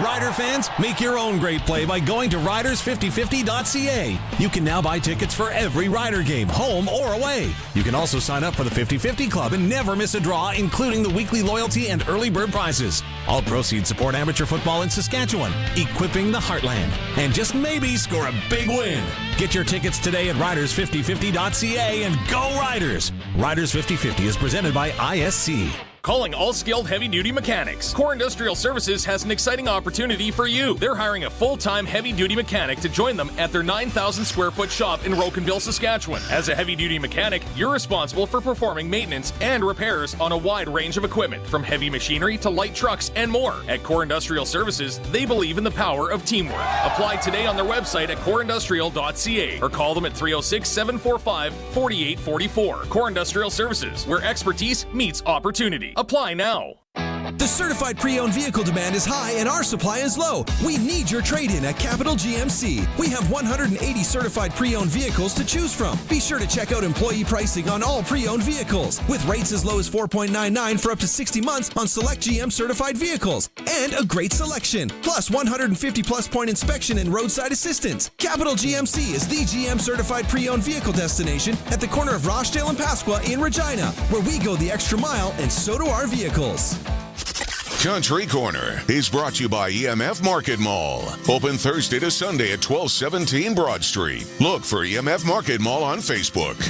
Rider fans, make your own great play by going to riders5050.ca. You can now buy tickets for every Rider game, home or away. You can also sign up for the 50-50 Club and never miss a draw, including the weekly loyalty and early bird prizes. All proceeds support amateur football in Saskatchewan, equipping the heartland, and just maybe score a big win. Get your tickets today at riders5050.ca and go Riders! Riders 50-50 is presented by ISC. Calling all skilled heavy-duty mechanics. Core Industrial Services has an exciting opportunity for you. They're hiring a full-time heavy-duty mechanic to join them at their 9,000 square foot shop in Rocanville, Saskatchewan. As a heavy-duty mechanic, you're responsible for performing maintenance and repairs on a wide range of equipment, from heavy machinery to light trucks and more. At Core Industrial Services, they believe in the power of teamwork. Apply today on their website at coreindustrial.ca or call them at 306-745-4844. Core Industrial Services, where expertise meets opportunity. Apply now. The certified pre-owned vehicle demand is high and our supply is low. We need your trade-in at Capital GMC. We have 180 certified pre-owned vehicles to choose from. Be sure to check out employee pricing on all pre-owned vehicles, with rates as low as 4.99 for up to 60 months on select GM certified vehicles, and a great selection, plus 150 plus point inspection and roadside assistance. Capital GMC is the GM certified pre-owned vehicle destination at the corner of Rochdale and Pasqua in Regina, where we go the extra mile and so do our vehicles. Country Corner is brought to you by EMF Market Mall. Open Thursday to Sunday at 1217 Broad Street. Look for EMF Market Mall on Facebook.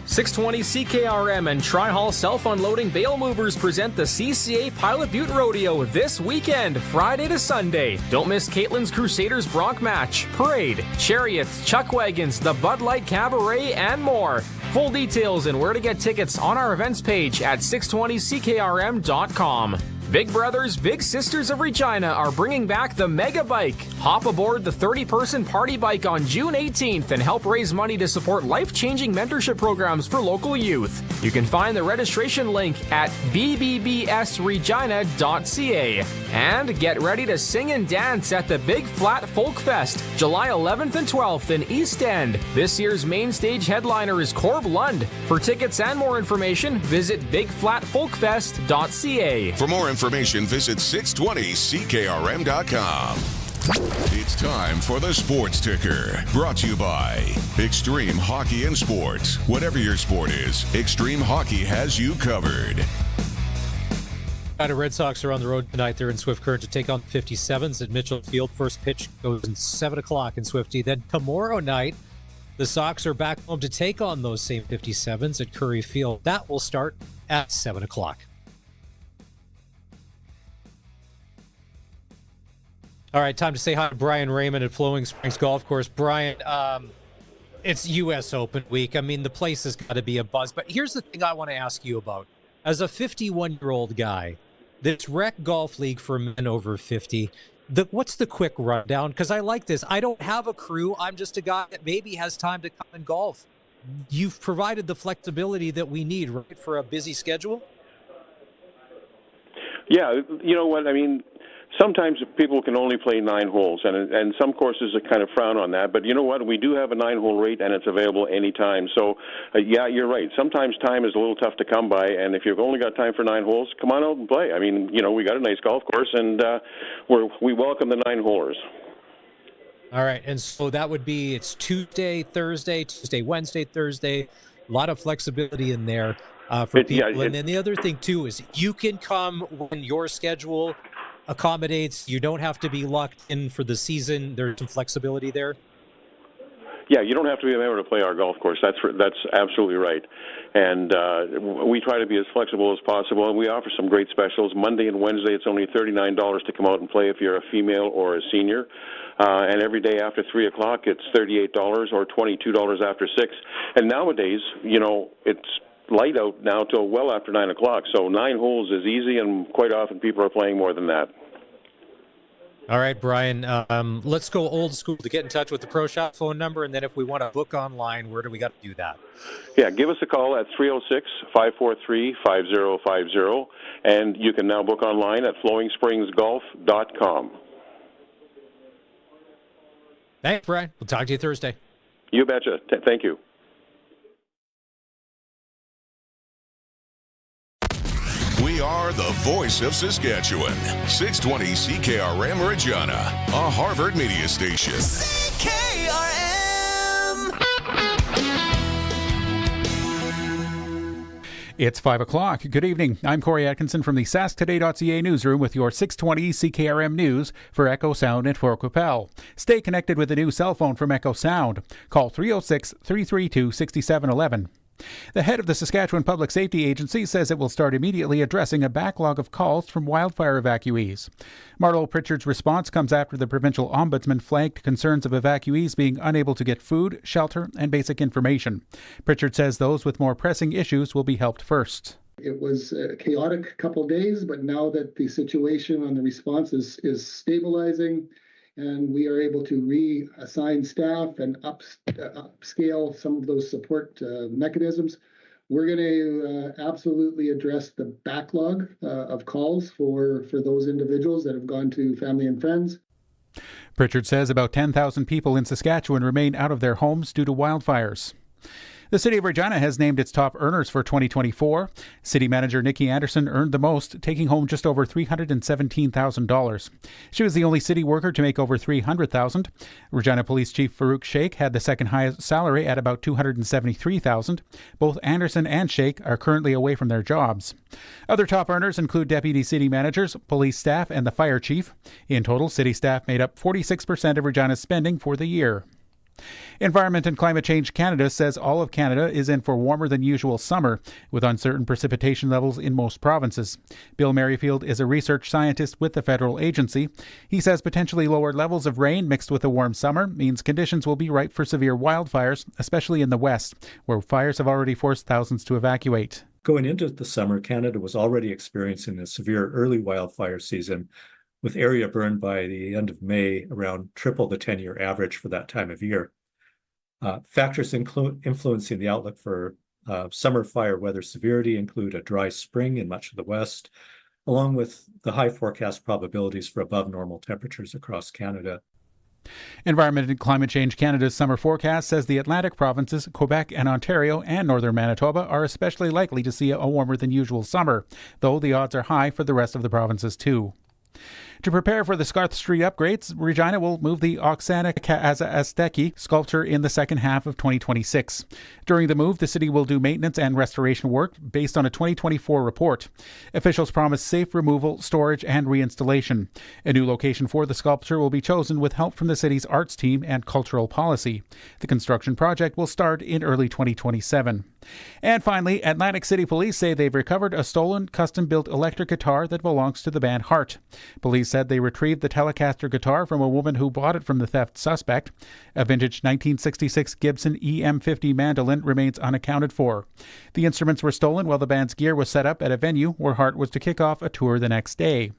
620 CKRM and Tri-Hall Self-Unloading Bale Movers present the CCA Pilot Butte Rodeo this weekend, Friday to Sunday. Don't miss Caitlin's Crusaders Bronc Match, Parade, Chariots, Chuck Wagons, the Bud Light Cabaret, and more. Full details and where to get tickets on our events page at 620ckrm.com. Big Brothers, Big Sisters of Regina are bringing back the Mega Bike. Hop aboard the 30-person party bike on June 18th and help raise money to support life-changing mentorship programs for local youth. You can find the registration link at bbbsregina.ca. And get ready to sing and dance at the Big Flat Folk Fest, July 11th and 12th in East End. This year's main stage headliner is Corb Lund. For tickets and more information, visit bigflatfolkfest.ca. For more information, visit 620ckrm.com. It's time for the Sports Ticker, brought to you by Extreme Hockey and Sports. Whatever your sport is, Extreme Hockey has you covered. The Red Sox are on the road tonight. They're in Swift Current to take on the 57s at Mitchell Field. First pitch goes at 7 o'clock in Swifty. Then tomorrow night, the Sox are back home to take on those same 57s at Curry Field. That will start at 7 o'clock. All right, time to say hi to Brian Raymond at Flowing Springs Golf Course. Brian, it's U.S. Open week. I mean, the place has got to be a buzz. But here's the thing I want to ask you about. As a 51-year-old guy, this rec golf league for men over 50, what's the quick rundown? Because I like this. I don't have a crew. I'm just a guy that maybe has time to come and golf. You've provided the flexibility that we need, right, for a busy schedule? Yeah, you know what, I mean, sometimes people can only play 9 holes, and some courses kind of frown on that. But you know what? We do have a 9-hole rate, and it's available anytime. So, yeah, you're right. Sometimes time is a little tough to come by, and if you've only got time for 9 holes, come on out and play. I mean, you know, we got a nice golf course, and we welcome the 9-holers. All right, and so that would be, it's Tuesday, Wednesday, Thursday. A lot of flexibility in there. for people. And then the other thing, too, is you can come when your schedule accommodates. You don't have to be locked in for the season. There's some flexibility there. Yeah, you don't have to be a member to play our golf course. That's absolutely right. And we try to be as flexible as possible, and we offer some great specials. Monday and Wednesday, it's only $39 to come out and play if you're a female or a senior. And every day after 3 o'clock, it's $38 or $22 after 6. And nowadays, it's light out now till well after 9 o'clock. So 9 holes is easy, and quite often people are playing more than that. All right, Brian, let's go old school to get in touch with the Pro Shop phone number, and then if we want to book online, where do we got to do that? Yeah, give us a call at 306-543-5050, and you can now book online at flowingspringsgolf.com. Thanks, Brian. We'll talk to you Thursday. You betcha. Thank you. We are the voice of Saskatchewan. 620 CKRM Regina, a Harvard media station. It's 5 o'clock. Good evening. I'm Corey Atkinson from the SaskToday.ca newsroom with your 620 CKRM news for Echo Sound and Fort Qu'Appelle. Stay connected with the new cell phone from Echo Sound. Call 306-332-6711. The head of the Saskatchewan Public Safety Agency says it will start immediately addressing a backlog of calls from wildfire evacuees. Marlo Pritchard's response comes after the provincial ombudsman flagged concerns of evacuees being unable to get food, shelter, and basic information. Pritchard says those with more pressing issues will be helped first. It was a chaotic couple of days, but now that the situation on the response is stabilizing, and we are able to reassign staff and upscale some of those support mechanisms, we're going to absolutely address the backlog of calls for those individuals that have gone to family and friends. Pritchard says about 10,000 people in Saskatchewan remain out of their homes due to wildfires. The City of Regina has named its top earners for 2024. City Manager Nikki Anderson earned the most, taking home just over $317,000. She was the only city worker to make over $300,000. Regina Police Chief Farouk Sheikh had the second highest salary at about $273,000. Both Anderson and Sheikh are currently away from their jobs. Other top earners include deputy city managers, police staff, and the fire chief. In total, city staff made up 46% of Regina's spending for the year. Environment and Climate Change Canada says all of Canada is in for warmer than usual summer, with uncertain precipitation levels in most provinces. Bill Merrifield is a research scientist with the federal agency. He says potentially lower levels of rain mixed with a warm summer means conditions will be ripe for severe wildfires, especially in the west, where fires have already forced thousands to evacuate. Going into the summer, Canada was already experiencing a severe early wildfire season, with area burned by the end of May around triple the 10-year average for that time of year. Factors influencing the outlook for summer fire weather severity include a dry spring in much of the west, along with the high forecast probabilities for above normal temperatures across Canada. Environment and Climate Change Canada's summer forecast says the Atlantic provinces, Quebec and Ontario, and northern Manitoba are especially likely to see a warmer than usual summer, though the odds are high for the rest of the provinces too. To prepare for the Scarth Street upgrades, Regina will move the Oksana Azteki sculpture in the second half of 2026. During the move, the city will do maintenance and restoration work based on a 2024 report. Officials promise safe removal, storage, and reinstallation. A new location for the sculpture will be chosen with help from the city's arts team and cultural policy. The construction project will start in early 2027. And finally, Atlantic City Police say they've recovered a stolen, custom-built electric guitar that belongs to the band Heart. Police said they retrieved the Telecaster guitar from a woman who bought it from the theft suspect. A vintage 1966 Gibson EM50 mandolin remains unaccounted for. The instruments were stolen while the band's gear was set up at a venue where Heart was to kick off a tour the next day.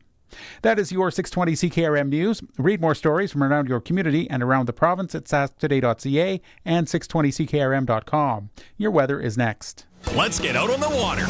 That is your 620 CKRM News. Read more stories from around your community and around the province at sasktoday.ca and 620ckrm.com. Your weather is next. Let's get out on the water.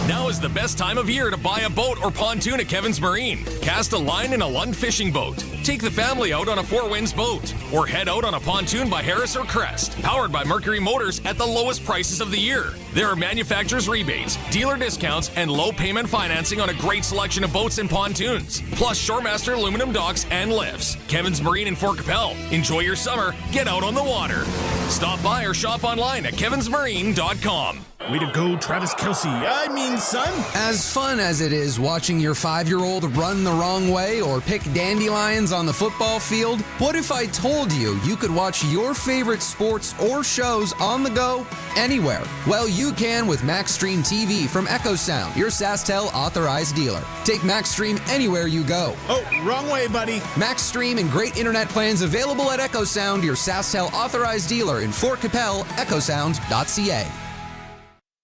Now is the best time of year to buy a boat or pontoon at Kevin's Marine. Cast a line in a Lund fishing boat. Take the family out on a Four Winds boat or head out on a pontoon by Harris or Crest, powered by Mercury Motors at the lowest prices of the year. There are manufacturer's rebates, dealer discounts, and low payment financing on a great selection of boats and pontoons, plus Shoremaster aluminum docks and lifts. Kevin's Marine in Fort Capel. Enjoy your summer. Get out on the water. Stop by or shop online at kevinsmarine.com. Way to go, Travis Kelce. I mean, son. As fun as it is watching your 5-year-old run the wrong way or pick dandelions on the football field, what if I told you you could watch your favorite sports or shows on the go anywhere? Well, you can with MaxStream TV from EchoSound, your SaskTel authorized dealer. Take MaxStream anywhere you go. Oh, wrong way, buddy. MaxStream and great internet plans available at EchoSound, your SaskTel authorized dealer in Fort Capel, echosound.ca.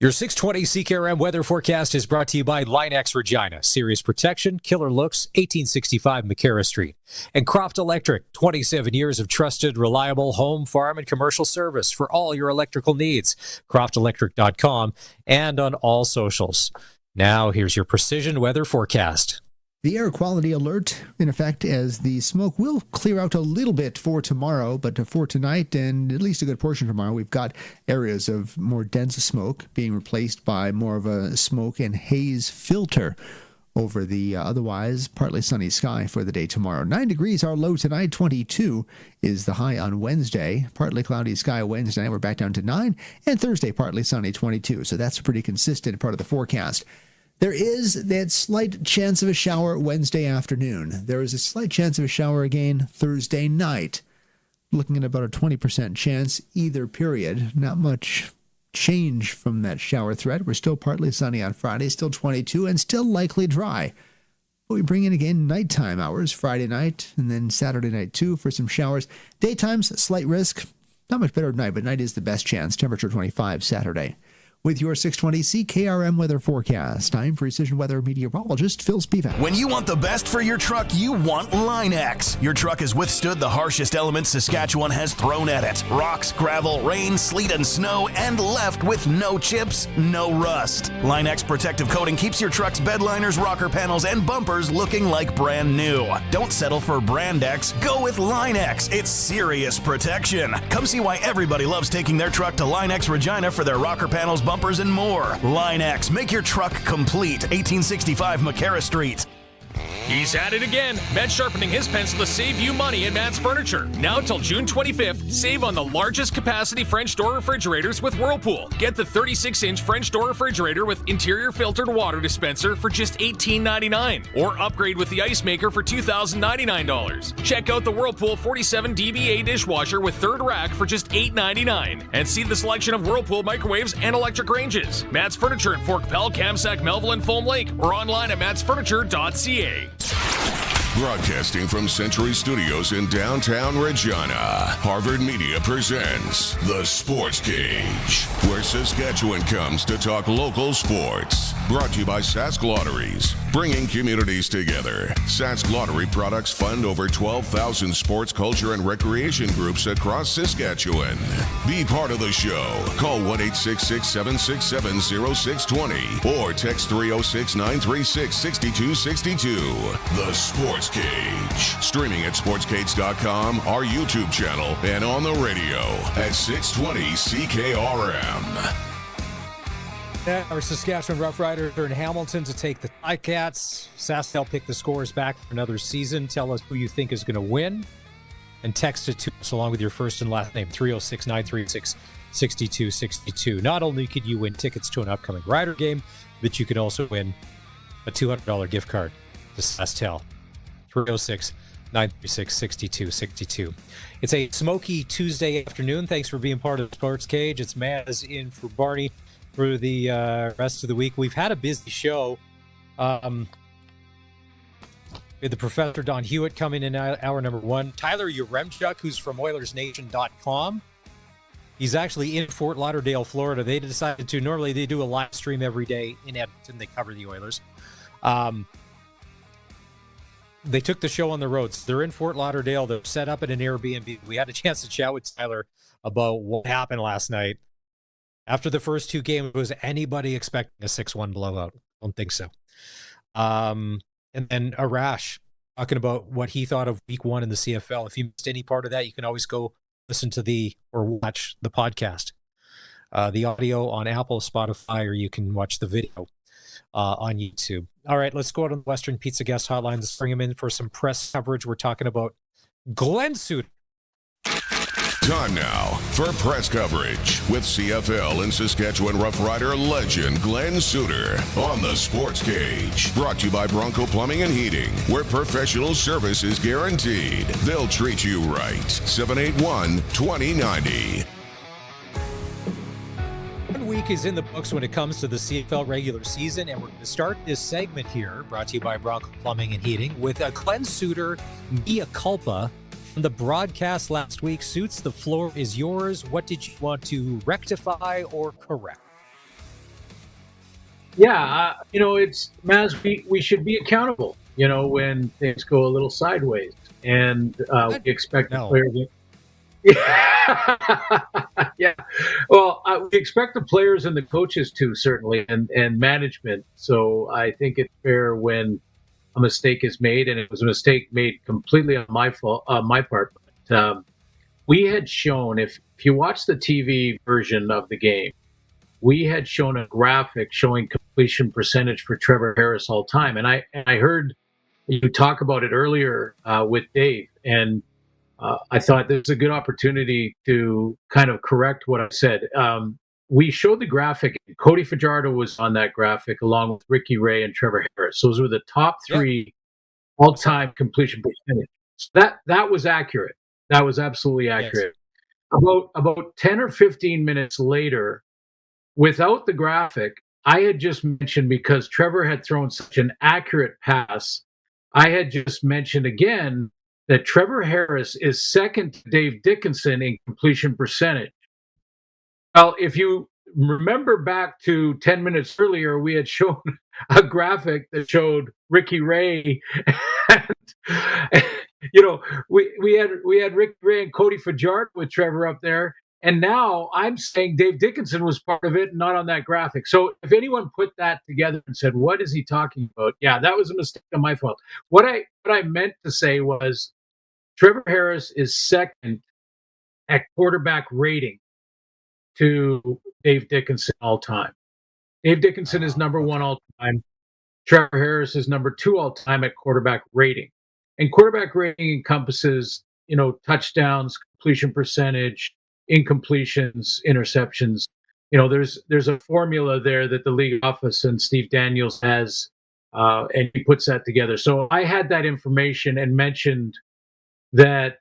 Your 620 CKRM weather forecast is brought to you by Line-X Regina. Serious protection, killer looks, 1865 McCarra Street. And Croft Electric, 27 years of trusted, reliable home, farm, and commercial service for all your electrical needs. CroftElectric.com and on all socials. Now, here's your precision weather forecast. The air quality alert in effect as the smoke will clear out a little bit for tomorrow, but for tonight and at least a good portion tomorrow, we've got areas of more dense smoke being replaced by more of a smoke and haze filter over the otherwise partly sunny sky for the day tomorrow. 9 degrees our low tonight, 22 is the high on Wednesday. Partly cloudy sky Wednesday, we're back down to 9, and Thursday partly sunny, 22. So that's a pretty consistent part of the forecast. There is that slight chance of a shower Wednesday afternoon. There is a slight chance of a shower again Thursday night. Looking at about a 20% chance either period. Not much change from that shower threat. We're still partly sunny on Friday, still 22, and still likely dry. But we bring in again nighttime hours, Friday night, and then Saturday night too for some showers. Daytime's slight risk. Not much better at night, but night is the best chance. Temperature 25 Saturday. With your 620 CKRM weather forecast, I'm Precision Weather meteorologist Phil Spivak. When you want the best for your truck, you want Line-X. Your truck has withstood the harshest elements Saskatchewan has thrown at it. Rocks, gravel, rain, sleet, and snow, and left with no chips, no rust. Line-X protective coating keeps your truck's bed liners, rocker panels, and bumpers looking like brand new. Don't settle for Brand X. Go with Line-X. It's serious protection. Come see why everybody loves taking their truck to Line-X Regina for their rocker panels, bumpers, and more. Line-X, make your truck complete. 1865 McCarra Street. He's at it again. Matt's sharpening his pencil to save you money at Matt's Furniture. Now till June 25th, save on the largest capacity French door refrigerators with Whirlpool. Get the 36-inch French door refrigerator with interior filtered water dispenser for just $18.99. Or upgrade with the ice maker for $2,099. Check out the Whirlpool 47 dBA dishwasher with third rack for just $8.99. And see the selection of Whirlpool microwaves and electric ranges. Matt's Furniture in Fort Capel, Kamsack, Melville, and Foam Lake. Or online at mattsfurniture.ca. Broadcasting from Century Studios in downtown Regina, Harvard Media presents The Sportscage, where Saskatchewan comes to talk local sports. Brought to you by Sask Lotteries, bringing communities together. Sask Lottery products fund over 12,000 sports, culture, and recreation groups across Saskatchewan. Be part of the show. Call 1-866-767-0620 or text 306-936-6262. The Sportscage. Streaming at sportscage.com, our YouTube channel, and on the radio at 620 CKRM. Our Saskatchewan Roughriders are in Hamilton to take the Ticats. SaskTel pick the scores back for another season. Tell us who you think is going to win. And text it to us along with your first and last name, 306-936-6262. Not only could you win tickets to an upcoming Rider game, but you could also win a $200 gift card to SaskTel. 306-936-6262. It's a smoky Tuesday afternoon. Thanks for being part of the Sports Cage. It's Maz in for Barney for the rest of the week. We've had a busy show. We had the Professor Don Hewitt coming in hour number 1. Tyler Yaremchuk, who's from OilersNation.com. He's actually in Fort Lauderdale, Florida. They decided to, normally they do a live stream every day in Edmonton. They cover the Oilers. They took the show on the road. So they're in Fort Lauderdale. They're set up at an Airbnb. We had a chance to chat with Tyler about what happened last night. After the first two games, was anybody expecting a 6-1 blowout? I don't think so. And then Arash talking about what he thought of week 1 in the CFL. If you missed any part of that, you can always go listen to or watch the podcast. The audio on Apple, Spotify, or you can watch the video on YouTube. All right, let's go out on the Western Pizza Guest Hotline. Let's bring him in for some press coverage. We're talking about Glenn Suter. Time now for press coverage with CFL and Saskatchewan Roughrider legend Glenn Suter on the Sportscage. Brought to you by Bronco Plumbing and Heating, where professional service is guaranteed. They'll treat you right. 781-2090. 1 week is in the books when it comes to the CFL regular season, and we're going to start this segment here, brought to you by Bronco Plumbing and Heating, with a Glenn Suter mea culpa. On the broadcast last week, Suits, the floor is yours. What did you want to rectify or correct? Yeah, it's Maz. We should be accountable. When things go a little sideways, and we expect the players. Yeah. Well, we expect the players and the coaches to, certainly, and management. So I think it's fair when a mistake is made, and it was a mistake made completely on my part. But, we had shown, if you watch the TV version of the game, we had shown a graphic showing completion percentage for Trevor Harris all time. And I heard you talk about it earlier with Dave, and I thought this was a good opportunity to kind of correct what I said. We showed the graphic. Cody Fajardo was on that graphic along with Ricky Ray and Trevor Harris. Those were the top 3 all-time completion percentage. So that was accurate. That was absolutely accurate. Yes. About 10 or 15 minutes later, without the graphic, I had just mentioned, because Trevor had thrown such an accurate pass, I had just mentioned again that Trevor Harris is second to Dave Dickinson in completion percentage. Well, if you remember back to 10 minutes earlier, we had shown a graphic that showed Ricky Ray. And, we had Ricky Ray and Cody Fajardo with Trevor up there. And now I'm saying Dave Dickinson was part of it, not on that graphic. So if anyone put that together and said, what is he talking about? Yeah, that was a mistake on my fault. What I meant to say was Trevor Harris is second at quarterback rating to Dave Dickinson all time. Dave Dickinson is number 1 all time. Trevor Harris is number 2 all time at quarterback rating. And quarterback rating encompasses, touchdowns, completion percentage, incompletions, interceptions. There's a formula there that the league office and Steve Daniels has, and he puts that together. So I had that information and mentioned that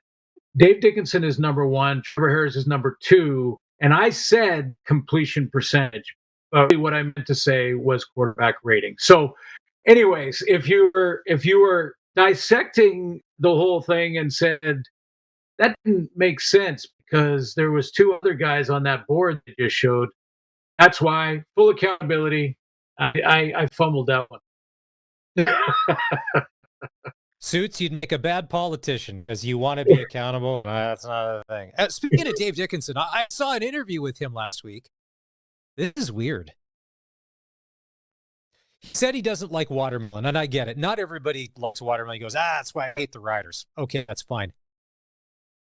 Dave Dickinson is number 1, Trevor Harris is number 2, and I said completion percentage. What I meant to say was quarterback rating. So, anyways, if you were dissecting the whole thing and said that didn't make sense because there was 2 other guys on that board that just showed, that's why full accountability. I fumbled that one. Suits, you'd make a bad politician because you want to be accountable. That's not a thing. Speaking of Dave Dickinson, I saw an interview with him last week. This is weird. He said he doesn't like watermelon, and I get it. Not everybody likes watermelon. He goes, that's why I hate the Riders. Okay, that's fine.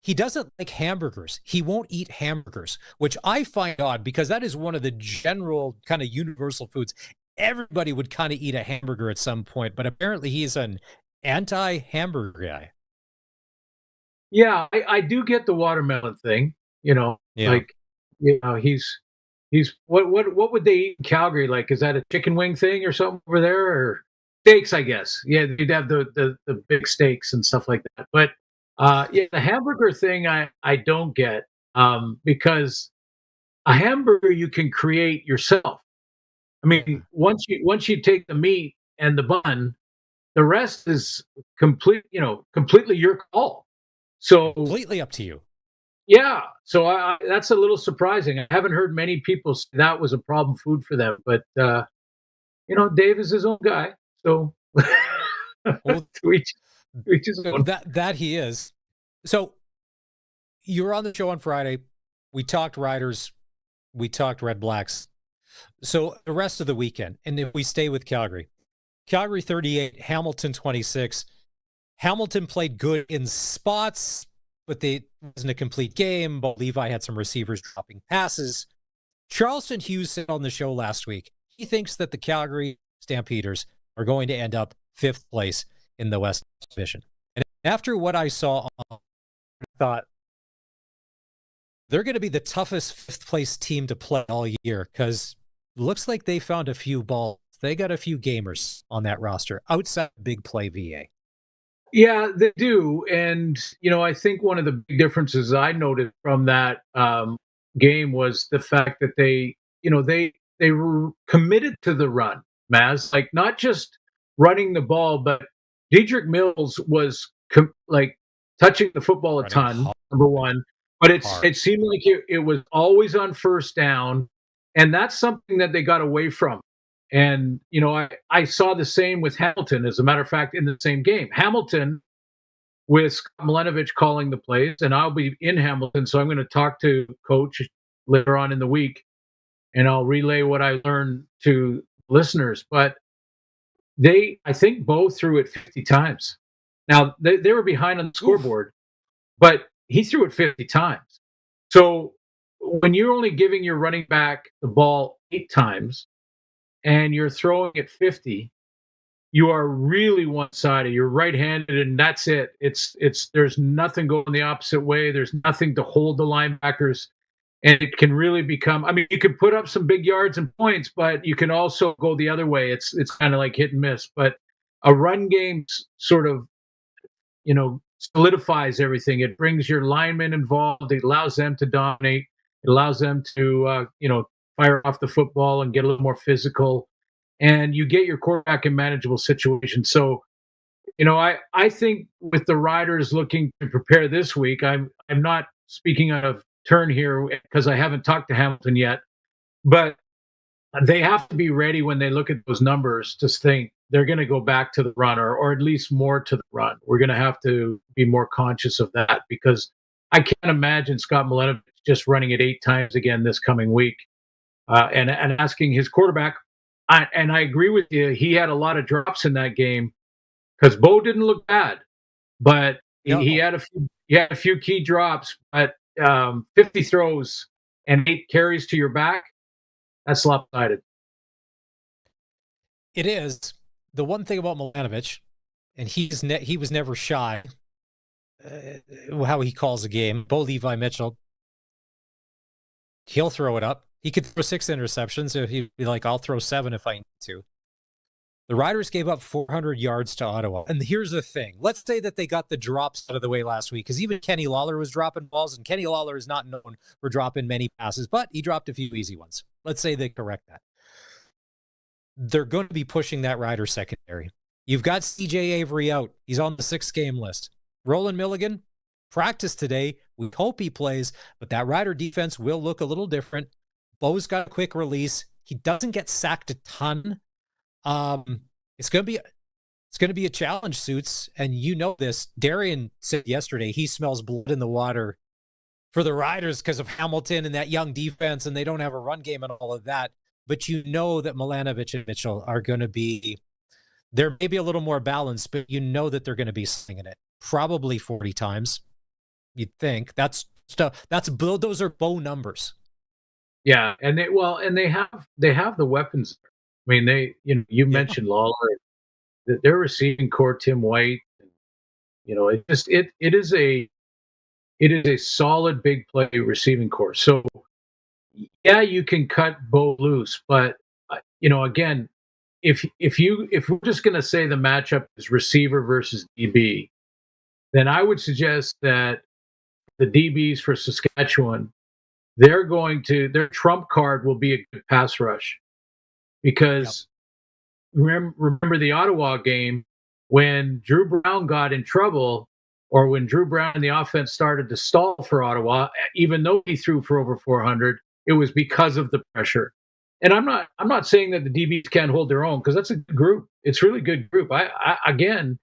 He doesn't like hamburgers. He won't eat hamburgers, which I find odd because that is one of the general kind of universal foods. Everybody would kind of eat a hamburger at some point, but apparently he's an anti-hamburger guy. Yeah, I do get the watermelon thing. He's what would they eat in Calgary? Like, is that a chicken wing thing or something over there, or steaks? I guess. Yeah, you'd have the big steaks and stuff like that. But the hamburger thing I don't get because a hamburger you can create yourself. I mean, once you take the meat and the bun, the rest is completely your call. So completely up to you. Yeah. So that's a little surprising. I haven't heard many people say that was a problem food for them, but Dave is his own guy. So well, to each his own. That he is. So you were on the show on Friday. We talked Riders. We talked Red Blacks. So the rest of the weekend, and if we stay with Calgary 38, Hamilton 26. Hamilton played good in spots, but it wasn't a complete game. But Levi had some receivers dropping passes. Charleston Hughes said on the show last week, he thinks that the Calgary Stampeders are going to end up 5th place in the West Division. And after what I saw, I thought they're going to be the toughest 5th place team to play all year because it looks like they found a few balls. They got a few gamers on that roster outside big play VA. Yeah, they do. And, I think one of the big differences I noticed from that game was the fact that they were committed to the run, Maz. Like, not just running the ball, but Dedrick Mills was touching the football a ton, number one. But it seemed like it was always on first down. And that's something that they got away from. And, I saw the same with Hamilton, as a matter of fact, in the same game. Hamilton, with Scott Milenovich calling the plays, and I'll be in Hamilton, so I'm going to talk to Coach later on in the week, and I'll relay what I learned to listeners. But I think, Bo threw it 50 times. Now, they were behind on the scoreboard, but he threw it 50 times. So when you're only giving your running back the ball 8 times, and you're throwing it 50, you are really one-sided. You're right-handed, and that's it. There's nothing going the opposite way. There's nothing to hold the linebackers, and it can really become. I mean, you can put up some big yards and points, but you can also go the other way. It's kind of like hit and miss. But a run game sort of, solidifies everything. It brings your linemen involved. It allows them to dominate. It allows them to, fire off the football and get a little more physical, and you get your quarterback in manageable situations. So, I think with the Riders looking to prepare this week, I'm not speaking out of turn here because I haven't talked to Hamilton yet, but they have to be ready when they look at those numbers to think they're going to go back to the run, or at least more to the run. We're going to have to be more conscious of that, because I can't imagine Scott Milenovich just running it 8 times again this coming week. And asking his quarterback, and I agree with you, he had a lot of drops in that game because Bo didn't look bad, but he had a few key drops. But 50 throws and 8 carries to your back, that's lopsided. It is. The one thing about Milenovich, and he was never shy how he calls a game. Bo Levi Mitchell, he'll throw it up. He could throw 6 interceptions. So he'd be like, I'll throw 7 if I need to. The Riders gave up 400 yards to Ottawa. And here's the thing. Let's say that they got the drops out of the way last week, because even Kenny Lawler was dropping balls, and Kenny Lawler is not known for dropping many passes, but he dropped a few easy ones. Let's say they correct that. They're going to be pushing that Rider secondary. You've got CJ Avery out. He's on the 6-game list. Roland Milligan, practiced today. We hope he plays, but that Rider defense will look a little different. Bo's got a quick release. He doesn't get sacked a ton. It's going to be a challenge, Suits, and you know this. Darian said yesterday he smells blood in the water for the Riders because of Hamilton and that young defense, and they don't have a run game and all of that. But you know that Milenovich and Mitchell are going to be there, maybe a little more balanced, but you know that they're going to be slinging it probably 40 times. You'd think those are Bo numbers. Yeah, and they have the weapons. I mean, you mentioned Lawler, their receiving core, Tim White. It is a solid big play receiving core. So yeah, you can cut Bo loose, but again, if we're just going to say the matchup is receiver versus DB, then I would suggest that the DBs for Saskatchewan, their trump card will be a good pass rush, because remember the Ottawa game when Drew Brown got in trouble, or when Drew Brown and the offense started to stall for Ottawa, even though he threw for over 400, it was because of the pressure. And I'm not saying that the DBs can't hold their own, because that's a good group. It's a really good group. Again,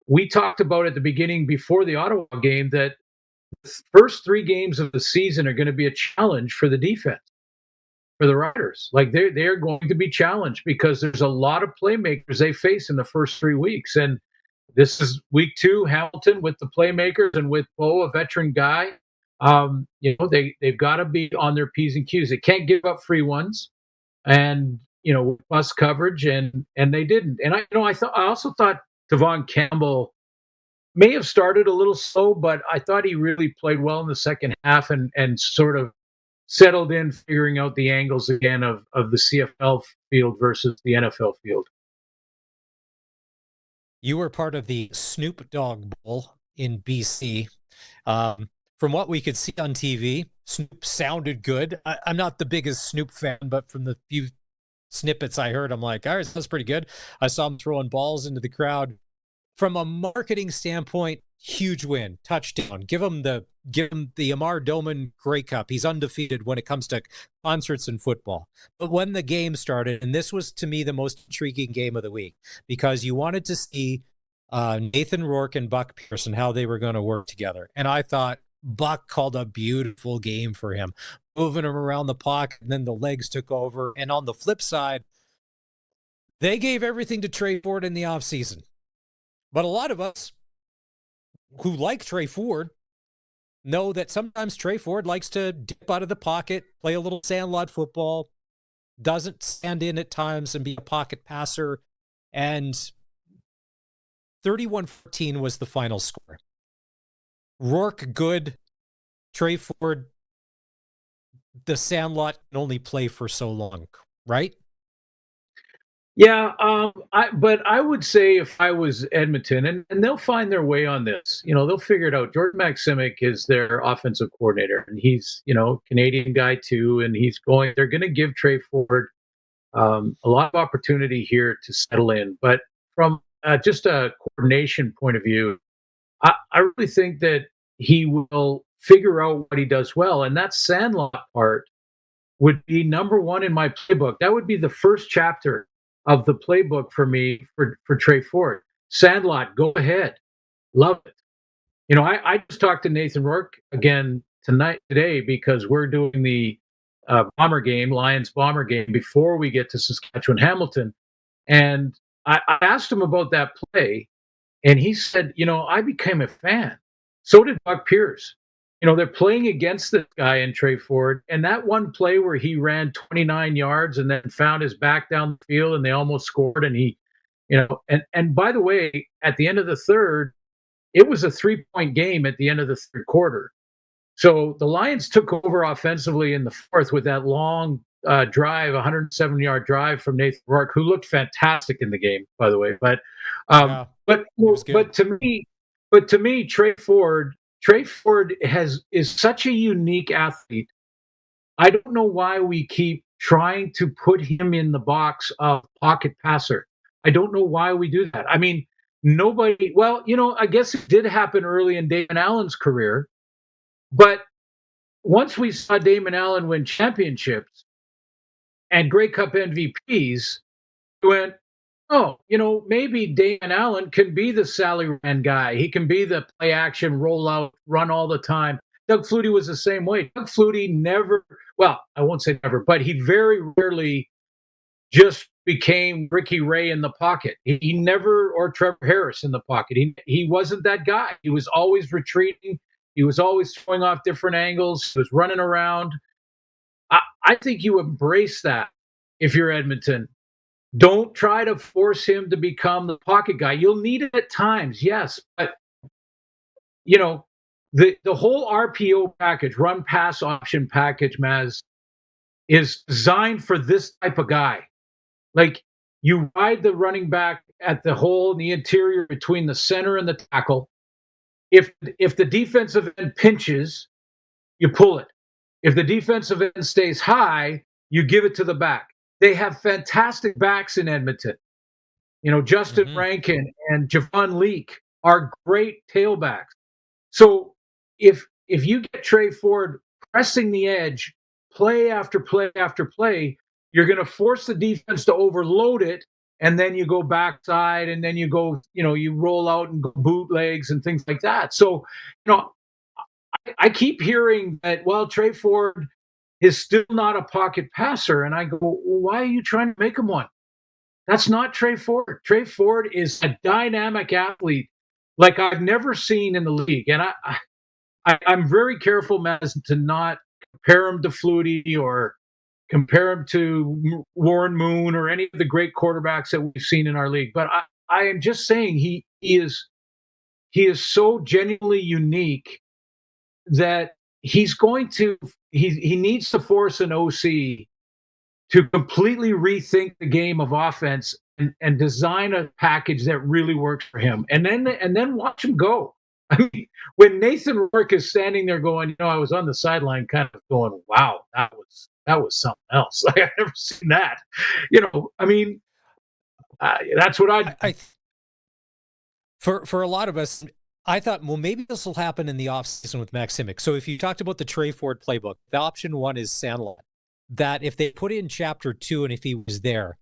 we talked about at the beginning before the Ottawa game that the first 3 games of the season are going to be a challenge for the defense, for the Riders. Like they're going to be challenged because there's a lot of playmakers they face in the first 3 weeks. And this is week 2, Hamilton with the playmakers and with Bo, a veteran guy. They've got to be on their P's and Q's. They can't give up free ones, and bus coverage, and they didn't. And I also thought Devon Campbell may have started a little slow, but I thought he really played well in the second half and sort of settled in, figuring out the angles again of the CFL field versus the NFL field. You were part of the Snoop Dogg Bowl in BC. From what we could see on TV, Snoop sounded good. I'm not the biggest Snoop fan, but from the few snippets I heard, I'm like, all right, that's pretty good. I saw him throwing balls into the crowd. From a marketing standpoint, huge win, touchdown. Give him the Amar Doman Grey Cup. He's undefeated when it comes to concerts and football. But when the game started, and this was to me the most intriguing game of the week, because you wanted to see Nathan Rourke and Buck Pearson, how they were going to work together. And I thought Buck called a beautiful game for him, moving him around the pocket, and then the legs took over. And on the flip side, they gave everything to Trey Ford in the offseason. But a lot of us who like Trey Ford know that sometimes Trey Ford likes to dip out of the pocket, play a little sandlot football, doesn't stand in at times and be a pocket passer. And 31-14 was the final score. Rourke good, Trey Ford, the sandlot can only play for so long, right? Yeah, but I would say if I was Edmonton, and they'll find their way on this, they'll figure it out. Jordan Maksimic is their offensive coordinator, and he's, Canadian guy too, and they're going to give Trey Ford a lot of opportunity here to settle in. But from just a coordination point of view, I really think that he will figure out what he does well, and that sandlot part would be number one in my playbook. That would be the first chapter of the playbook for me for Trey Ford. Sandlot, go ahead. Love it. I just talked to Nathan Rourke again today, because we're doing the Lions Bomber game before we get to Saskatchewan Hamilton. And I asked him about that play, and he said, I became a fan. So did Buck Pierce. They're playing against this guy in Trey Ford, and that one play where he ran 29 yards and then found his back down the field and they almost scored, and he, and by the way, at the end of the third, it was a 3-point game at the end of the third quarter. So the Lions took over offensively in the fourth with that long drive, 107-yard drive from Nathan Rourke, who looked fantastic in the game, by the way. But to me, Trey Ford is such a unique athlete. I don't know why we keep trying to put him in the box of pocket passer. I don't know why we do that. I mean, I guess it did happen early in Damon Allen's career, but once we saw Damon Allen win championships and Grey Cup MVPs, we went, maybe Damon Allen can be the Sally Rand guy. He can be the play action, roll out, run all the time. Doug Flutie was the same way. Doug Flutie never, I won't say never, but he very rarely just became Ricky Ray in the pocket. He never, or Trevor Harris in the pocket. He wasn't that guy. He was always retreating. He was always throwing off different angles. He was running around. I think you embrace that if you're Edmonton. Don't try to force him to become the pocket guy. You'll need it at times, yes. But, the whole RPO package, run pass option package, Maz, is designed for this type of guy. Like, you ride the running back at the hole in the interior between the center and the tackle. If the defensive end pinches, you pull it. If the defensive end stays high, you give it to the back. They have fantastic backs in Edmonton. Justin Rankin and Javon Leake are great tailbacks. So if you get Trey Ford pressing the edge, play after play after play, you're going to force the defense to overload it, and then you go backside, and then you go, you roll out and go bootlegs and things like that. So, I keep hearing that, Trey Ford is still not a pocket passer. And I go, why are you trying to make him one? That's not Trey Ford. Trey Ford is a dynamic athlete like I've never seen in the league. And I'm very careful, Maz, to not compare him to Flutie or compare him to Warren Moon or any of the great quarterbacks that we've seen in our league. But I am just saying he is so genuinely unique that he needs to force an OC to completely rethink the game of offense and design a package that really works for him, and then watch him go. I mean, when Nathan Rourke is standing there going, I was on the sideline kind of going, wow, that was something else. Like, I've never seen that. I mean, that's what I for a lot of us, I thought, well, maybe this will happen in the offseason with Max Simic. So if you talked about the Trey Ford playbook, the option one is Sandlot. That if they put in chapter 2 and if he was there,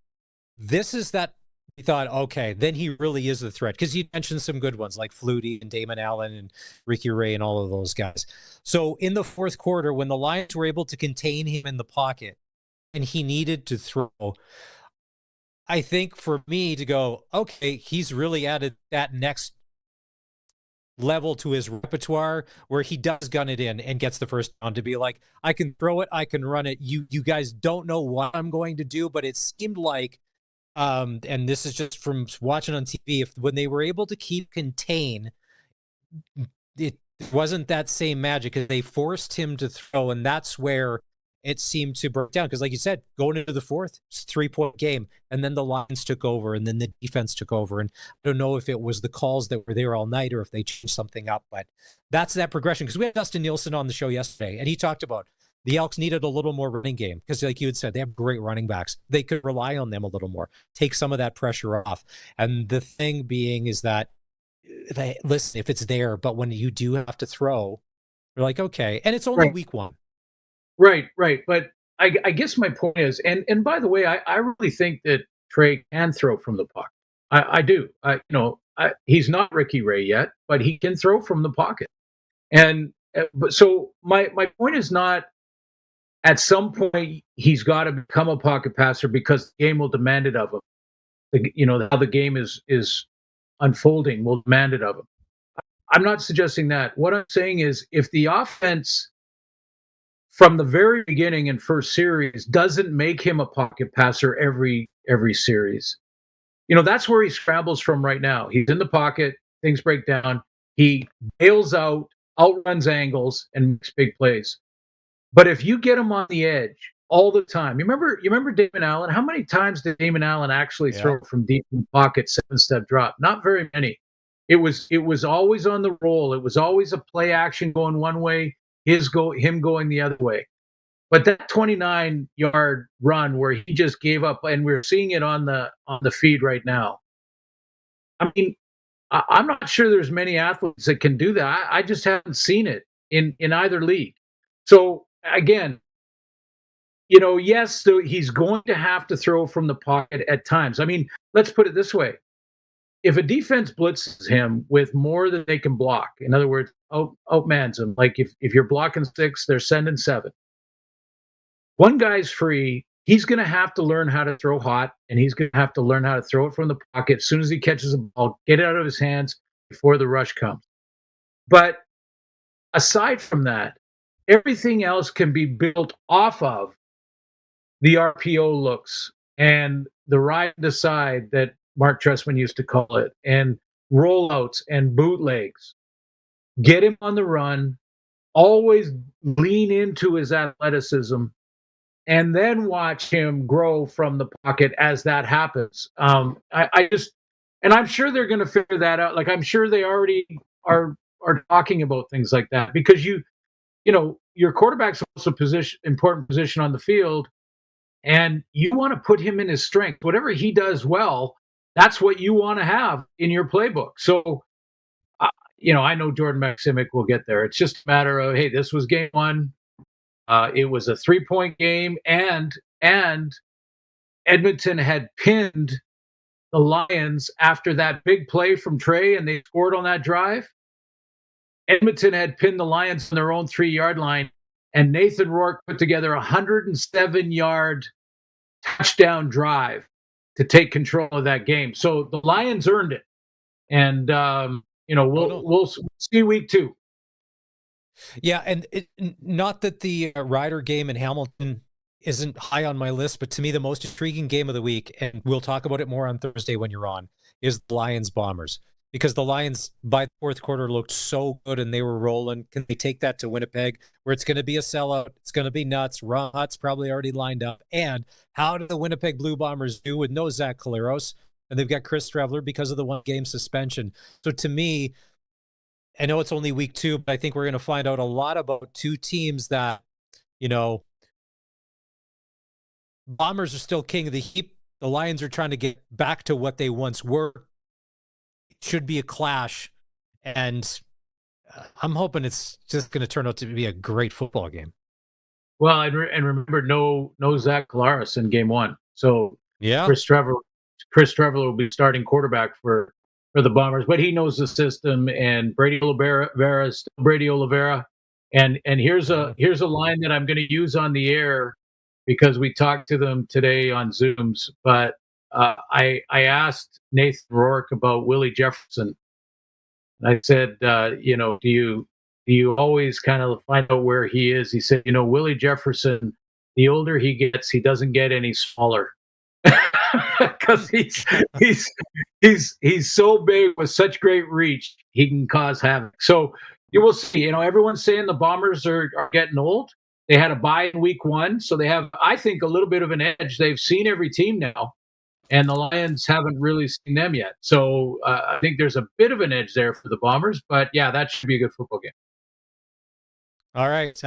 this is that we thought, okay, then he really is a threat. Because you mentioned some good ones like Flutie and Damon Allen and Ricky Ray and all of those guys. So in the fourth quarter, when the Lions were able to contain him in the pocket and he needed to throw, I think for me to go, okay, he's really added that next level to his repertoire where he does gun it in and gets the first down, to be like, I can throw it, I can run it. You guys don't know what I'm going to do, but it seemed like, and this is just from watching on TV, when they were able to keep contain, it wasn't that same magic because they forced him to throw, and that's where it seemed to break down. Because like you said, going into the fourth, it's a 3-point game, and then the Lions took over, and then the defense took over. And I don't know if it was the calls that were there all night or if they changed something up, but that's that progression. Because we had Dustin Nielsen on the show yesterday, and he talked about the Elks needed a little more running game because, like you had said, they have great running backs. They could rely on them a little more, take some of that pressure off. And the thing being is that, listen, if it's there, but when you do have to throw, you're like, okay. And it's only week 1. Right. But I guess my point is, and by the way, I really think that Trey can throw from the pocket. I do. He's not Ricky Ray yet, but he can throw from the pocket. And but so my point is not, at some point he's got to become a pocket passer because the game will demand it of him. How the game is unfolding will demand it of him. I'm not suggesting that. What I'm saying is, if the offense from the very beginning in first series doesn't make him a pocket passer every series, that's where he scrambles from right now. He's in the pocket, things break down, he bails out, outruns angles, and makes big plays. But if you get him on the edge all the time, you remember Damon Allen? How many times did Damon Allen actually throw from deep in the pocket, 7-step drop? Not very many. It was always on the roll. It was always a play action going one way, him going the other way. But that 29-yard run where he just gave up, and we're seeing it on the feed right now. I mean, I'm not sure there's many athletes that can do that. I just haven't seen it in either league. So again, yes, he's going to have to throw from the pocket at times. I mean, let's put it this way. If a defense blitzes him with more than they can block, in other words, outmans him, like if you're blocking 6, they're sending 7. One guy's free, he's going to have to learn how to throw hot, and he's going to have to learn how to throw it from the pocket as soon as he catches the ball, get it out of his hands before the rush comes. But aside from that, everything else can be built off of the RPO looks and the ride to side that Mark Trestman used to call it, and rollouts and bootlegs. Get him on the run, always lean into his athleticism, and then watch him grow from the pocket as that happens. And I'm sure they're going to figure that out. Like, I'm sure they already are talking about things like that, because your quarterback's also important position on the field, and you want to put him in his strength. Whatever he does well, that's what you want to have in your playbook. So, I know Jordan Maximic will get there. It's just a matter of, hey, this was game 1. It was a 3-point game, and Edmonton had pinned the Lions after that big play from Trey, and they scored on that drive. Edmonton had pinned the Lions on their own 3-yard line, and Nathan Rourke put together a 107-yard touchdown drive to take control of that game. So the Lions earned it, and we'll see week 2. Yeah, and not that the Rider game in Hamilton isn't high on my list, but to me the most intriguing game of the week, and we'll talk about it more on Thursday when you're on, is the Lions-Bombers. Because the Lions, by the fourth quarter, looked so good and they were rolling. Can they take that to Winnipeg, where it's going to be a sellout? It's going to be nuts. Ron Hutt's probably already lined up. And how do the Winnipeg Blue Bombers do with no Zach Collaros? And they've got Chris Streveler because of the one-game suspension. So to me, I know it's only week 2, but I think we're going to find out a lot about two teams that, Bombers are still king of the heap. The Lions are trying to get back to what they once were. It should be a clash. And I'm hoping it's just going to turn out to be a great football game. Well, and remember, no Zach Collaros in game 1. So yeah, Chris Streveler will be starting quarterback for the Bombers, but he knows the system. And Brady Oliveira. And here's a line that I'm going to use on the air, because we talked to them today on Zooms, but I asked Nathan Rourke about Willie Jefferson. And I said, do you always kind of find out where he is? He said, Willie Jefferson, the older he gets, he doesn't get any smaller, because he's so big with such great reach, he can cause havoc. So you will see. Everyone's saying the Bombers are getting old. They had a bye in week 1, so they have, I think, a little bit of an edge. They've seen every team now, and the Lions haven't really seen them yet. So I think there's a bit of an edge there for the Bombers. But, yeah, that should be a good football game. All right.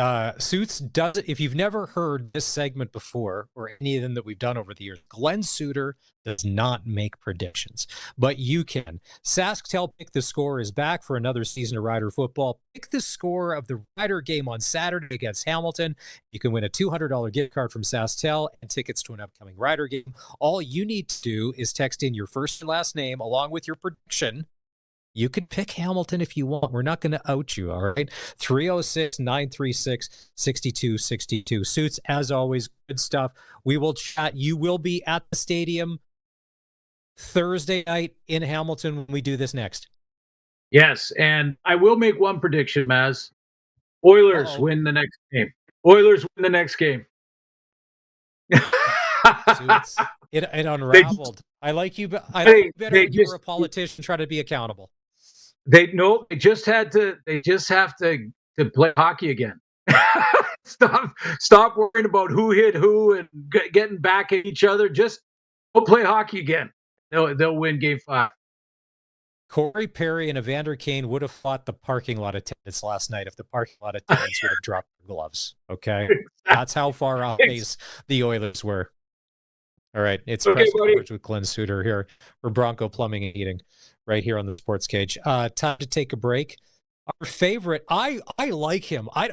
Suits does it. If you've never heard this segment before, or any of them that we've done over the years, Glenn Suter does not make predictions, but you can. SaskTel Pick the Score is back for another season of Rider football. Pick the score of the Rider game on Saturday against Hamilton. You can win a $200 gift card from SaskTel and tickets to an upcoming Rider game. All you need to do is text in your first and last name along with your prediction. You can pick Hamilton if you want. We're not going to out you, all right? 306-936-6262. Suits, as always, good stuff. We will chat. You will be at the stadium Thursday night in Hamilton when we do this next. Yes, and I will make one prediction, Maz. Oilers win the next game. Oilers win the next game. Suits, it unraveled. I like you, but I like better when you're a politician trying to be accountable. They just have to play hockey again. Stop worrying about who hit who and getting back at each other. Just go play hockey again. They'll win game 5. Corey Perry and Evander Kane would have fought the parking lot attendants last night if the parking lot attendants would have dropped their gloves. Okay, that's how far off base the Oilers were. All right, it's press coverage with Glenn Suter here for Bronco Plumbing and Heating, right here on the Sportscage. Time to take a break. Our favorite, I like him. I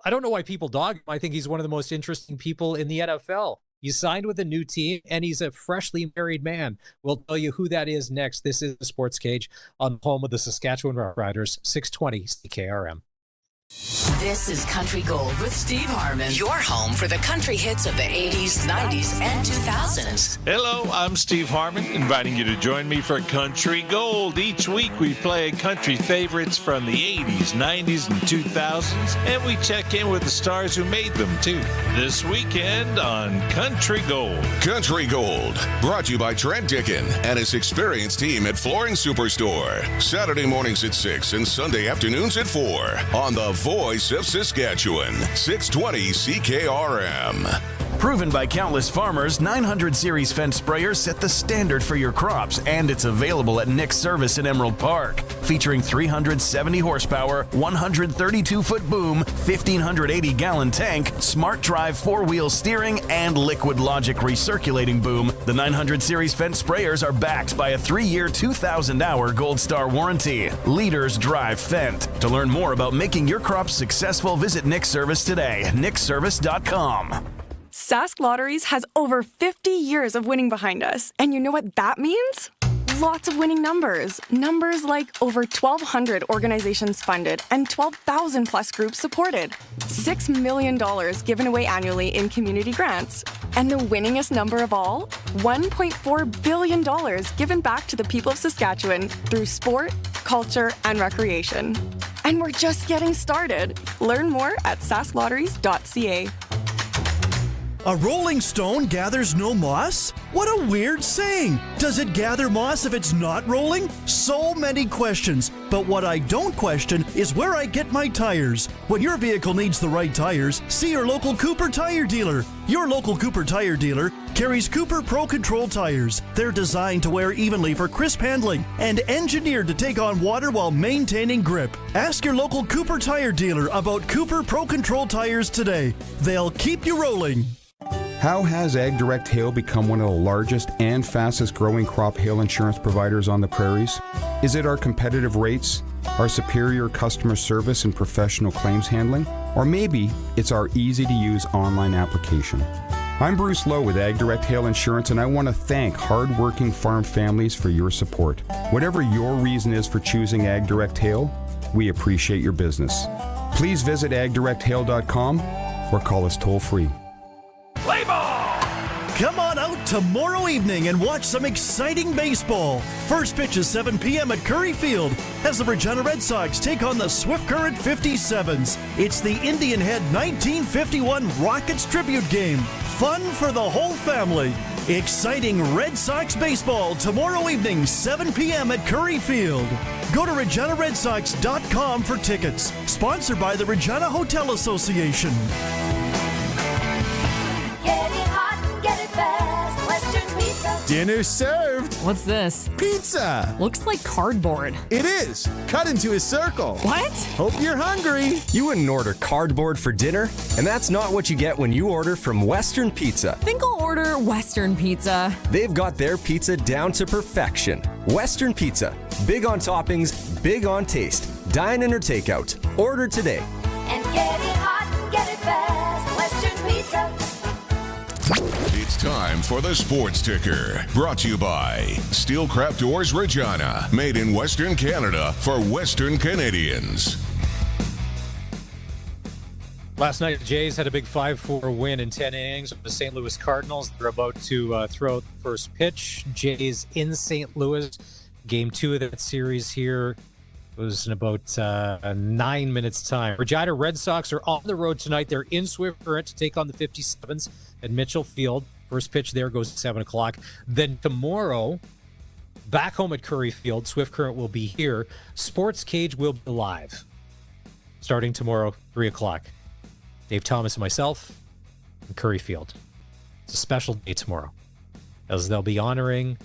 don't know why people dog him. I think he's one of the most interesting people in the NFL. He signed with a new team, and he's a freshly married man. We'll tell you who that is next. This is the Sportscage on the home of the Saskatchewan Roughriders, 620 CKRM. This is Country Gold with Steve Harmon, your home for the country hits of the 80s, 90s, and 2000s. Hello, I'm Steve Harmon, inviting you to join me for Country Gold. Each week we play country favorites from the 80s, 90s, and 2000s, and we check in with the stars who made them, too. This weekend on Country Gold. Country Gold, brought to you by Trent Dickin and his experienced team at Flooring Superstore. Saturday mornings at 6 and Sunday afternoons at 4 on the Voice of Saskatchewan, 620 CKRM. Proven by countless farmers, 900 Series fence sprayers set the standard for your crops, and it's available at Nick's Service in Emerald Park. Featuring 370 horsepower, 132-foot boom, 1,580-gallon tank, smart drive 4-wheel steering, and liquid logic recirculating boom, the 900 Series fence sprayers are backed by a 3-year, 2,000-hour Gold Star warranty. Leaders drive Fendt. To learn more about making your crops successful, visit Nick's Service today, nickservice.com. Sask Lotteries has over 50 years of winning behind us. And you know what that means? Lots of winning numbers. Numbers like over 1,200 organizations funded and 12,000 plus groups supported. $6 million given away annually in community grants. And the winningest number of all? $1.4 billion given back to the people of Saskatchewan through sport, culture, and recreation. And we're just getting started. Learn more at sasklotteries.ca. A rolling stone gathers no moss? What a weird saying. Does it gather moss if it's not rolling? So many questions. But what I don't question is where I get my tires. When your vehicle needs the right tires, see your local Cooper tire dealer. Your local Cooper tire dealer carries Cooper Pro Control tires. They're designed to wear evenly for crisp handling and engineered to take on water while maintaining grip. Ask your local Cooper tire dealer about Cooper Pro Control tires today. They'll keep you rolling. How has Ag Direct Hail become one of the largest and fastest growing crop hail insurance providers on the prairies? Is it our competitive rates, our superior customer service and professional claims handling, or maybe it's our easy to use online application? I'm Bruce Lowe with Ag Direct Hail Insurance, and I want to thank hard-working farm families for your support. Whatever your reason is for choosing Ag Direct Hail, we appreciate your business. Please visit agdirecthail.com or call us toll-free. Play ball! Come on out tomorrow evening and watch some exciting baseball. First pitch is 7 p.m. at Curry Field as the Regina Red Sox take on the Swift Current 57s. It's the Indian Head 1951 Rockets tribute game. Fun for the whole family. Exciting Red Sox baseball tomorrow evening, 7 p.m. at Curry Field. Go to ReginaRedSox.com for tickets. Sponsored by the Regina Hotel Association. Dinner served. What's this? Pizza. Looks like cardboard. It is. Cut into a circle. What? Hope you're hungry. You wouldn't order cardboard for dinner, and that's not what you get when you order from Western Pizza. Think I'll order Western Pizza. They've got their pizza down to perfection. Western Pizza. Big on toppings, big on taste. Dine in or takeout. Order today. And get it hot and get it fast. Western Pizza. It's time for the Sports Ticker, brought to you by Steelcraft Doors Regina, made in Western Canada for Western Canadians. Last night, the Jays had a big 5-4 win in 10 innings with the St. Louis Cardinals. They're about to throw the first pitch. Jays in St. Louis. Game 2 of that series here was in about 9 minutes' time. Regina Red Sox are on the road tonight. They're in Swift Current to take on the 57s at Mitchell Field. First pitch there goes at 7 o'clock. Then tomorrow, back home at Curry Field, Swift Current will be here. Sportscage will be live starting tomorrow, 3 o'clock. Dave Thomas and myself in Curry Field. It's a special day tomorrow as they'll be honoring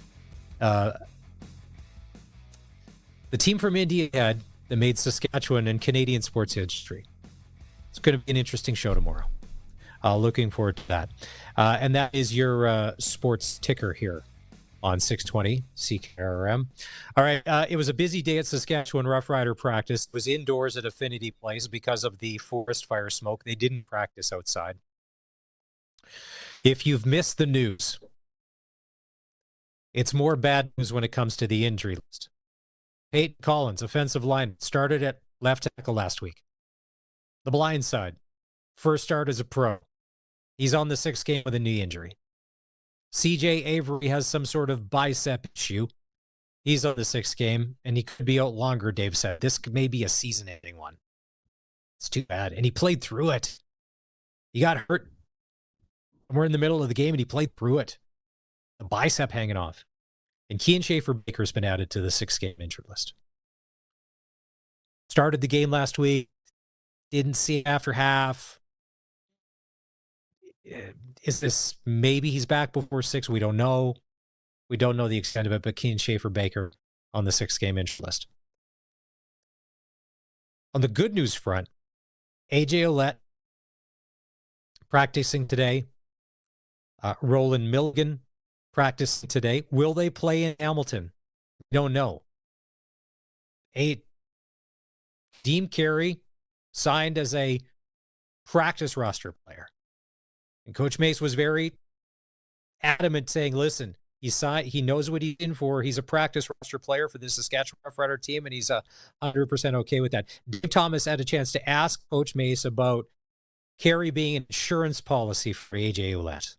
the team from India that made Saskatchewan and Canadian sports history. It's going to be an interesting show tomorrow. Looking forward to that. And that is your sports ticker here on 620 CKRM. All right. It was a busy day at Saskatchewan Roughrider practice. It was indoors at Affinity Place because of the forest fire smoke. They didn't practice outside. If you've missed the news, it's more bad news when it comes to the injury list. Peyton Collins, offensive line, started at left tackle last week. The blind side, first start as a pro. He's on the 6th game with a knee injury. CJ Avery has some sort of bicep issue. He's on the 6th game, and he could be out longer, Dave said. This may be a season-ending one. It's too bad. And he played through it. He got hurt. We're in the middle of the game, and he played through it. The bicep hanging off. And Kean Schaefer-Baker's been added to the 6-game injured list. Started the game last week. Didn't see it after half. Is this maybe he's back before 6? We don't know. We don't know the extent of it, but Kean Schaefer-Baker on the 6-game injured list. On the good news front, AJ Ouellette practicing today. Roland Milligan practicing today. Will they play in Hamilton? We don't know. Dean Carey signed as a practice roster player. And Coach Mace was very adamant saying, listen, he knows what he's in for. He's a practice roster player for the Saskatchewan Roughrider team, and he's 100% okay with that. Dave Thomas had a chance to ask Coach Mace about Carey being an insurance policy for AJ Ouellette.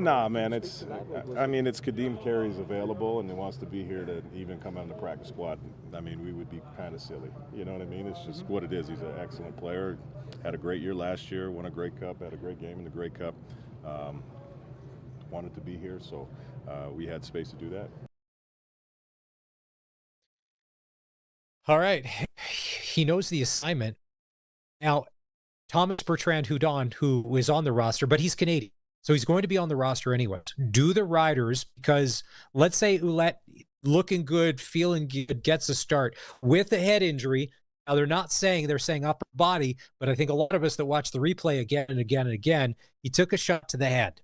Nah, man, it's Kadeem Carey's available and he wants to be here to even come on the practice squad. I mean, we would be kind of silly. You know what I mean? It's just what it is. He's an excellent player. Had a great year last year, won a Grey Cup, had a great game in the Grey Cup. Wanted to be here, so we had space to do that. All right. He knows the assignment. Now, Thomas Bertrand-Hudon, who is on the roster, but he's Canadian, so he's going to be on the roster anyway. Do the Riders, because let's say Ouellette, looking good, feeling good, gets a start with a head injury. Now, they're saying upper body, but I think a lot of us that watch the replay again and again and again, he took a shot to the head.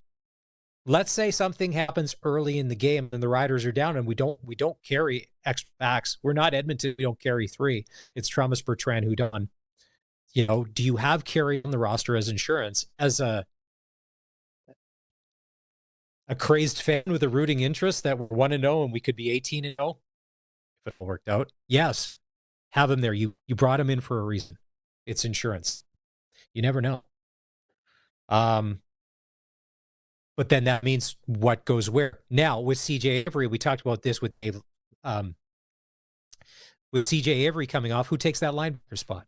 Let's say something happens early in the game and the Riders are down and we don't carry extra backs. We're not Edmonton. We don't carry 3. It's Thomas Bertrand-Hudon. You know, do you have Carey on the roster as insurance? As a crazed fan with a rooting interest that we're 1-0 and we could be 18-0 if it all worked out? Yes, have him there. You brought him in for a reason. It's insurance. You never know. But then that means what goes where. Now, with CJ Avery, we talked about this with CJ Avery coming off. Who takes that linebacker spot?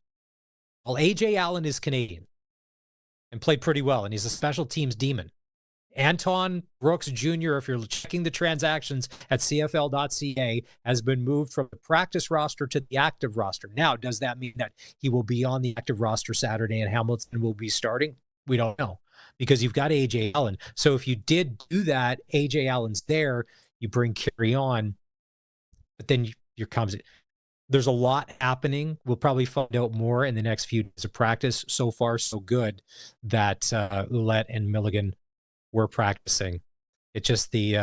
Well, AJ Allen is Canadian and played pretty well, and he's a special teams demon. Anton Brooks Jr., if you're checking the transactions at CFL.ca, has been moved from the practice roster to the active roster. Now, does that mean that he will be on the active roster Saturday and Hamilton will be starting? We don't know, because you've got AJ Allen. So if you did do that, AJ Allen's there, you bring Carey on, but then here comes it. There's a lot happening. We'll probably find out more in the next few days of practice. So far, so good that Ouellette and Milligan were practicing. It's just the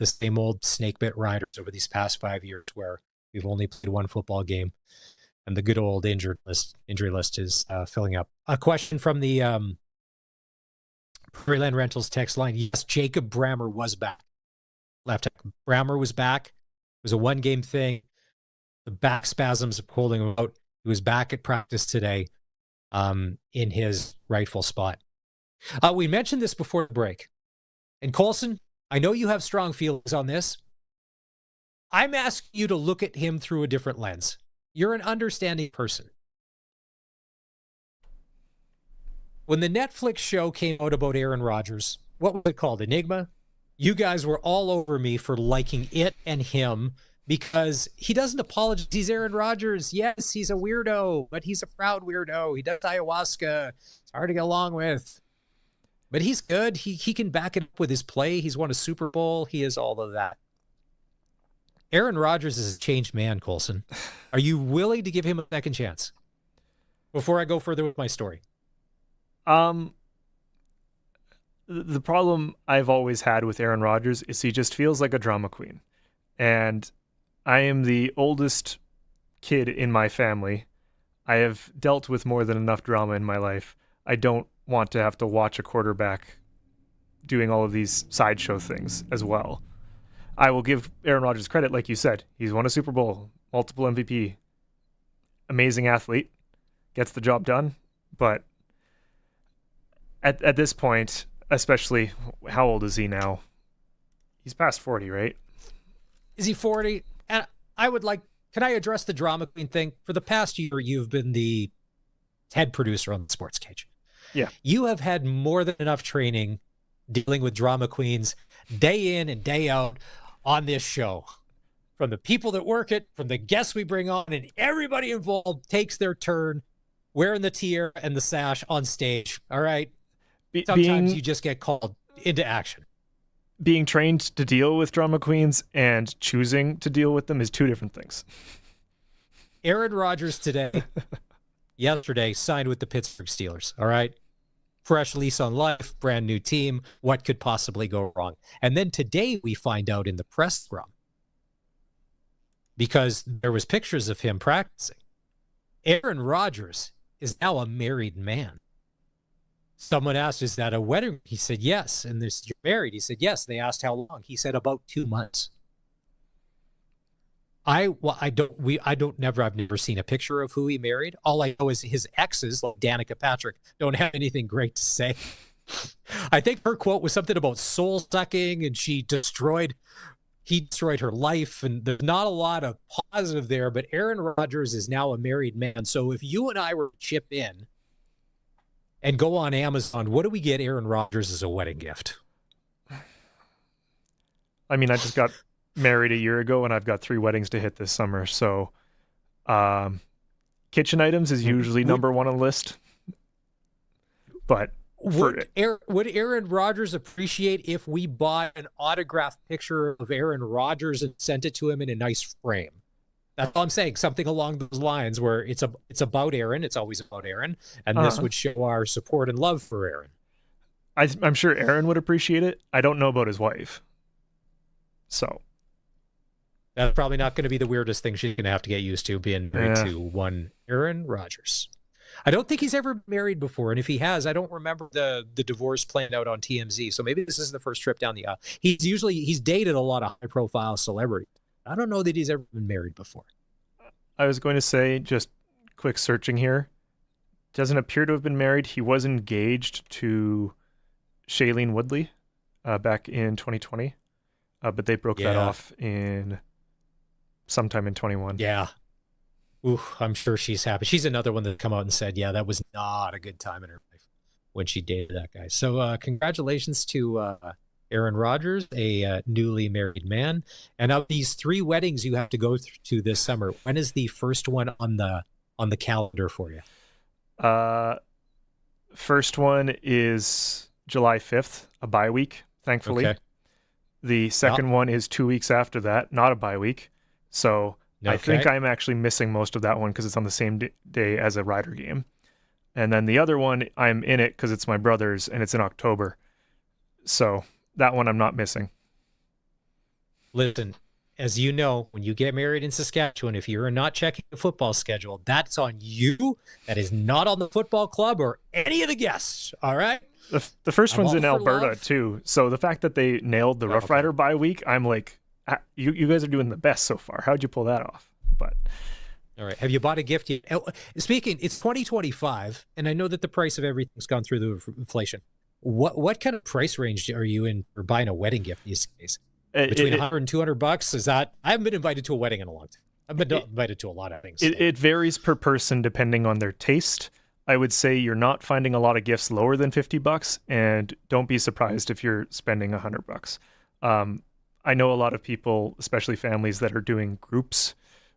same old snake-bit Riders over these past 5 years where we've only played one football game, and the good old injury list is filling up. A question from the Prairieland Rentals text line. Yes, Jacob Brammer was back. Left tackle. Brammer was back. It was a one-game thing. The back spasms holding him out. He was back at practice today in his rightful spot. We mentioned this before the break. And Colson, I know you have strong feelings on this. I'm asking you to look at him through a different lens. You're an understanding person. When the Netflix show came out about Aaron Rodgers, what was it called? Enigma? You guys were all over me for liking it and him because he doesn't apologize. He's Aaron Rodgers. Yes, he's a weirdo, but he's a proud weirdo. He does ayahuasca. It's hard to get along with. But he's good. He can back it up with his play. He's won a Super Bowl. He is all of that. Aaron Rodgers is a changed man, Colson. Are you willing to give him a second chance? Before I go further with my story. The problem I've always had with Aaron Rodgers is he just feels like a drama queen. And I am the oldest kid in my family. I have dealt with more than enough drama in my life. I don't want to have to watch a quarterback doing all of these sideshow things as well. I will give Aaron Rodgers credit, like you said. He's won a Super Bowl, multiple MVP, amazing athlete, gets the job done. But at this point, especially, how old is he now? He's past 40, right? Is he 40? And can I address the drama queen thing? For the past year, you've been the head producer on the Sportscage. Yeah. You have had more than enough training dealing with drama queens day in and day out on this show. From the people that work it, from the guests we bring on, and everybody involved takes their turn wearing the tiara and the sash on stage. All right? Sometimes you just get called into action. Being trained to deal with drama queens and choosing to deal with them is two different things. Aaron Rodgers yesterday signed with the Pittsburgh Steelers. All right. Fresh lease on life, brand new team. What could possibly go wrong? And then today we find out in the press scrum, because there was pictures of him practicing, Aaron Rodgers is now a married man. Someone asked, is that a wedding? He said, yes. And you're married? He said, yes. They asked how long. He said about 2 months. I've never seen a picture of who he married. All I know is his exes, like Danica Patrick, don't have anything great to say. I think her quote was something about soul sucking, and he destroyed her life, and there's not a lot of positive there, but Aaron Rodgers is now a married man. So if you and I were to chip in and go on Amazon, what do we get Aaron Rodgers as a wedding gift? I mean, I just got married a year ago, and I've got 3 weddings to hit this summer. So kitchen items is usually number one on the list. But would Aaron Rodgers appreciate if we bought an autographed picture of Aaron Rodgers and sent it to him in a nice frame? That's all I'm saying. Something along those lines where it's about Aaron. It's always about Aaron. And this would show our support and love for Aaron. I'm sure Aaron would appreciate it. I don't know about his wife. So that's probably not going to be the weirdest thing she's going to have to get used to, being married to one Aaron Rodgers. I don't think he's ever been married before. And if he has, I don't remember the divorce planned out on TMZ. So maybe this is the first trip down the aisle. He's dated a lot of high profile celebrities. I don't know that he's ever been married before. I was going to say, just quick searching here, doesn't appear to have been married. He was engaged to Shailene Woodley back in 2020, but they broke that off in sometime in 21. Yeah. Ooh, I'm sure she's happy. She's another one that come out and said, yeah, that was not a good time in her life when she dated that guy. So congratulations to Aaron Rodgers, a newly married man. And of these 3 weddings you have to go to this summer, when is the first one on the calendar for you? First one is July 5th, a bye week, thankfully. Okay. The second one is 2 weeks after that, not a bye week. So I think I'm actually missing most of that one because it's on the same day as a Rider game. And then the other one, I'm in it because it's my brother's and it's in October. So that one I'm not missing. Listen, as you know, when you get married in Saskatchewan, if you're not checking the football schedule, that's on you. That is not on the football club or any of the guests. All right? The first one's in Alberta, too. So the fact that they nailed the Rough Rider bye week, I'm like, you guys are doing the best so far. How'd you pull that off? But all right. Have you bought a gift yet? Speaking, it's 2025, and I know that the price of everything's gone through the inflation. What kind of price range are you in for buying a wedding gift these days? Between $100 and $200? Is that? I haven't been invited to a wedding in a long time. I've been invited to a lot of things. It varies per person depending on their taste. I would say you're not finding a lot of gifts lower than $50, and don't be surprised if you're spending $100. I know a lot of people, especially families, that are doing groups.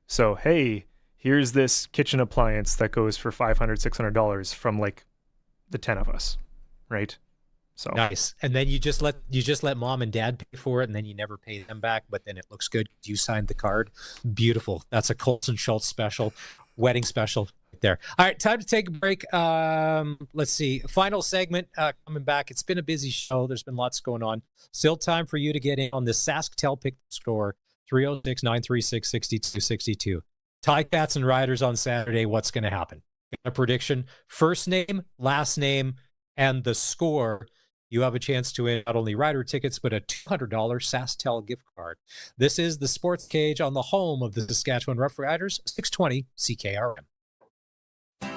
So, hey, here's this kitchen appliance that goes for $500, $600 from like the 10 of us, right? So nice. And then you just let mom and dad pay for it, and then you never pay them back, but then it looks good. You signed the card. Beautiful. That's a Colson Schultz special, wedding special right there. All right, time to take a break. Let's see. Final segment coming back. It's been a busy show. There's been lots going on. Still time for you to get in on the SaskTel Pick Score, 306-936-6262. Ticats and Riders on Saturday. What's going to happen? A prediction, first name, last name, and the score. You have a chance to win not only Rider tickets, but a $200 SaskTel gift card. This is the Sports Cage on the home of the Saskatchewan Roughriders, 620 CKRM.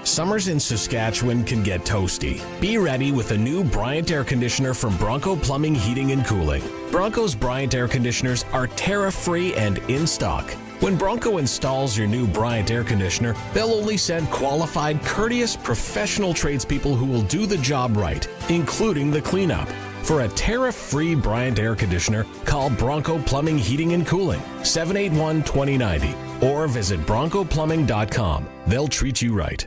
Summers in Saskatchewan can get toasty. Be ready with a new Bryant air conditioner from Bronco Plumbing, Heating, and Cooling. Bronco's Bryant air conditioners are tariff-free and in stock. When Bronco installs your new Bryant air conditioner, they'll only send qualified, courteous, professional tradespeople who will do the job right, including the cleanup. For a tariff-free Bryant air conditioner, call Bronco Plumbing, Heating, and Cooling, 781-2090, or visit broncoplumbing.com. They'll treat you right.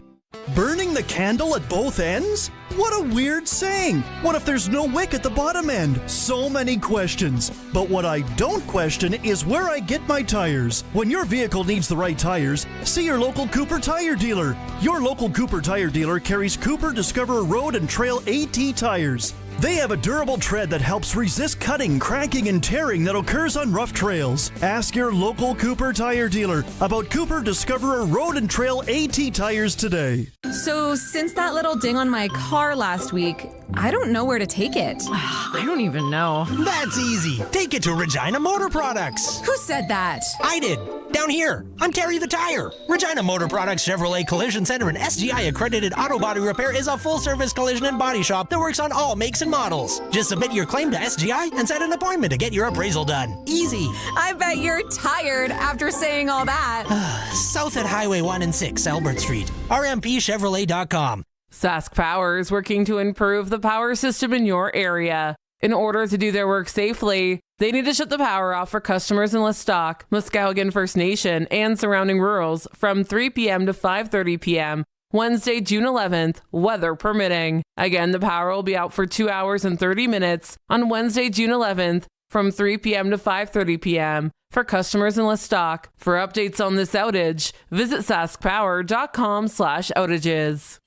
Burning the candle at both ends? What a weird saying. What if there's no wick at the bottom end? So many questions. But what I don't question is where I get my tires. When your vehicle needs the right tires, see your local Cooper tire dealer. Your local Cooper tire dealer carries Cooper, Discoverer Road, and Trail AT tires. They have a durable tread that helps resist cutting, cracking, and tearing that occurs on rough trails. Ask your local Cooper tire dealer about Cooper, Discoverer Road, and Trail AT tires today. So since that little ding on my car last week, I don't know where to take it. I don't even know. That's easy. Take it to Regina Motor Products. Who said that? I did. Down here, I'm Terry the Tire. Regina Motor Products Chevrolet Collision Center and SGI accredited auto body repair is a full-service collision and body shop that works on all makes and models. Just submit your claim to SGI and set an appointment to get your appraisal done. Easy. I bet you're tired after saying all that. South at Highway 1 and 6, Albert Street. RMPChevrolet.com. Sask Power is working to improve the power system in your area. In order to do their work safely, they need to shut the power off for customers in Lestock, Muscaugan First Nation, and surrounding rurals from 3 p.m. to 5:30 p.m. Wednesday, June 11th, weather permitting. Again, the power will be out for 2 hours and 30 minutes on Wednesday, June 11th from 3 p.m. to 5:30 p.m. for customers in Lestock. For updates on this outage, visit saskpower.com/outages.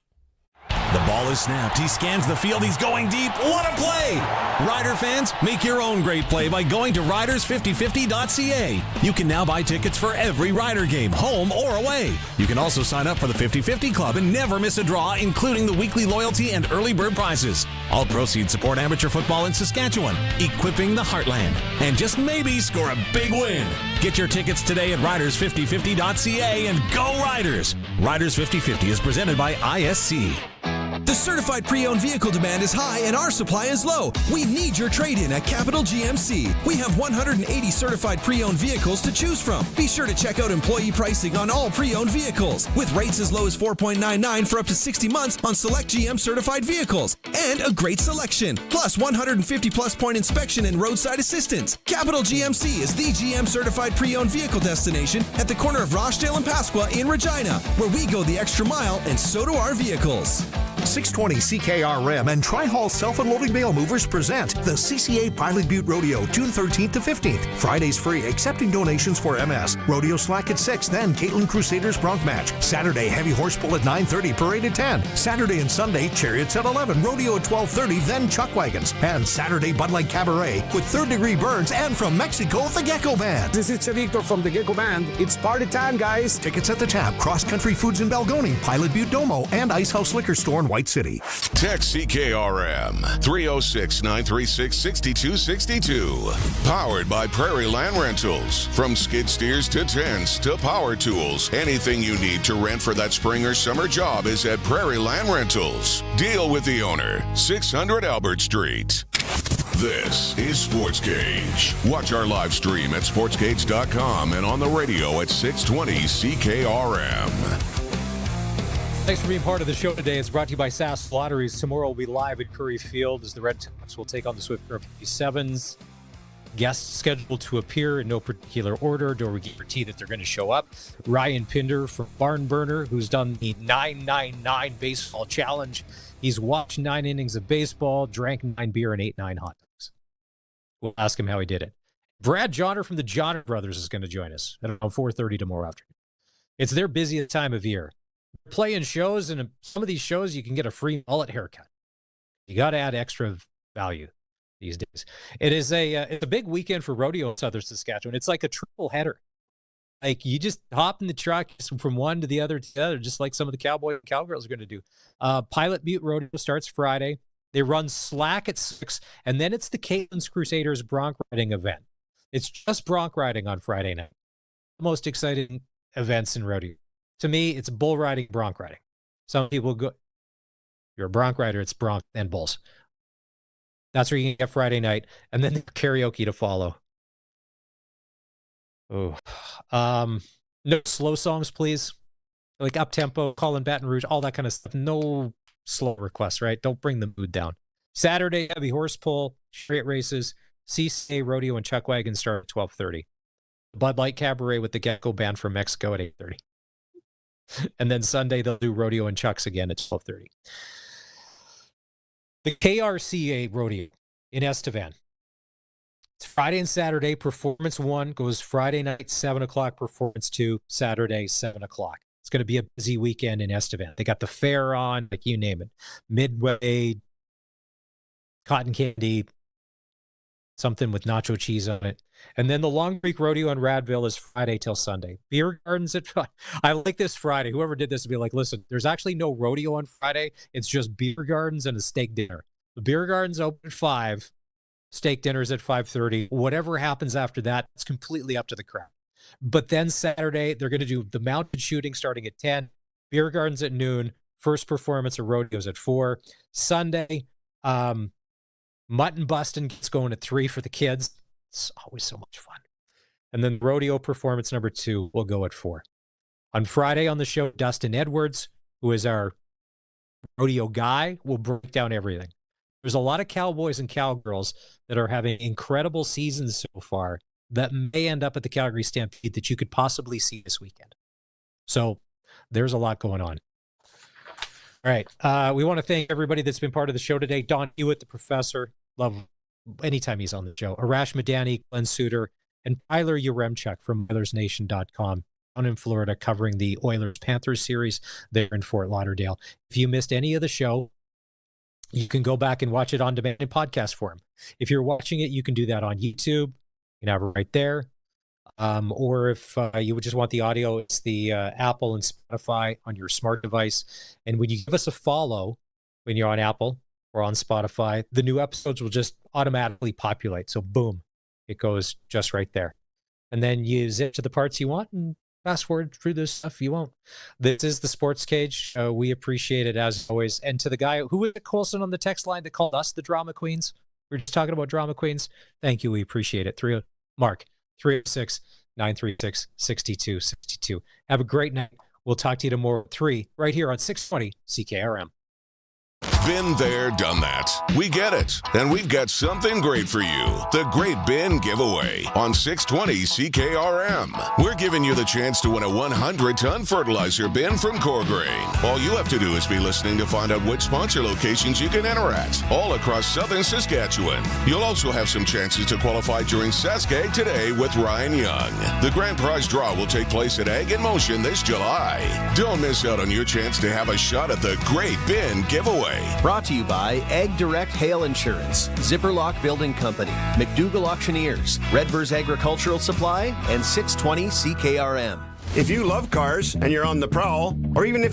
The ball is snapped. He scans the field. He's going deep. What a play! Rider fans, make your own great play by going to riders5050.ca. You can now buy tickets for every Rider game, home or away. You can also sign up for the 50/50 Club and never miss a draw, including the weekly loyalty and early bird prizes. All proceeds support amateur football in Saskatchewan, equipping the heartland, and just maybe score a big win. Get your tickets today at riders5050.ca and go Riders! Riders 50/50 is presented by ISC. The certified pre-owned vehicle demand is high and our supply is low. We need your trade-in at Capital GMC. We have 180 certified pre-owned vehicles to choose from. Be sure to check out employee pricing on all pre-owned vehicles, with rates as low as 4.99 for up to 60 months on select GM certified vehicles. And a great selection, plus 150 plus point inspection and roadside assistance. Capital GMC is the GM certified pre-owned vehicle destination at the corner of Rochdale and Pasqua in Regina, where we go the extra mile and so do our vehicles. 620 CKRM and Tri-Hall Self-Unloading Mail Movers present the CCA Pilot Butte Rodeo, June 13th to 15th. Fridays free, accepting donations for MS. Rodeo slack at 6, then Caitlin Crusaders Bronc Match. Saturday, Heavy Horse Pull at 9:30, Parade at 10. Saturday and Sunday, Chariots at 11, Rodeo at 12:30, then Chuck Wagons. And Saturday, Bud Light Cabaret with Third Degree Burns and from Mexico, the Gecko Band. This is Victor from the Gecko Band. It's party time, guys. Tickets at the tab, Cross Country Foods in Balgoni, Pilot Butte Domo, and Ice House Liquor Store in White City. Text CKRM 306-936-6262. Powered by Prairie Land Rentals. From skid steers to tents to power tools, anything you need to rent for that spring or summer job is at Prairie Land Rentals. Deal with the owner. 600 Albert Street. This is Sportscage. Watch our live stream at sportscage.com and on the radio at 620 CKRM. Thanks for being part of the show today. It's brought to you by Sask Lotteries. Tomorrow we'll be live at Curry Field as the Red Sox will take on the Swift Current 57s. Guests scheduled to appear in no particular order. Don't guarantee that they're going to show up. Ryan Pinder from Barn Burner, who's done the 999 baseball challenge. He's watched 9 innings of baseball, drank 9 beer, and ate 9 hot dogs. We'll ask him how he did it. Brad Johnner from the Johnner Brothers is going to join us at around 4:30 tomorrow afternoon. It's their busiest time of year. They're playing shows, and some of these shows you can get a free mullet haircut. You got to add extra value these days. It's a big weekend for rodeo in Southern Saskatchewan. It's like a triple header. Like you just hop in the truck from one to the other, just like some of the cowboy and cowgirls are going to do. Pilot Butte Rodeo starts Friday. They run slack at 6, and then it's the Caitlin's Crusaders bronc riding event. It's just bronc riding on Friday night. The most exciting events in rodeo. To me, it's bull riding, bronc riding. Some people go, you're a bronc rider, it's bronc and bulls. That's where you can get Friday night, and then the karaoke to follow. Oh, no slow songs, please. Like up-tempo, Colin Baton Rouge, all that kind of stuff. No slow requests, right? Don't bring the mood down. Saturday, heavy horse pull, chariot races, CCA Rodeo and Chuck Wagon start at 12:30. Bud Light Cabaret with the Gecko Band from Mexico at 8:30. And then Sunday, they'll do Rodeo and Chucks again at 12:30. The KRCA Rodeo in Estevan. It's Friday and Saturday. Performance 1 goes Friday night, 7 o'clock. Performance 2, Saturday, 7 o'clock. It's going to be a busy weekend in Estevan. They got the fair on, like you name it. Midway, cotton candy, something with nacho cheese on it. And then the Long Creek Rodeo in Radville is Friday till Sunday. Beer gardens at I like this Friday. Whoever did this would be like, listen, there's actually no rodeo on Friday. It's just beer gardens and a steak dinner. The beer gardens open at 5. Steak dinner's at 5:30. Whatever happens after that, it's completely up to the crowd. But then Saturday, they're going to do the mounted shooting starting at 10, beer gardens at noon, first performance of rodeos at 4. Sunday, mutton busting gets going at 3 for the kids. It's always so much fun. And then rodeo performance number 2 will go at 4. On Friday on the show, Dustin Edwards, who is our rodeo guy, will break down everything. There's a lot of cowboys and cowgirls that are having incredible seasons so far that may end up at the Calgary Stampede that you could possibly see this weekend. So there's a lot going on. All right. We want to thank everybody that's been part of the show today. Don Hewitt, the professor. Love anytime he's on the show. Arash Madani, Glenn Suter, and Tyler Yaremchuk from OilersNation.com down in Florida covering the Oilers-Panthers series there in Fort Lauderdale. If you missed any of the show, you can go back and watch it on demand in podcast form. If you're watching it, you can do that on YouTube. You can have it right there. Or if you would just want the audio, it's the Apple and Spotify on your smart device. And when you give us a follow, when you're on Apple or on Spotify, the new episodes will just automatically populate. So boom, it goes just right there. And then you zip to the parts you want and fast forward through this stuff you won't. This is the Sports Cage. We appreciate it as always. And to the guy who was Colson on the text line that called us the drama queens, we were just talking about drama queens. Thank you. We appreciate it. Mark 306-936-6262. Have a great night. We'll talk to you tomorrow at 3 right here on 620 CKRM. Been there, done that. We get it. And we've got something great for you. The Great Bin Giveaway on 620 CKRM. We're giving you the chance to win a 100-ton fertilizer bin from Core Grain. All you have to do is be listening to find out which sponsor locations you can enter at, all across southern Saskatchewan. You'll also have some chances to qualify during Saskag Today with Ryan Young. The grand prize draw will take place at Ag in Motion this July. Don't miss out on your chance to have a shot at the Great Bin Giveaway. Brought to you by Ag Direct Hail Insurance, Zipperlock Building Company, McDougall Auctioneers, Redvers Agricultural Supply, and 620 CKRM. If you love cars and you're on the prowl, or even if you're